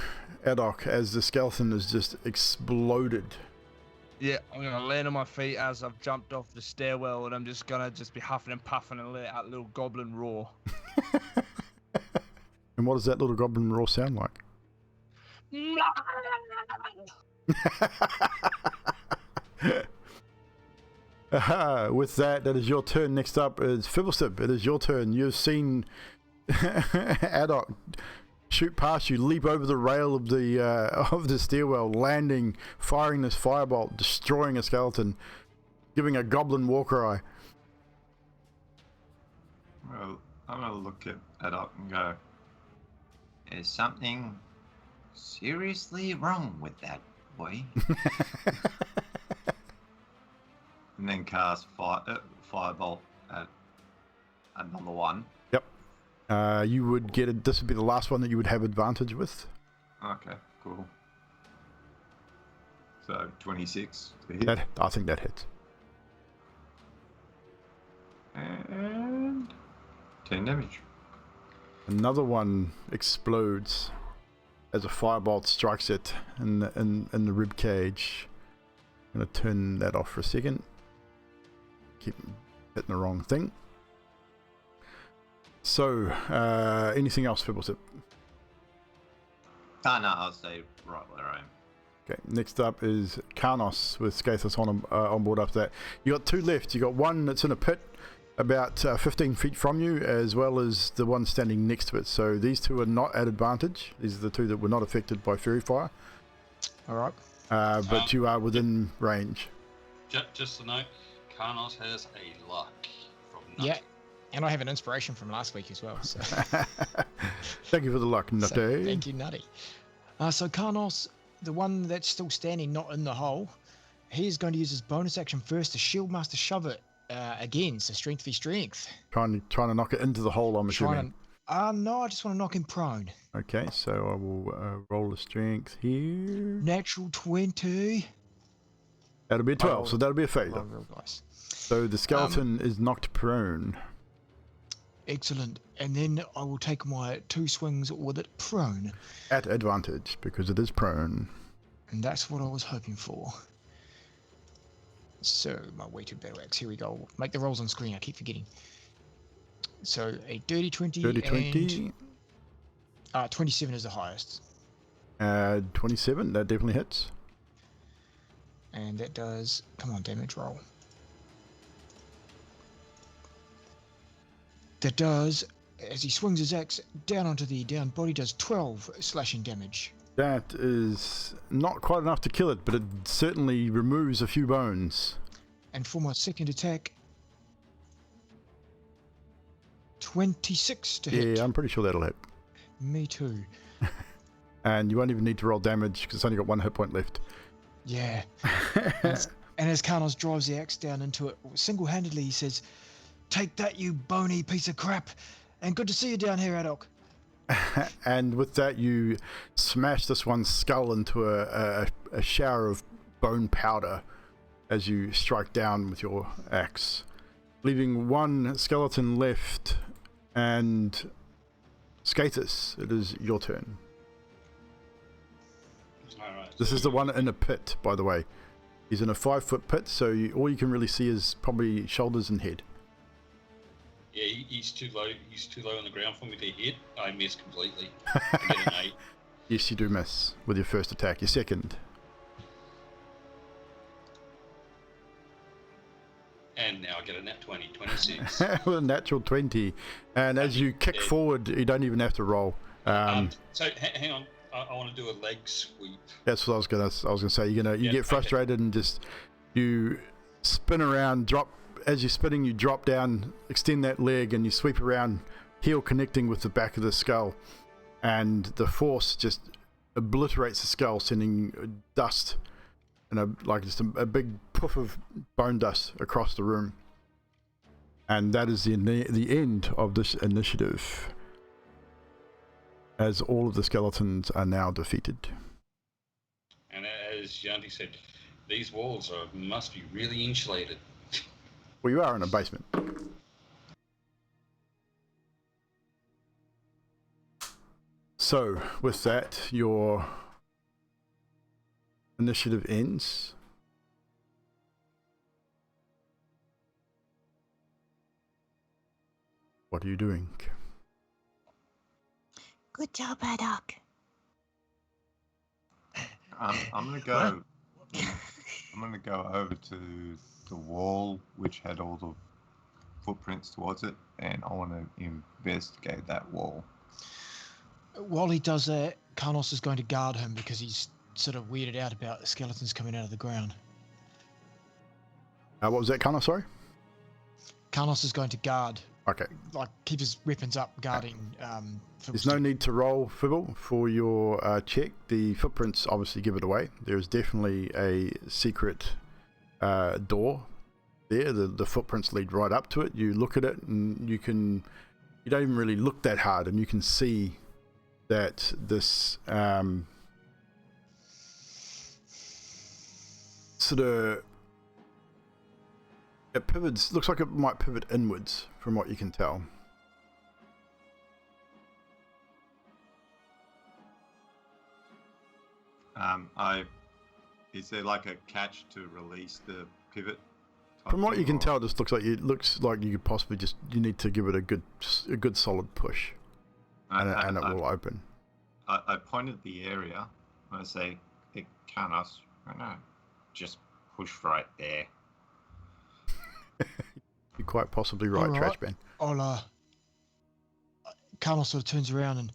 Adok, as the skeleton is just exploded? Yeah, I'm gonna land on my feet as I've jumped off the stairwell, and I'm just gonna be huffing and puffing and let out a little goblin roar. And what does that little goblin roar sound like? With that is your turn. Next up is Fibblestyp. It is your turn. You've seen Adok shoot past you, leap over the rail of the stairwell, landing, firing this firebolt, destroying a skeleton, giving a goblin war cry. Well, I'm gonna look at Adok and go, There's something seriously wrong with that boy. and then cast firebolt at number one. Yep. You would get it. This would be the last one that you would have advantage with. Okay, cool. So 26 to hit. I think that hits. And 10 damage. Another one explodes as a firebolt strikes it in the rib cage. I'm gonna turn that off for a second. Keep hitting the wrong thing. So, anything else, Fibblesip? No, I'll stay right where I am. Okay, next up is Karnos with Skathis on board after that. You got two left. You got one that's in a pit about 15 feet from you, as well as the one standing next to it. So these two are not at advantage. These are the two that were not affected by Fairy Fire. All right. But you are within range. Just to note, Karnos has a luck from nothing. Yeah, and I have an inspiration from last week as well. So. Thank you for the luck, Nutty. So, thank you, Nutty. So Karnos, the one that's still standing, not in the hole, he is going to use his bonus action first to Shield Master Shove it again, so strength v strength. Trying to knock it into the hole, I'm assuming. No, I just want to knock him prone. Okay, so I will roll a strength here. Natural 20. That'll be a 12, so that'll be a failure. Real nice. So the skeleton is knocked prone. Excellent. And then I will take my 2 swings with it prone. At advantage, because it is prone. And that's what I was hoping for. So, my weighted battle axe, here we go. Make the rolls on screen, I keep forgetting. So, a dirty 20. Dirty 20. And, 27 is the highest. 27, that definitely hits. And that does, come on, damage roll. That does, as he swings his axe down onto the down body, does 12 slashing damage. That is not quite enough to kill it, but it certainly removes a few bones. And for my second attack, 26 to hit. Yeah, I'm pretty sure that'll hit. Me too. And you won't even need to roll damage because it's only got 1 hit point left. Yeah. And as Karnos drives the axe down into it, single-handedly he says, "Take that, you bony piece of crap, and good to see you down here, Adok." And with that, you smash this one's skull into a shower of bone powder as you strike down with your axe, leaving one skeleton left. And Skathis, it is your turn. Alright, This so is the one in a pit, by the way. He's in a 5-foot pit, so all you can really see is probably shoulders and head. Yeah, he's too low. He's too low on the ground for me to hit. I miss completely. I get an 8. Yes, you do miss with your first attack. Your second. And now I get a nat 20, 26. With a natural 20. And as you kick forward, you don't even have to roll. So hang on. I want to do a leg sweep. That's what I was gonna say. You get frustrated and just you spin around, drop. As you're spinning, you drop down, extend that leg, and you sweep around, heel connecting with the back of the skull, and the force just obliterates the skull, sending dust and just a big puff of bone dust across the room. And that is the end of this initiative, as all of the skeletons are now defeated. And as Yanti said, these walls must be really insulated. Well, you are in a basement. So, with that, your initiative ends. What are you doing? Good job, Adok. I'm gonna go. I'm gonna go over to the wall which had all the footprints towards it, and I want to investigate that wall. While he does that, Karnos is going to guard him because he's sort of weirded out about the skeletons coming out of the ground. What was that, Connor? Sorry? Karnos is going to guard, Okay. like keep his weapons up, guarding. There's no need to roll, Fibble, for your check. The footprints obviously give it away. There's definitely a secret door there. The footprints lead right up to it. You look at it and you don't even really look that hard, and you can see that this sort of, it pivots, looks like it might pivot inwards from what you can tell. Is there like a catch to release the pivot? From what you can tell, this looks like you could possibly you need to give it a good solid push, and it will open. I point at the area and I say, "Hey, Karnos, just push right there." You're quite possibly right, All Trash Man. Karnos sort of turns around and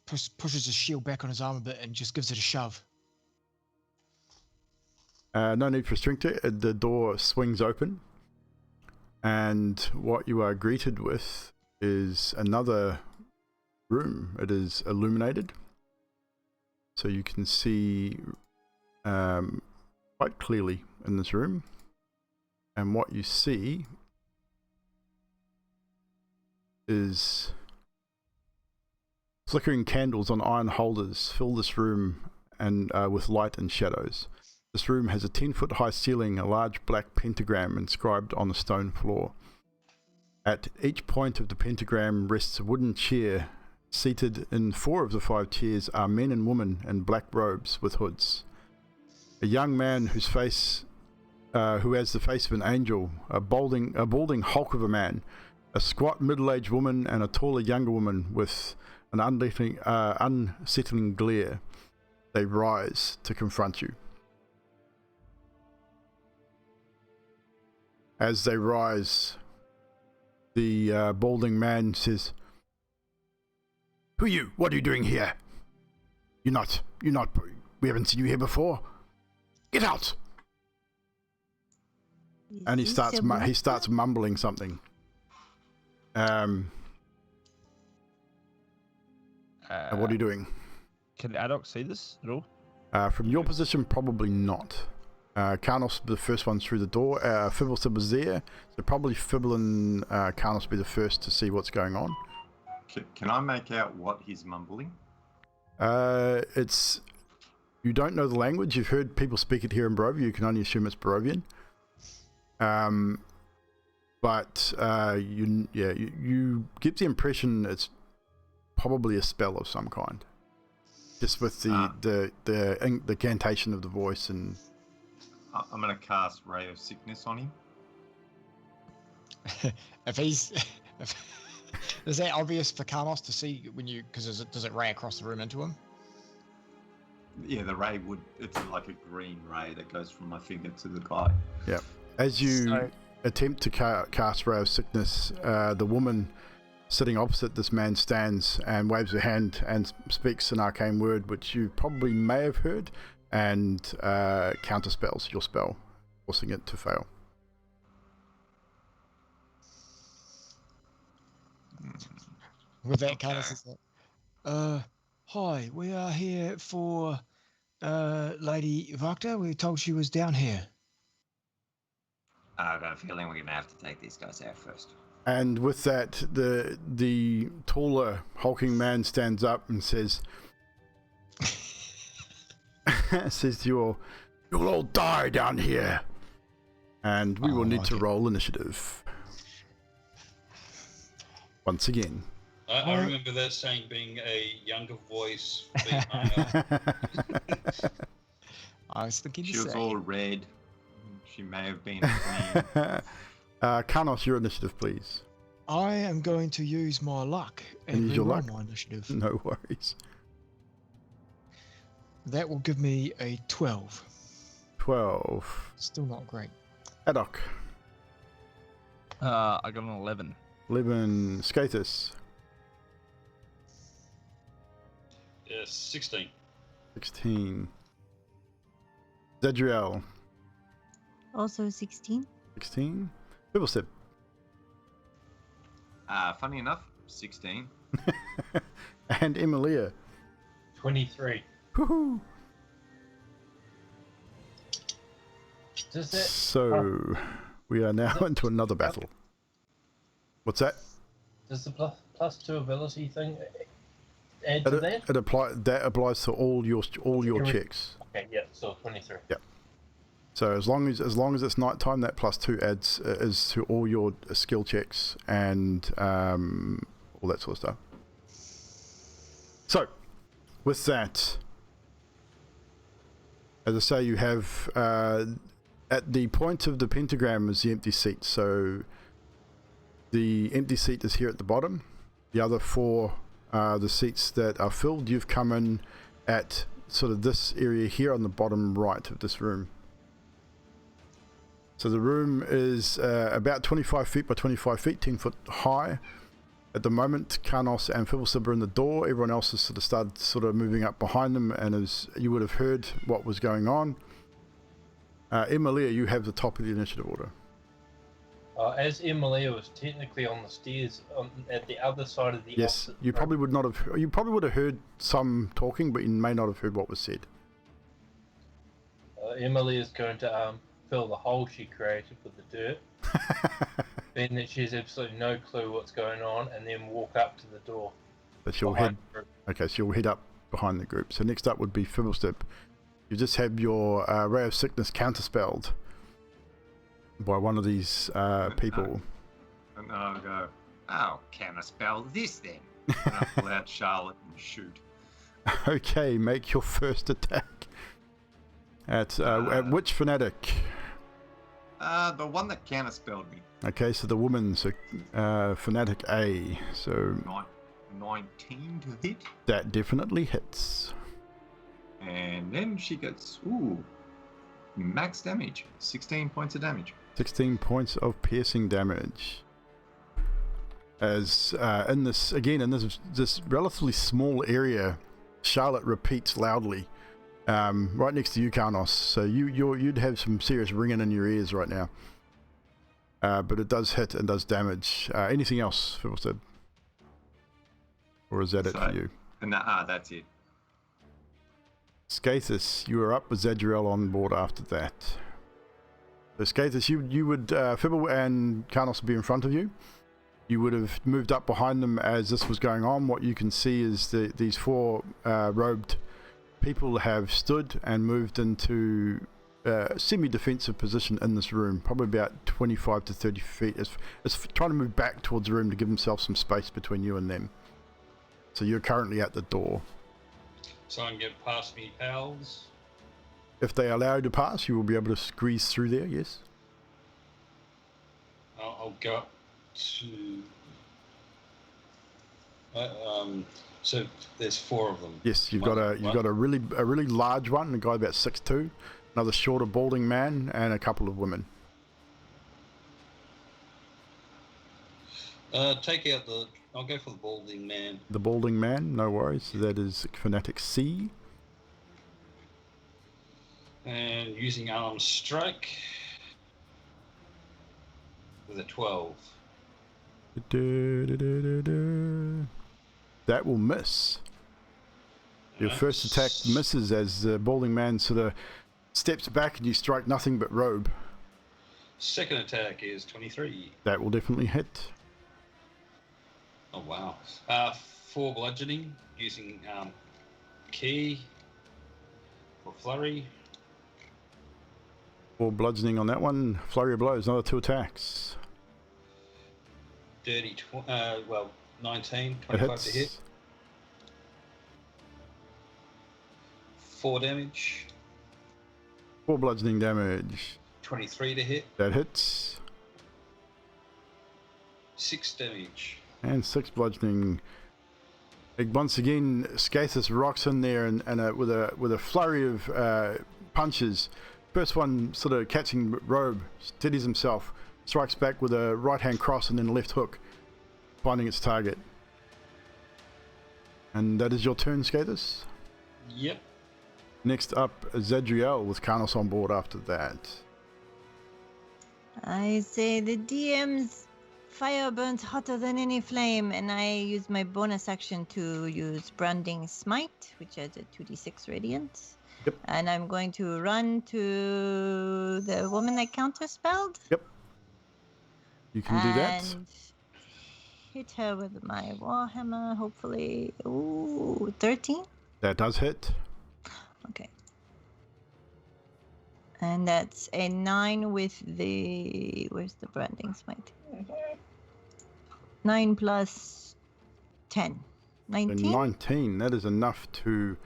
pushes his shield back on his arm a bit and just gives it a shove. No need for strength. The door swings open, and what you are greeted with is another room. It is illuminated, so you can see quite clearly in this room. And what you see is flickering candles on iron holders fill this room and with light and shadows. This room has a 10-foot high ceiling, a large black pentagram inscribed on the stone floor. At each point of the pentagram rests a wooden chair. Seated in 4 of the 5 chairs are men and women in black robes with hoods. A young man who has the face of an angel, a balding hulk of a man, a squat middle-aged woman, and a taller younger woman with an unsettling glare. They rise to confront you. As they rise, the balding man says, "Who are you? What are you doing here? We haven't seen you here before. Get out!" And he starts mumbling something. What are you doing? Can Adok see this at all? From your position, probably not. Karnos be the first one through the door. Fibble was there, so probably Fibble and Karnos be the first to see what's going on. Can I make out what he's mumbling? You don't know the language. You've heard people speak it here in Barovia. You can only assume it's Barovian. But you get the impression it's probably a spell of some kind, just with the incantation of the voice. And I'm gonna cast Ray of Sickness on him. Is that obvious for Karnos to see because does it ray across the room into him? Yeah, the ray it's like a green ray that goes from my finger to the guy. Yeah. As you attempt to cast Ray of Sickness, the woman sitting opposite this man stands and waves her hand and speaks an arcane word which you probably may have heard, and counterspells your spell, forcing it to fail. With that, Karnos is like, hi, we are here for Lady Wachter. We were told she was down here. I've got a feeling we're gonna have to take these guys out first. And with that, the taller, hulking man stands up and says, "You'll all die down here, and we will need to roll initiative once again." I remember that saying being a younger voice. I was thinking she was all red. She may have been a queen. Karnos, your initiative, please. I am going to use my luck and use your reroll luck? my initiative. No worries. That will give me a 12. 12. Still not great. Adok. I got an 11. 11. Skatus. 16. 16. Zedriel. Also 16. 16. Fiddlestep. Funny enough, 16. And Emilia. 23. Woohoo! Does that So, we are now into another battle. What's that? does the plus 2 ability thing add to that? That applies to all your checks. Okay, yeah, so 23. So as long as it's nighttime, that +2 adds is to all your skill checks and all that sort of stuff. So, with that, as I say, you have at the point of the pentagram is the empty seat. So the empty seat is here at the bottom. The other 4 are the seats that are filled. You've come in at sort of this area here on the bottom right of this room. So the room is about 25 feet by 25 feet, 10 foot high. At the moment, Karnos and Fiddlestep are in the door. Everyone else has started moving up behind them, and as you would have heard what was going on. Emilia, you have the top of the initiative order. As Emilia was technically on the stairs at the other side of the Yes, opposite you probably would not have. You probably would have heard some talking, but you may not have heard what was said. Emilia is going to fill the hole she created with the dirt, being that she has absolutely no clue what's going on, and then walk up to the door. But she'll head. Okay, so you'll head up behind the group. So next up would be Fiddlestep. You just have your ray of sickness counterspelled by one of these people. And I'll go, oh, can I spell this then? And I'll pull out Charlotte and shoot. Okay, make your first attack. At which fanatic? The one that counterspelled me. Okay, so the woman, so fanatic A. So 19 to hit. That definitely hits. And then she gets, max damage. 16 points of damage. 16 points of piercing damage. As in this relatively small area, Charlotte repeats loudly, right next to you, Karnos. So you'd have some serious ringing in your ears right now. But it does hit and does damage. Anything else, Fiddlestep? Or is that it for you? Nah, that's it. Skathis, you are up with Zedriel on board after that. So Skathis, you would, Fibble and Karnos would be in front of you. You would have moved up behind them as this was going on. What you can see is these 4 robed people have stood and moved into a semi-defensive position in this room, probably about 25 to 30 feet. It's trying to move back towards the room to give themselves some space between you and them. So you're currently at the door. So I can get past me pals. If they allow you to pass, you will be able to squeeze through there, yes? I'll go up to... so there's 4 of them. Yes, you've got a really large one, a guy about 6'2", another shorter balding man, and a couple of women. Take out the... I'll go for the balding man. The balding man, no worries. That is Fanatic C. And using arm strike with a 12. That will miss. Your first attack misses as the balding man sort of steps back and you strike nothing but robe. Second attack is 23. That will definitely hit. Oh wow. 4 bludgeoning using key for flurry. 4 bludgeoning on that one. Flurry of blows, another 2 attacks. 19, 25 to hit. 4 damage. 4 bludgeoning damage. 23 to hit. That hits. 6 damage. And 6 bludgeoning. Once again, Skathis rocks in there and with a flurry of punches. First one sort of catching robe, steadies himself, strikes back with a right hand cross and then a left hook, finding its target. And that is your turn, Skatus. Yep. Next up, Zedriel with Karnos on board after that. I say the DM's fire burns hotter than any flame, and I use my bonus action to use Branding Smite, which has a 2d6 radiant. Yep. And I'm going to run to the woman that counterspelled. Yep. You can do that. And hit her with my warhammer, hopefully. Ooh, 13? That does hit. Okay. And that's a 9 with the... Where's the Branding Smite? 9 plus 10. 19? 19. That is enough to,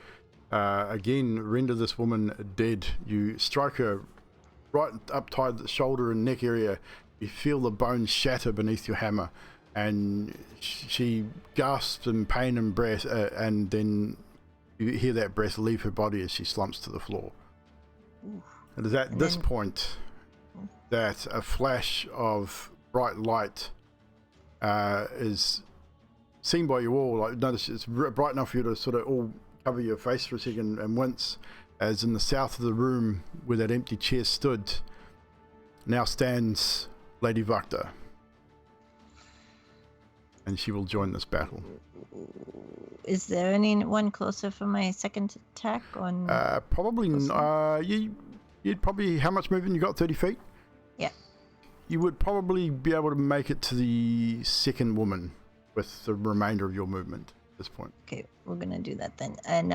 again, render this woman dead. You strike her right up tight the shoulder and neck area. You feel the bones shatter beneath your hammer. And she gasps in pain and breath, and then you hear that breath leave her body as she slumps to the floor. Oof. It is at this point that a flash of bright light is seen by you all. Like, notice it's bright enough for you to sort of all cover your face for a second and wince, as in the south of the room where that empty chair stood now stands Lady Wachter. And she will join this battle. Is there anyone closer for my second attack on? Probably. You'd probably. How much movement you got? 30 feet. Yeah. You would probably be able to make it to the second woman with the remainder of your movement at this point. Okay, we're gonna do that then. And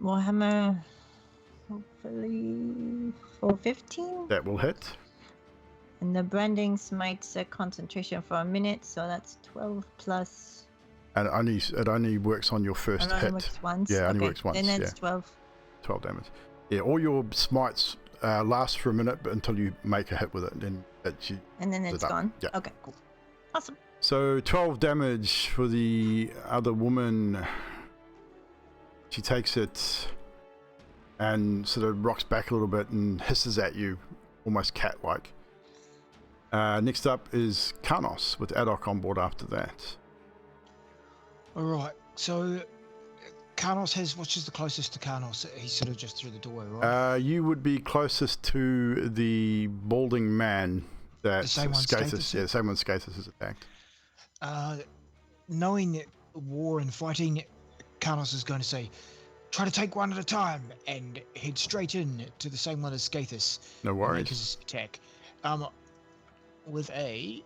Warhammer, hopefully 415. That will hit. And the Branding Smite's a concentration for a minute, so that's 12 plus. And it only works on your first hit. Works once. Yeah, okay. only works once. Then that's yeah. 12. 12 damage. Yeah, all your smites last for a minute, but until you make a hit with it, then and then it's gone. Yeah. Okay, cool, awesome. So 12 damage for the other woman. She takes it and sort of rocks back a little bit and hisses at you, almost cat-like. Next up is Karnos with Adok on board after that. All right. So Karnos has, which is the closest to Karnos? He's sort of just through the doorway, right? You would be closest to the balding man that The same one Skatus, Skatus? yeah, the same one Skatus has attacked. Knowing war and fighting, Karnos is going to say, try to take one at a time and head straight in to the same one as Skathis. No and worries. Make his attack. With a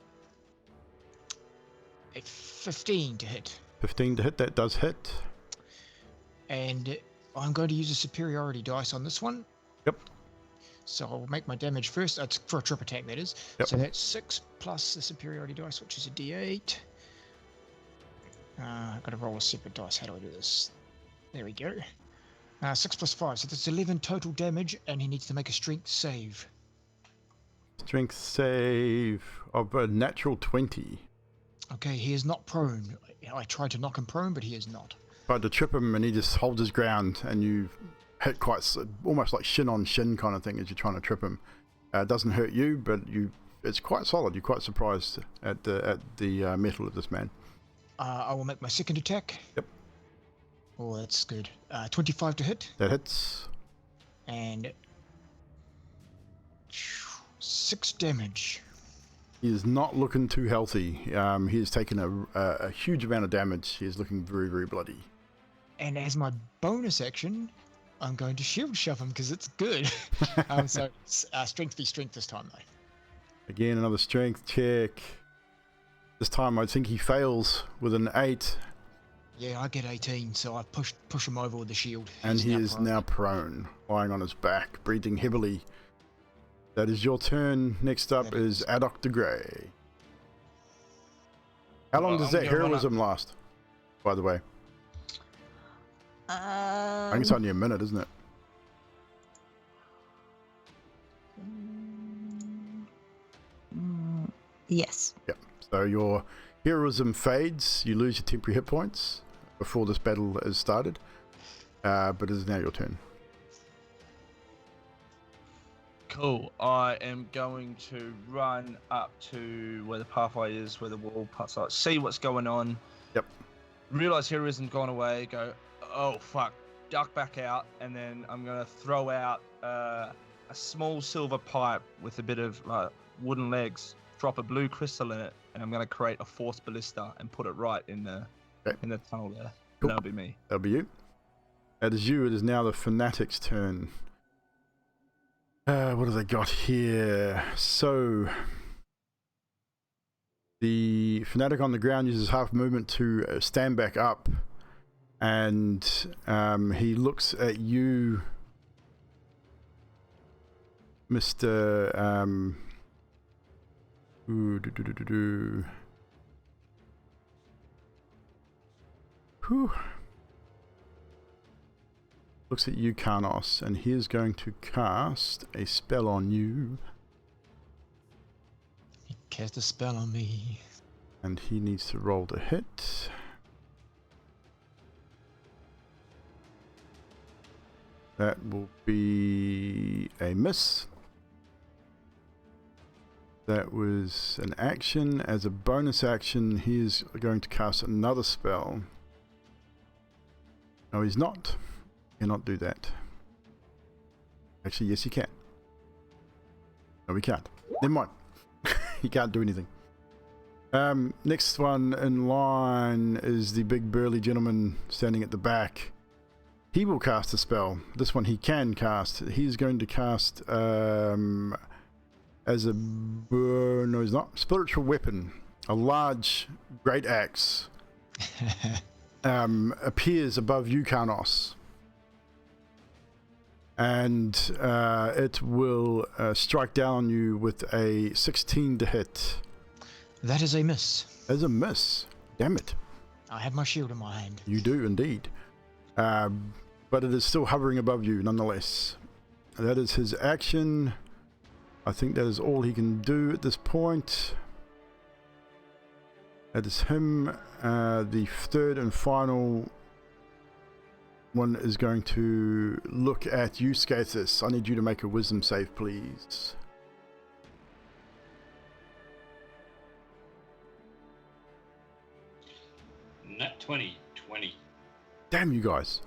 15 to hit. 15 to hit, that does hit. And I'm going to use a superiority dice on this one. Yep. So I'll make my damage first. It's for a trip attack, that is. Yep. So that's 6 plus the superiority dice, which is a d8. I've got to roll a separate dice. How do I do this? There we go. 6 plus 5. So that's 11 total damage, and he needs to make a strength save. Strength save of a natural 20. Okay, he is not prone. I tried to knock him prone, but he is not. Tried to trip him and he just holds his ground, and you hit quite almost like shin on shin kind of thing as you're trying to trip him. It doesn't hurt you, but it's quite solid. You're quite surprised at the metal of this man. I will make my second attack. Yep. Oh, that's good. 25 to hit. That hits. And 6 damage. He is not looking too healthy. He has taken a huge amount of damage. He is looking very, very bloody. And as my bonus action, I'm going to shield shove him because it's good. So it's strength v strength this time, though. Again, another strength check. This time I think he fails with an 8. Yeah, I get 18, so I push him over with the shield. And he is prone. now prone, lying on his back, breathing heavily. That is your turn. Next up is Adok the Grey. How long does that heroism last, by the way? I think it's only a minute, isn't it? Yes. Yep. So your heroism fades. You lose your temporary hit points before this battle is started. But it is now your turn. Cool. I am going to run up to where the pathway is, where the wall parts are, see what's going on. Yep. realize Hera isn't gone away. Go, oh fuck, duck back out, and then I'm gonna throw out a small silver pipe with a bit of wooden legs. Drop a blue crystal in it, and I'm gonna create a force ballista and put it right in the tunnel there. Cool. That'll be me. That'll be you. That is you. It is now the Fanatic's turn. What have they got here? So the Fanatic on the ground uses half movement to stand back up, and he looks at you, Mr. Looks at you, Karnos, and he is going to cast a spell on you. He cast a spell on me. And he needs to roll to hit. That will be a miss. That was an action. As a bonus action, he is going to cast another spell. No, he's not. He cannot do that. Actually, yes, he can. No, he can't. Never mind. He can't do anything. Next one in line is the big burly gentleman standing at the back. He will cast a spell. This one he can cast. He's going to cast as a no, he's not. Spiritual weapon. A large great axe appears above you, Karnos, and it will strike down on you with a 16 to hit. That is a miss. As a miss. Damn it. I have my shield in my hand. You do indeed. But it is still hovering above you nonetheless. That is his action. I think that is all he can do at this point. That is him. The third and final one is going to look at you, Scathis. I need you to make a wisdom save, please. Nat 20. Damn you guys.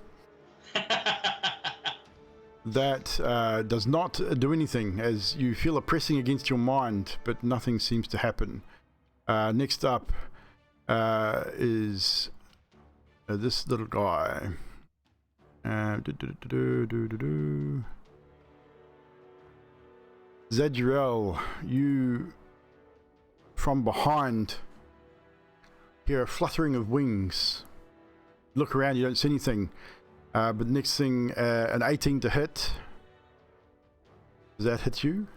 That does not do anything, as you feel a pressing against your mind, but nothing seems to happen. Next up is this little guy. Zedriel, you from behind hear a fluttering of wings. Look around, you don't see anything. But next thing, an 18 to hit. Does that hit you?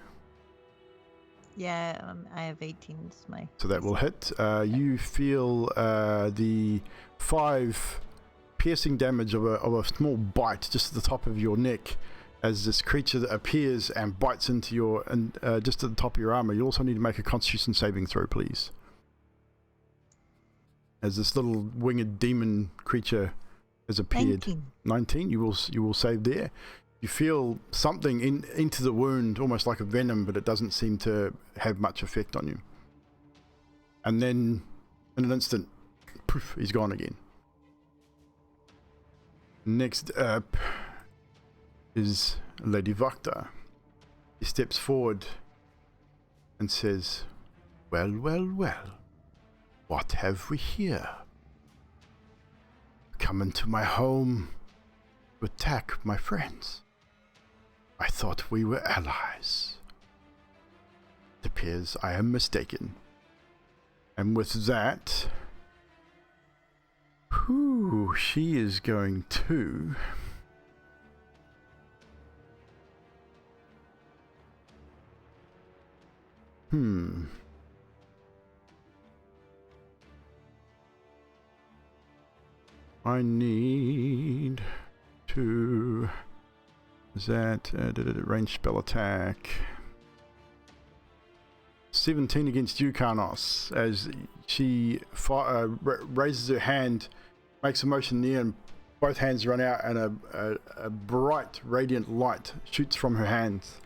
Yeah, I have 18. It's my. So that will hit. You feel the 5 piercing damage of a small bite just at the top of your neck, as this creature that appears and bites into your just at the top of your armor. You also need to make a Constitution saving throw, please. As this little winged demon creature has appeared. 19. You will save there. You feel something into the wound, almost like a venom, but it doesn't seem to have much effect on you. And then, in an instant, poof, he's gone again. Next up is Lady Wachter. He steps forward and says, "Well, well, well. What have we here? Come into my home to attack my friends. I thought we were allies. It appears I am mistaken." And with that, she is going to I need to... Is that range spell attack? 17 against you, Karnos, as she raises her hand, makes a motion near, and both hands run out, and a bright, radiant light shoots from her hands.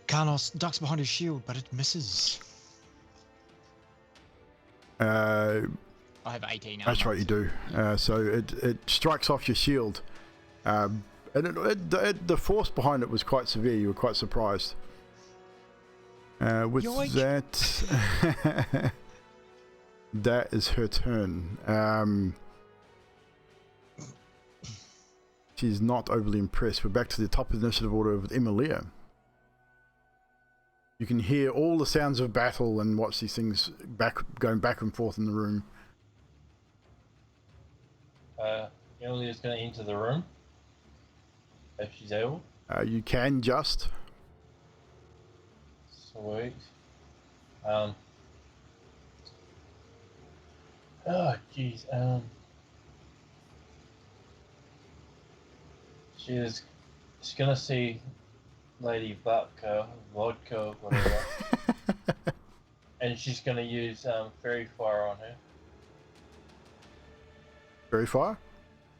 Karnos ducks behind his shield, but it misses. I have 18 armor. That's right, you do. So it strikes off your shield. And the force behind it was quite severe. You were quite surprised. With Yoink. that, that is her turn. She's not overly impressed. We're back to the top of the initiative order with Emilia. You can hear all the sounds of battle and watch these things going back and forth in the room. Emilia's going to enter the room if she's able. You can just. Sweet. Oh, jeez. She's going to see Lady Vodka, whatever. And she's going to use Fairy Fire on her. Fairy Fire?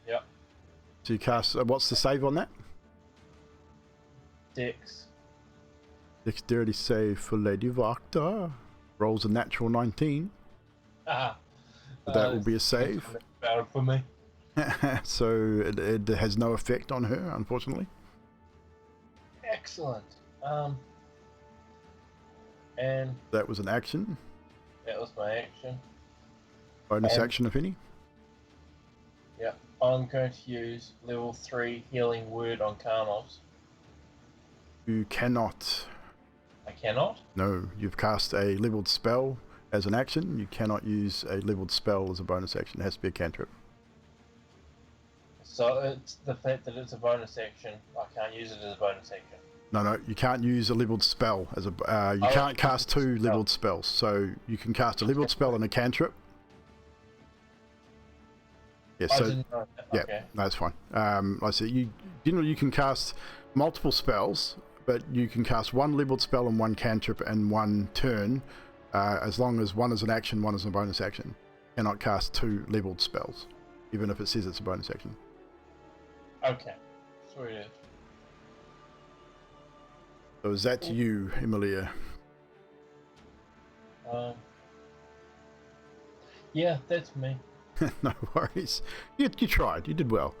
Yep. So you cast. What's the save on that? Dex. Dexterity save for Lady Wachter. Rolls a natural 19. That will be a save. Better for me. So it has no effect on her, unfortunately. Excellent. And That was an action. that was my action. Bonus And- action, if any. Yeah, I'm going to use level 3 healing word on Karnos. You cannot. I cannot. No, you've cast a leveled spell as an action. You cannot use a leveled spell as a bonus action. It has to be a cantrip. So it's the fact that it's a bonus action. I can't use it as a bonus action. No, you can't use a leveled spell as a. You can't cast two leveled spells. So you can cast a leveled spell and a cantrip. Yes. I So didn't know that. yeah, Okay. that's fine. Like I said, you can cast multiple spells, but you can cast one leveled spell and one cantrip in one turn, as long as one is an action, one is a bonus action. You cannot cast two leveled spells, even if it says it's a bonus action. Okay. Sweet. So is that you, Emilia? Yeah, that's me. No worries. You tried. You did well.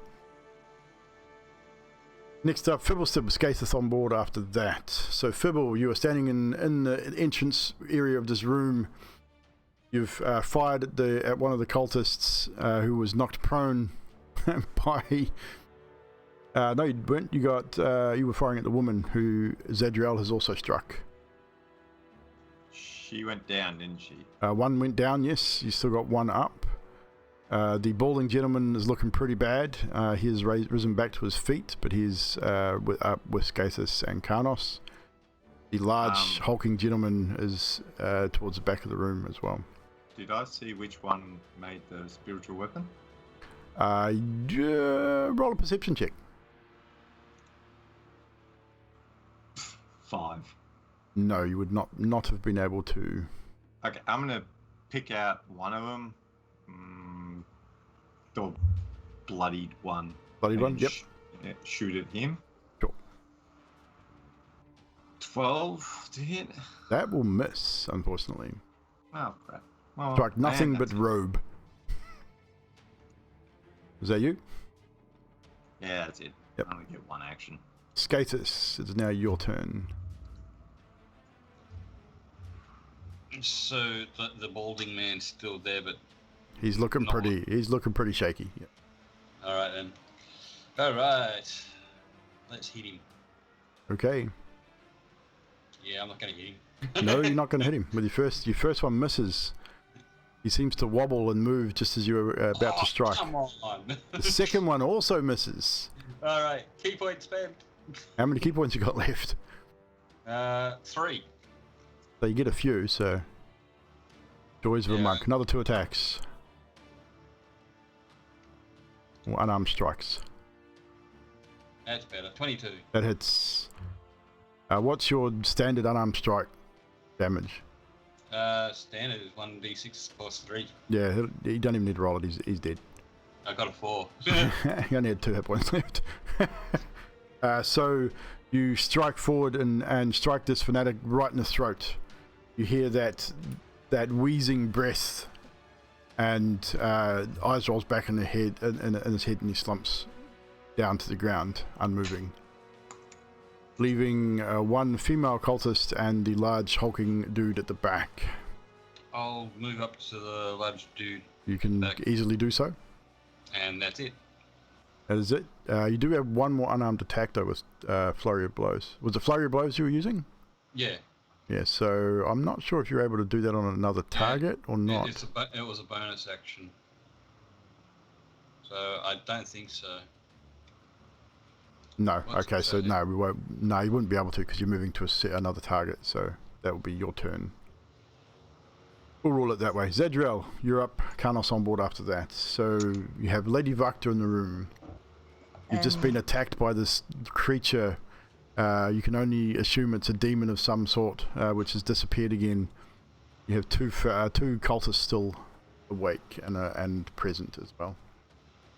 Next up, Fibble still with Skathith on board after that. So Fibble, you are standing in the entrance area of this room. You've fired at one of the cultists who was knocked prone by... no, you weren't. You were firing at the woman who Zedriel has also struck. She went down, didn't she? One went down, yes. You still got one up. The balding gentleman is looking pretty bad. He has risen back to his feet, but he's up with Skathis and Karnos. The large hulking gentleman is towards the back of the room as well. Did I see which one made the spiritual weapon? Roll a perception check. 5. No, you would not have been able to. Okay, I'm gonna pick out one of them. The bloodied one. Bloodied one? and Yep. Shoot at him. Sure. 12 to hit. That will miss, unfortunately. Oh crap. Well, Strike nothing man, but robe. Is that you? Yeah, that's it. Yep. I only get one action. Skatus, it's now your turn. So the balding man's still there, but He's looking Not pretty. He's looking pretty shaky. Yep. all right then. All right, let's hit him. Okay. Yeah, I'm not gonna hit him. No, you're not going to hit him. With your first one misses. He seems to wobble and move just as you're about to strike. Come on. The second one also misses. All right, key point spammed. How many key points you got left? 3. So you get a few. So joys of a Yeah. monk. Another 2 attacks. Or unarmed strikes. That's better. 22. That hits. What's your standard unarmed strike damage? Standard is 1d6 plus 3. Yeah, you don't even need to roll it. He's dead. I got a 4. He only had 2 hit points left. So you strike forward and strike this fanatic right in the throat. You hear that wheezing breath and eyes rolls back in his head, and he slumps down to the ground, unmoving, leaving one female cultist and the large hulking dude at the back. I'll move up to the large dude. You can back. easily do so. And that's it. That is it. You do have one more unarmed attack though with Flurry of Blows. Was it Flurry of Blows you were using? Yeah. Yeah, so I'm not sure if you're able to do that on another target or not. It was a bonus action. So I don't think so. No, okay, so no, we won't. No, you wouldn't be able to because you're moving to another target, so that will be your turn. We'll rule it that way. Zedriel, you're up. Karnos on board after that. So you have Lady Wachter in the room. You've just been attacked by this creature. You can only assume it's a demon of some sort, which has disappeared again. You have two cultists still awake and present as well.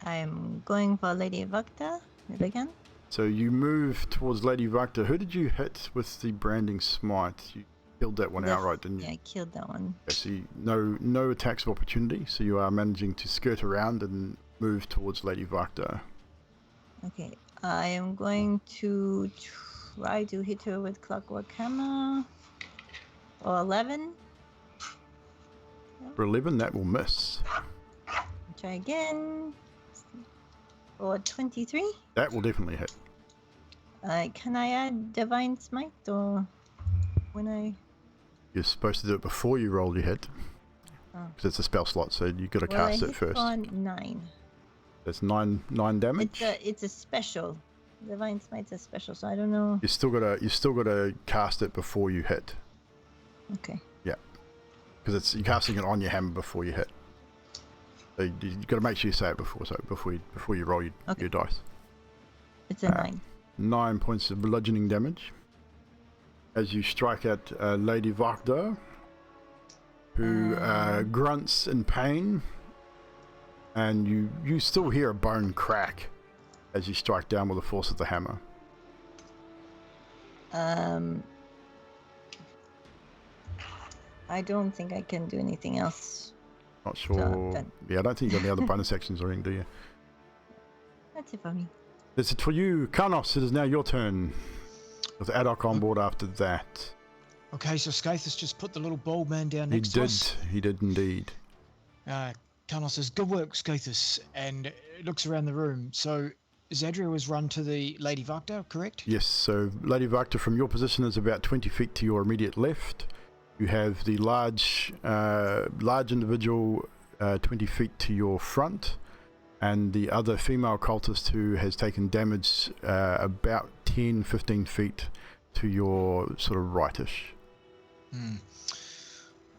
I'm going for Lady Wachter again. So you move towards Lady Wachter. Who did you hit with the branding smite? You killed that one outright, didn't you? Yeah, I killed that one. Okay, so no attacks of opportunity, so you are managing to skirt around and move towards Lady Wachter. Okay, I am going to try to hit her with Clockwork Hammer. For 11. For 11, that will miss. Try again. For 23. That will definitely hit. Can I add Divine Smite or when I... You're supposed to do it before you roll your hit. Because it's a spell slot, so you've got to cast it first. On 9. That's 9 damage. It's a special. Divine Smite's a special, so I don't know. You still gotta cast it before you hit. Okay. Yeah, because you're casting it on your hammer before you hit. So you got to make sure you say it before you roll your dice. It's a 9. 9 points of bludgeoning damage as you strike at Lady Wachter, who grunts in pain, and you still hear a bone crack as you strike down with the force of the hammer. I don't think I can do anything else. Not sure. So yeah, I don't think you got any other bonus actions or anything, do you? That's it for me. That's it for you. Karnos, it is now your turn. With Adok on board after that. Okay, so Skaithus just put the little bald man down next to us. He did indeed. Karnos says, "Good work, Skaithus," and looks around the room. So Zedriel was run to the Lady Wachter, correct? Yes, so Lady Wachter from your position is about 20 feet to your immediate left. You have the large individual 20 feet to your front, and the other female cultist who has taken damage about 10-15 feet to your sort of rightish.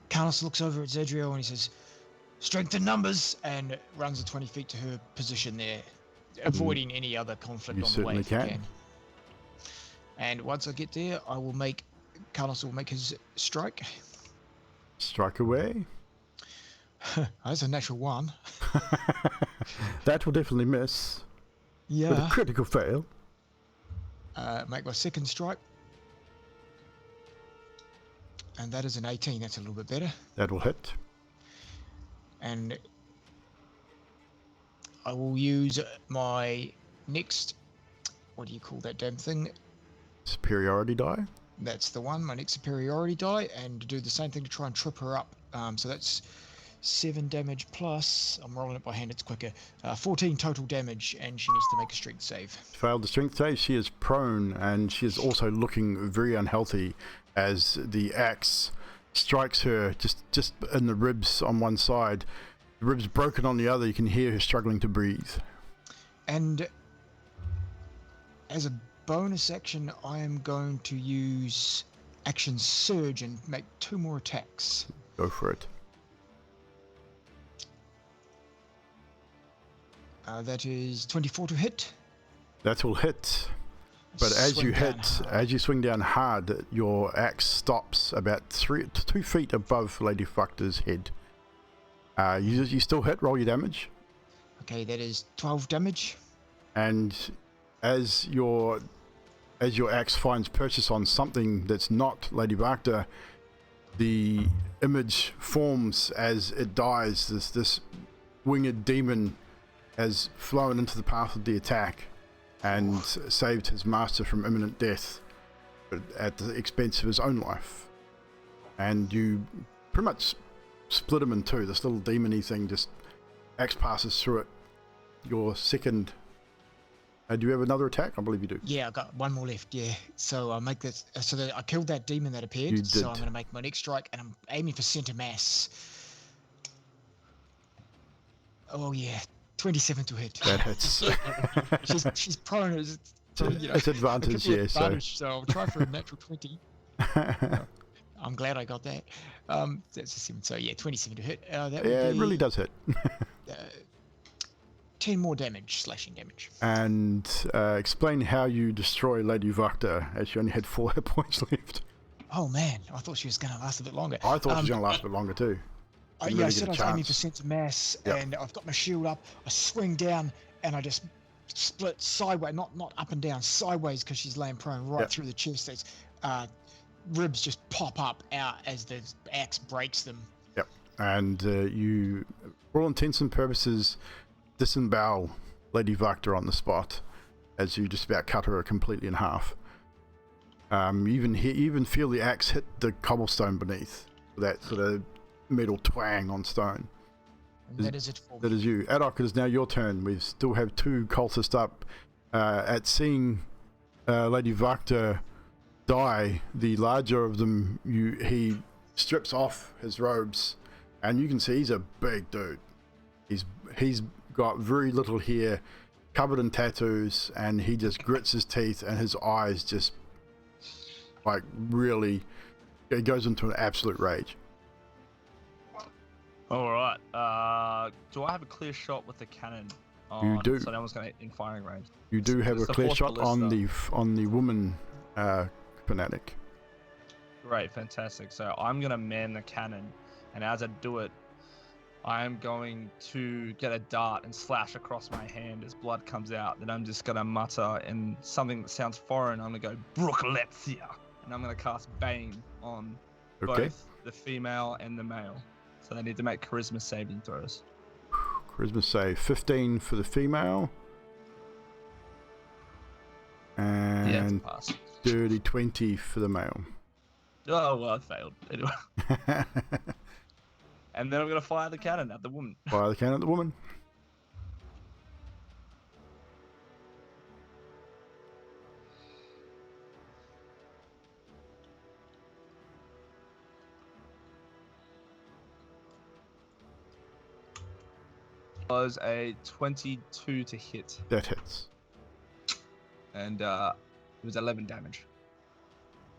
Karnos looks over at Zedriel and he says, "Strength in numbers," and runs the 20 feet to her position there, avoiding any other conflict You on the way if he certainly can. And once I get there, Karnos will make his strike. Strike away. That's a natural 1. That will definitely miss. Yeah. With a critical fail. Make my second strike. And that is an 18. That's a little bit better. That will hit. And I will use my next, what do you call that damn thing? Superiority die. That's the one, my next superiority die, and do the same thing to try and trip her up. So that's 7 damage plus, I'm rolling it by hand, it's quicker, 14 total damage, and she needs to make a strength save. Failed the strength save. She is prone, and she is also looking very unhealthy as the axe strikes her just in the ribs on one side, the ribs broken on the other. You can hear her struggling to breathe. And as a bonus action, I am going to use action surge and make 2 more attacks. Go for it. That is 24 to hit. That will hit. But as you swing down hard, your axe stops about 2 feet above Lady Wachter's head. You still hit. Roll your damage. Okay, that is 12 damage. And as your axe finds purchase on something that's not Lady Wachter, the image forms as it dies. This winged demon has flown into the path of the attack and saved his master from imminent death, but at the expense of his own life. And you pretty much split him in two. This little demon-y thing just axe passes through it. Your second. Do you have another attack? I believe you do. Yeah, I got one more left. Yeah, so I make this. So that I killed that demon that appeared. You did. So I'm going to make my next strike, and I'm aiming for center mass. Oh yeah, 27 to hit. That hits. she's prone. It's, it's advantage, yeah. Advantage, so I'll try for a natural 20. I'm glad I got that. That's a 7. So yeah, 27 to hit. That would it be, really does hit. 10 more damage, slashing damage. And explain how you destroy Lady Wachter, as she only had 4 hit points left. Oh man, I thought she was going to last a bit longer. I thought she was going to last a bit longer too. Yeah, I said I was aiming for center mass, and I've got my shield up. I swing down, and I just split sideways, not up and down, sideways, because she's laying prone right through the chest. That's ribs just pop up out as the axe breaks them. Yep, and you, for all intents and purposes, disembowel Lady Wachter on the spot as you just about cut her completely in half. You even feel the axe hit the cobblestone beneath, that sort of metal twang on stone. And that is it for me. That is you. Adok, it is now your turn. We still have 2 cultists up. At seeing Lady Wachter die, the larger of them, he strips off his robes, and you can see he's a big dude. He's got very little hair, covered in tattoos, and he just grits his teeth, and his eyes just like really, it goes into an absolute rage. All right. Do I have a clear shot with the cannon? You do. So no one's going to hit in firing range. You do have a the clear fourth shot on the woman fanatic. Great, fantastic. So I'm going to man the cannon, and as I do it, I am going to get a dart and slash across my hand as blood comes out. Then I'm just going to mutter in something that sounds foreign. I'm going to go, Brookletsia. And I'm going to cast Bane on both the female and the male. So they need to make charisma saving throws. Charisma save 15 for the female. And dirty 20 for the male. Oh, well, I failed. Anyway. And then I'm going to fire the cannon at the woman. Fire the cannon at the woman. Was a 22 to hit. That hits. And it was 11 damage.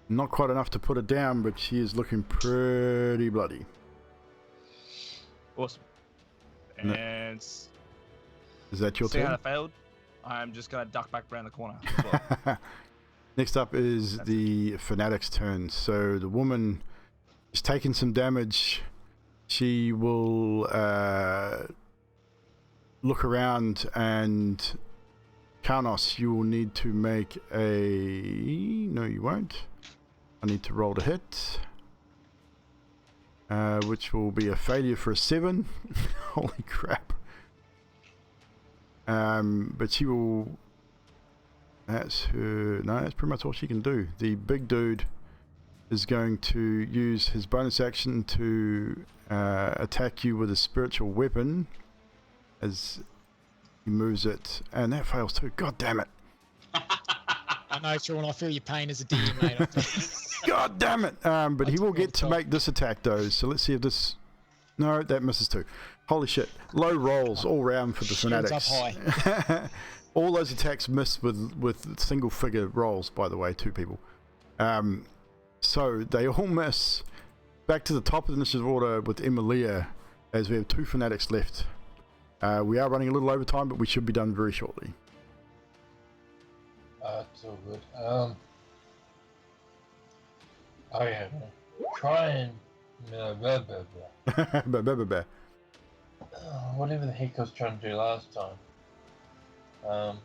Not quite enough to put her down, but she is looking pretty bloody. Awesome. And is that your turn? Seeing how I failed, I'm just going to duck back around the corner as well. Next up is the fanatic's turn. So the woman is taking some damage. She will look around, and Karnos, you will need to make a... No, you won't. I need to roll to hit. Which will be a failure for a 7. Holy crap. But she will... That's her... No, that's pretty much all she can do. The big dude is going to use his bonus action to attack you with a spiritual weapon as he moves it. And that fails too. God damn it. I know, Sean, I feel your pain as a DM, mate. God damn it! But he will get to make this attack though, so let's see if this... No, that misses too. Holy shit. Low rolls all round for the fanatics. Up high. All those attacks miss with single figure rolls, by the way, 2 people. So they all miss. Back to the top of the initiative order with Emilia, as we have 2 fanatics left. We are running a little over time, but we should be done very shortly. It's all good. Oh yeah, try and whatever the heck I was trying to do last time.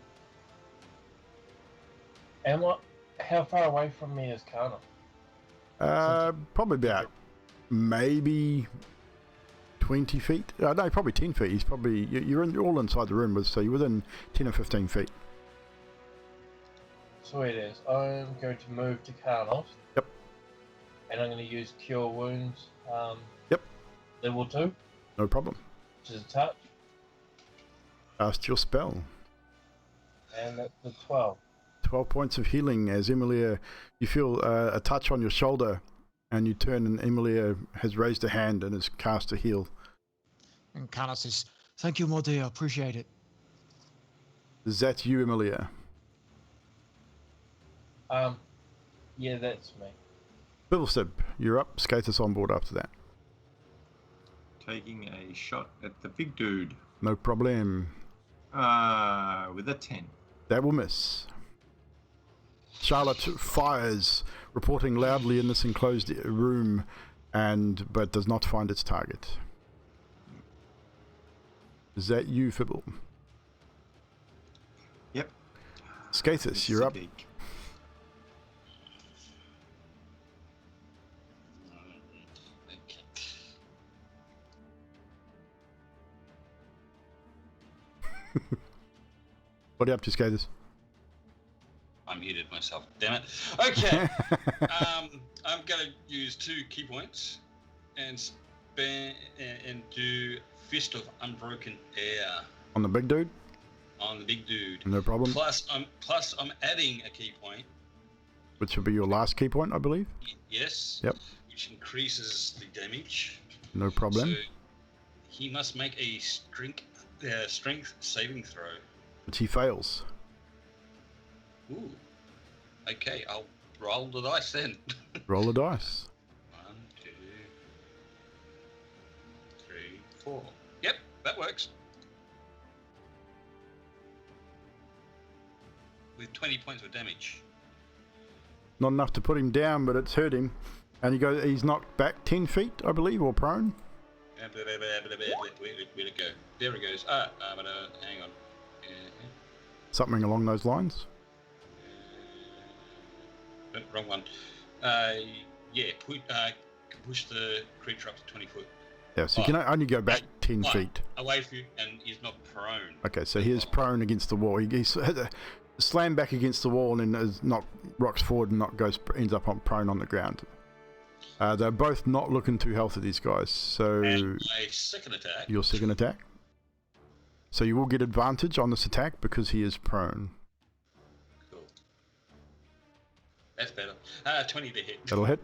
And how far away from me is Karnos? Probably about maybe 20 feet. No, probably 10 feet. He's probably you're all inside the room, so you're within 10 or 15 feet. Sweet as. I'm going to move to Carlos. Yep. And I'm going to use Cure Wounds. Yep. Level 2. No problem. Which is a touch. Cast your spell. And that's the 12. 12 points of healing as Emilia, you feel a touch on your shoulder, and you turn, and Emilia has raised a hand and has cast a heal. And Carlos says, "Thank you, my dear. I appreciate it." Is that you, Emilia? Yeah, that's me. Biddlestib, you're up. Skatus on board after that. Taking a shot at the big dude. No problem. With a 10. That will miss. Charlotte fires, reporting loudly in this enclosed room, but does not find its target. Is that you, Fibble? Yep. Skatus, you're up. What are you up to, Skatus? I muted myself. Damn it. Okay. I'm going to use 2 key points and do Fist of Unbroken Air On the big dude? on the big dude. No problem. Plus, I'm adding a key point. Which will be your last key point, I believe. Yes. Yep. Which increases the damage. No problem. So he must make a strength saving throw. Which he fails. Ooh. Okay, I'll roll the dice then. Roll the dice. 1, 2, 3, 4. Yep, that works. With 20 points of damage. Not enough to put him down, but it's hurt him. And he's knocked back 10 feet, I believe, or prone. Where'd it go? There it goes. Hang on. Something along those lines. Wrong one. Push the creature up to 20 foot. Yeah, so you can only go back 10 feet. Away from you, and he's not prone. Okay, so he is prone against the wall. He's slammed back against the wall and is rocks forward and ends up prone on the ground. They're both not looking too healthy, these guys. So And my second attack. Your second attack. So you will get advantage on this attack because he is prone. Cool. That's better. 20 to hit. That'll hit.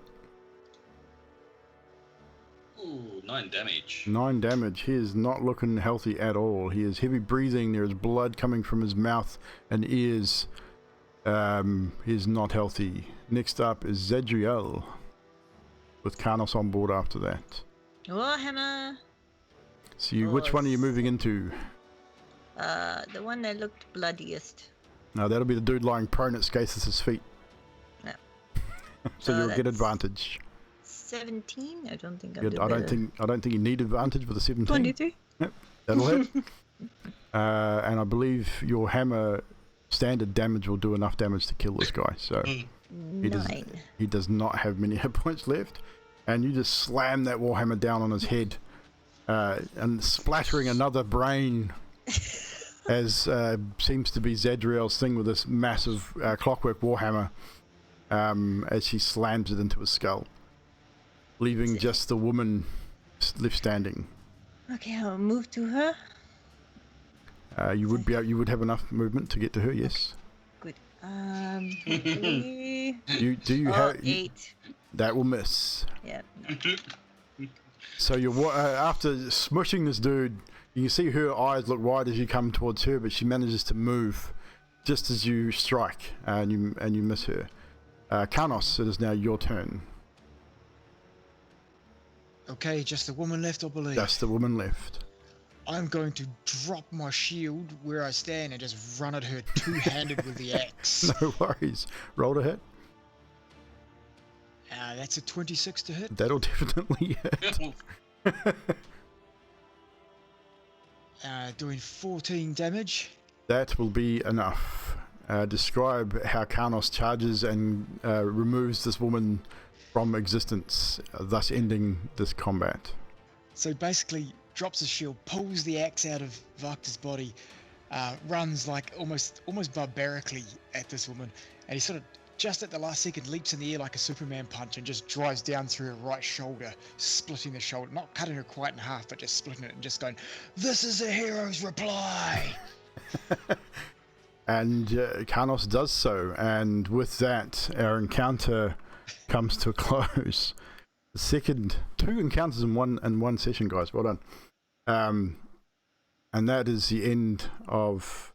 Ooh, 9 damage. 9 damage. He is not looking healthy at all. He is heavy breathing. There is blood coming from his mouth and ears. He's not healthy. Next up is Zedriel, with Karnos on board after that. Warhammer. So which one are you moving into? The one that looked bloodiest. No, that'll be the dude lying prone at Skathis' feet. No. So you'll get advantage. 17? I don't think I don't think you need advantage for the 17. 22. Yep, that'll hit. And I believe your hammer standard damage will do enough damage to kill this guy. So he does not have many hit points left. And you just slam that warhammer down on his head, and splattering another brain, as seems to be Zedriel's thing with this massive clockwork warhammer, as she slams it into his skull, leaving just the woman left standing. Okay, I'll move to her. You would have enough movement to get to her. Yes. Good. Hopefully... do you have 8? That will miss. Yeah. So you're after smushing this dude. You can see her eyes look wide as you come towards her, but she manages to move just as you strike, and you miss her. Karnos, it is now your turn. Okay, just the woman left, I believe. That's the woman left. I'm going to drop my shield where I stand and just run at her two-handed with the axe. No worries. Roll to hit. That's a 26 to hit. That'll definitely hit. Doing 14 damage. That will be enough. describe how Karnos charges and removes this woman from existence, thus ending this combat. So basically, drops his shield, pulls the axe out of Wachter's body, runs like almost barbarically at this woman, and he sort of just at the last second leaps in the air like a Superman punch and just drives down through her right shoulder, splitting the shoulder, not cutting her quite in half, but just splitting it and just going, "This is a hero's reply." And Karnos does so, and with that, our encounter comes to a close. Two encounters in one session, guys. Well done. And that is the end of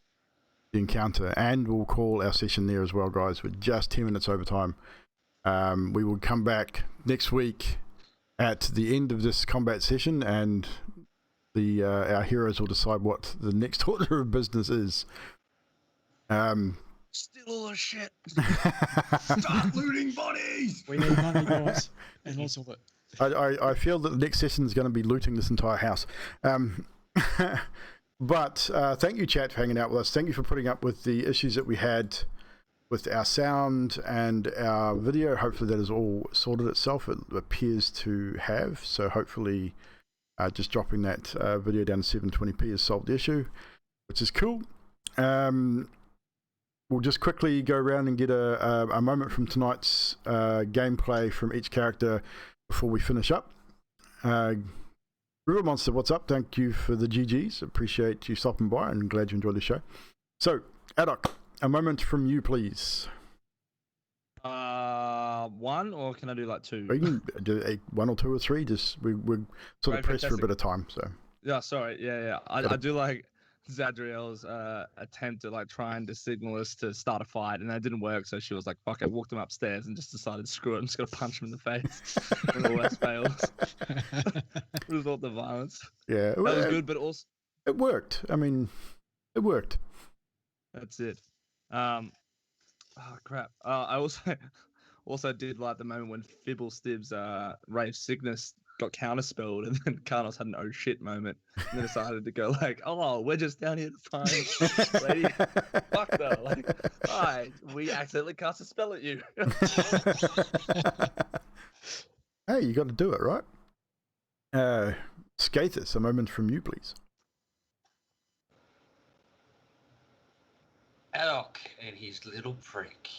the encounter, and we'll call our session there as well, guys. We're just 10 minutes over time. We will come back next week at the end of this combat session, and our heroes will decide what the next order of business is. Steal all the shit. Start looting bodies. We need money, guys, and lots of it. I feel that the next session is going to be looting this entire house. But thank you, chat, for hanging out with us. Thank you for putting up with the issues that we had with our sound and our video. Hopefully that has all sorted itself. It appears to have. So hopefully just dropping that video down to 720p has solved the issue, which is cool. We'll just quickly go around and get a moment from tonight's gameplay from each character before we finish up. River Monster, what's up? Thank you for the GGs. Appreciate you stopping by and glad you enjoyed the show. So, Adok, a moment from you, please. One, or can I do like two? You can do one or two or three. Just we're sort of pressed for a bit of time. So. Yeah, sorry. Yeah. I do like Zedriel's attempt to like trying to signal us to start a fight, and that didn't work. So she was like, "Fuck it," walked him upstairs and just decided, "Screw it, I'm just gonna punch him in the face." When the worst fails, resort to violence. Yeah, that was good, but also it worked. I mean, it worked. That's it. Oh crap! I also did like the moment when Fibble Stib's Ray of Sickness got counterspelled, and then Karnos had an oh shit moment, and then decided to go like, "Oh, we're just down here to find lady Wachter. Like, hi, we accidentally cast a spell at you." Hey, you got to do it, right? Skathis, a moment from you, please. Adok and his little prick.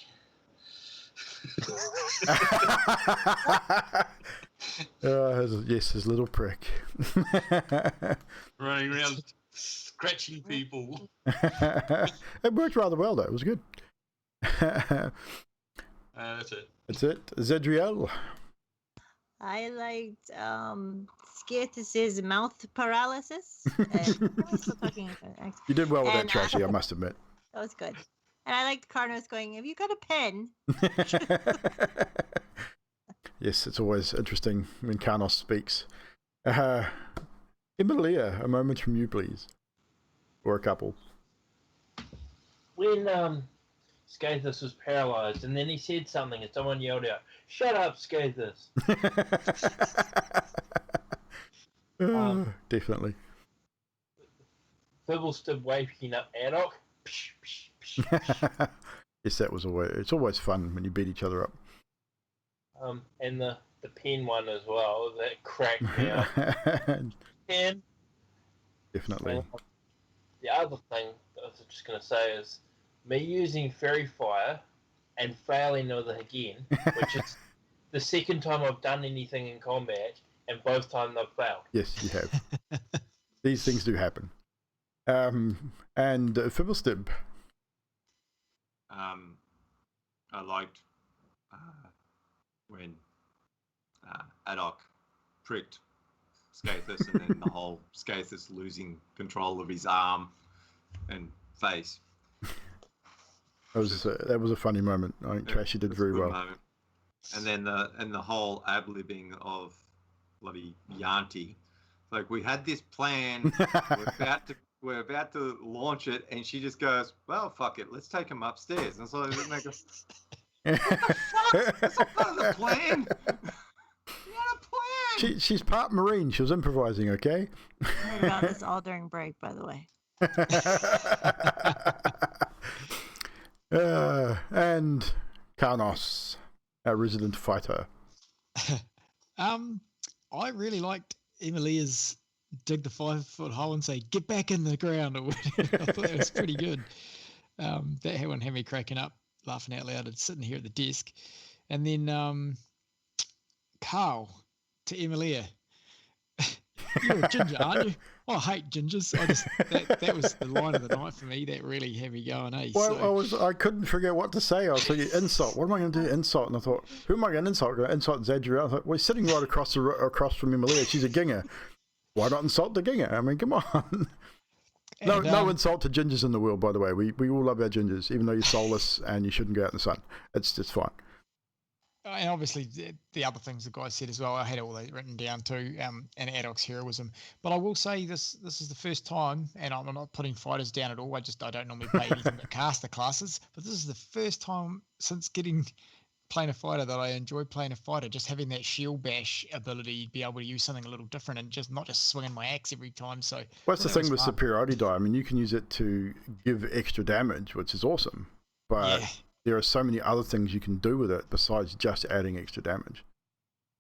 His little prick. Running around scratching people. It worked rather well, though. It was good. That's it. That's it. Zedriel. I liked Skathis' mouth paralysis. You did well with that, Trashy, I must admit. That was good. And I liked Karnos going, "Have you got a pen?" Yes, it's always interesting when Karnos speaks. Emilia, a moment from you, please. Or a couple. When Skathis was paralyzed, and then he said something, and someone yelled out, "Shut up, Skathis!" Definitely. Fibble stood waking up Adok. Yes, it's always fun when you beat each other up. And the pen one as well, that cracked me up. Pen. Definitely. The other thing I was just going to say is me using Fairy Fire and failing with it again, which is the second time I've done anything in combat, and both times I've failed. Yes, you have. These things do happen. And Fibblestib. I liked when Adok pricked Skathis, and then the whole Skathis losing control of his arm and face. That was a funny moment. I think Trashy did very well. Moment. And then the whole ad-libbing of bloody Yanti. Like, we had this plan, we're about to launch it, and she just goes, "Well, fuck it, let's take him upstairs." And so they go, "What the fuck? That's not part of the plan." You had a plan. She's part Marine. She was improvising, okay? We got this all during break, by the way. And Karnos, our resident fighter. I really liked Emilia's dig the 5-foot hole and say, "Get back in the ground," or whatever. I thought that was pretty good. That one had me cracking up, laughing out loud, and sitting here at the desk. And then Carl to Emilia. You're a ginger, aren't you? I hate gingers. That was the line of the night for me. That really had me going, eh? Well, I couldn't figure out what to say. I was thinking insult. What am I going to do? Insult. And I thought, who am I going to insult? Going to insult Zedriel? I thought, well, he's sitting right across from Emilia. She's a ginger. Why not insult the ginger? I mean, come on. No insult to gingers in the world, by the way. We all love our gingers, even though you're soulless and you shouldn't go out in the sun. It's just fine. And obviously the other things the guy said as well, I had all that written down too, and Adoc's heroism. But I will say this is the first time, and I'm not putting fighters down at all, I don't normally play anything but caster classes, but this is the first time since playing a fighter that I enjoy playing a fighter, just having that shield bash ability, be able to use something a little different and just not just swinging my axe every time. So that's the thing with superiority die. I mean, you can use it to give extra damage, which is awesome, but there are so many other things you can do with it besides just adding extra damage.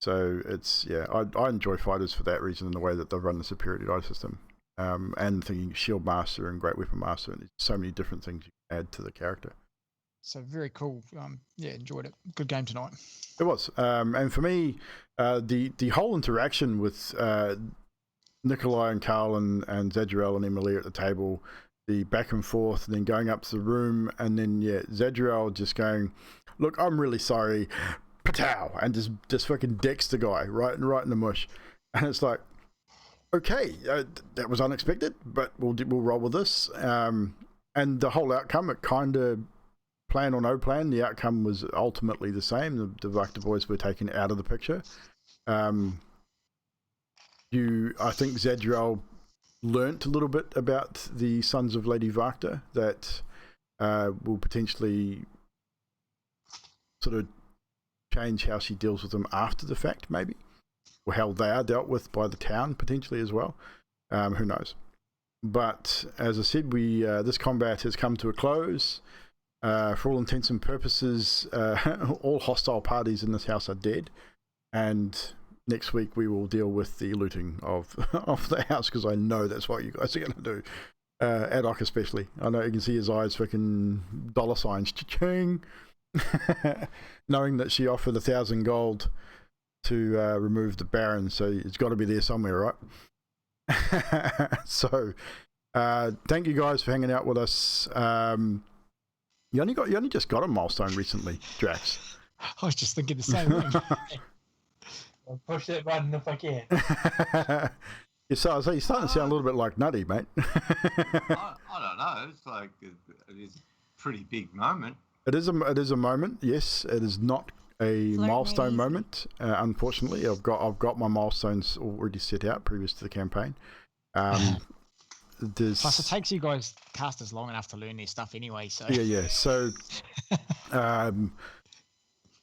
So it's, I enjoy fighters for that reason, in the way that they've run the superiority die system, and thinking shield master and great weapon master, and there's so many different things you can add to the character. So very cool. Enjoyed it. Good game tonight. It was. And for me, the whole interaction with Nikolai and Carl and Zedriel and Emilia at the table, the back and forth, and then going up to the room, and then Zedriel just going, "Look, I'm really sorry," patow, and just fucking decks the guy right in the mush, and it's like, okay, that was unexpected, but we'll roll with this. And the whole outcome, it kind of, plan or no plan, the outcome was ultimately the same. The Wachter boys were taken out of the picture. I think Zedriel learnt a little bit about the Sons of Lady Wachter that will potentially sort of change how she deals with them after the fact, maybe, or how they are dealt with by the town potentially as well. Who knows? But as I said, this combat has come to a close. For all intents and purposes, all hostile parties in this house are dead, and next week we will deal with the looting of the house, because I know that's what you guys are going to do. Adoc especially. I know you can see his eyes freaking dollar signs, cha-ching, knowing that she offered 1,000 gold to remove the Baron, so it's got to be there somewhere, right? So thank you guys for hanging out with us. You only just got a milestone recently, Drax. I was just thinking the same thing. I'll push that button if I can. You're starting to sound a little bit like Nutty, mate. I don't know. It's like it is a pretty big moment. It is a moment. Yes, it is not a milestone moment. Unfortunately, I've got my milestones already set out previous to the campaign. Plus, it takes you guys casters long enough to learn their stuff anyway. So So,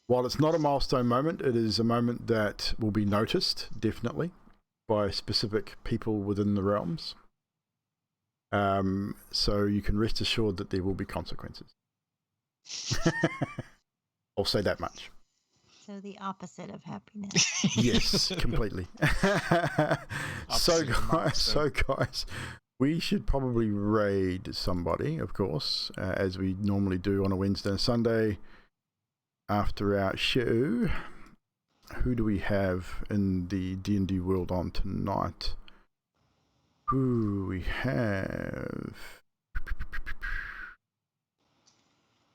while it's not a milestone moment, it is a moment that will be noticed definitely by specific people within the realms. So you can rest assured that there will be consequences. I'll say that much. So the opposite of happiness. Yes, completely. So guys, we should probably raid somebody, of course, as we normally do on a Wednesday and Sunday after our show. Who do we have in the D&D world on tonight? Who we have?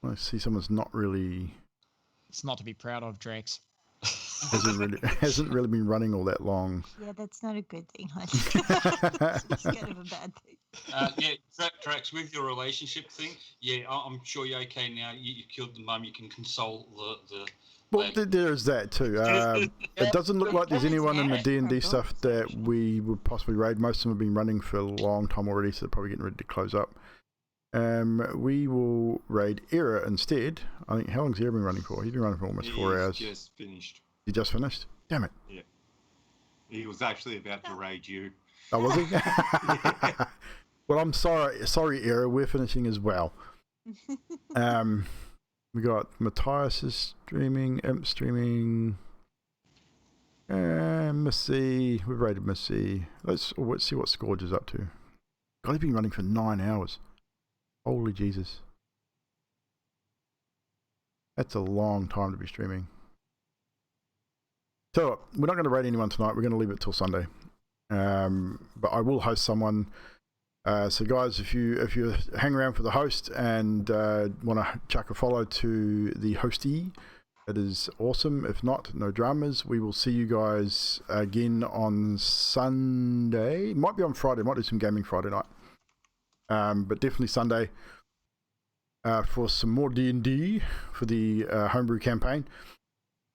I see someone's not really... It's not to be proud of, Drax. hasn't really been running all that long. Yeah, that's not a good thing, honey. It's kind of a bad thing. Drax, with your relationship thing, I'm sure you're okay now. You killed the mum. You can console the well, there is that too. It doesn't look like there's anyone in the D&D stuff that we would possibly raid. Most of them have been running for a long time already, so they're probably getting ready to close up. We will raid Era instead. I think, how long's Era been running for? He's been running for almost 4 hours. He's just finished. He just finished? Damn it. Yeah. He was actually about to raid you. Oh, was he? Well, I'm sorry, Era. We're finishing as well. We got Matthias is streaming, Imp streaming, Missy. We've rated Missy. Let's see what Scourge is up to. God, he's been running for 9 hours. Holy Jesus. That's a long time to be streaming. So we're not going to rate anyone tonight. We're going to leave it till Sunday. But I will host someone. So guys, if you hang around for the host and want to chuck a follow to the hostee, it is awesome. If not, no dramas. We will see you guys again on Sunday. Might be on Friday. Might do some gaming Friday night. But definitely Sunday for some more D&D for the homebrew campaign.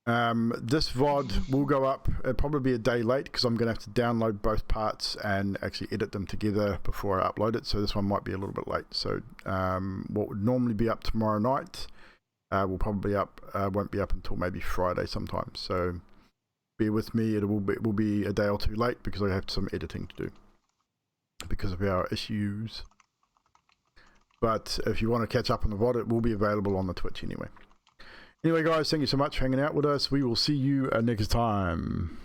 This VOD will go up. It'll probably be a day late because I'm going to have to download both parts and actually edit them together before I upload it. So this one might be a little bit late. So what would normally be up tomorrow night will probably won't be up until maybe Friday sometime. So bear with me. It will be a day or two late because I have some editing to do because of our issues. But if you want to catch up on the VOD, it will be available on the Twitch anyway. Anyway, guys, thank you so much for hanging out with us. We will see you next time.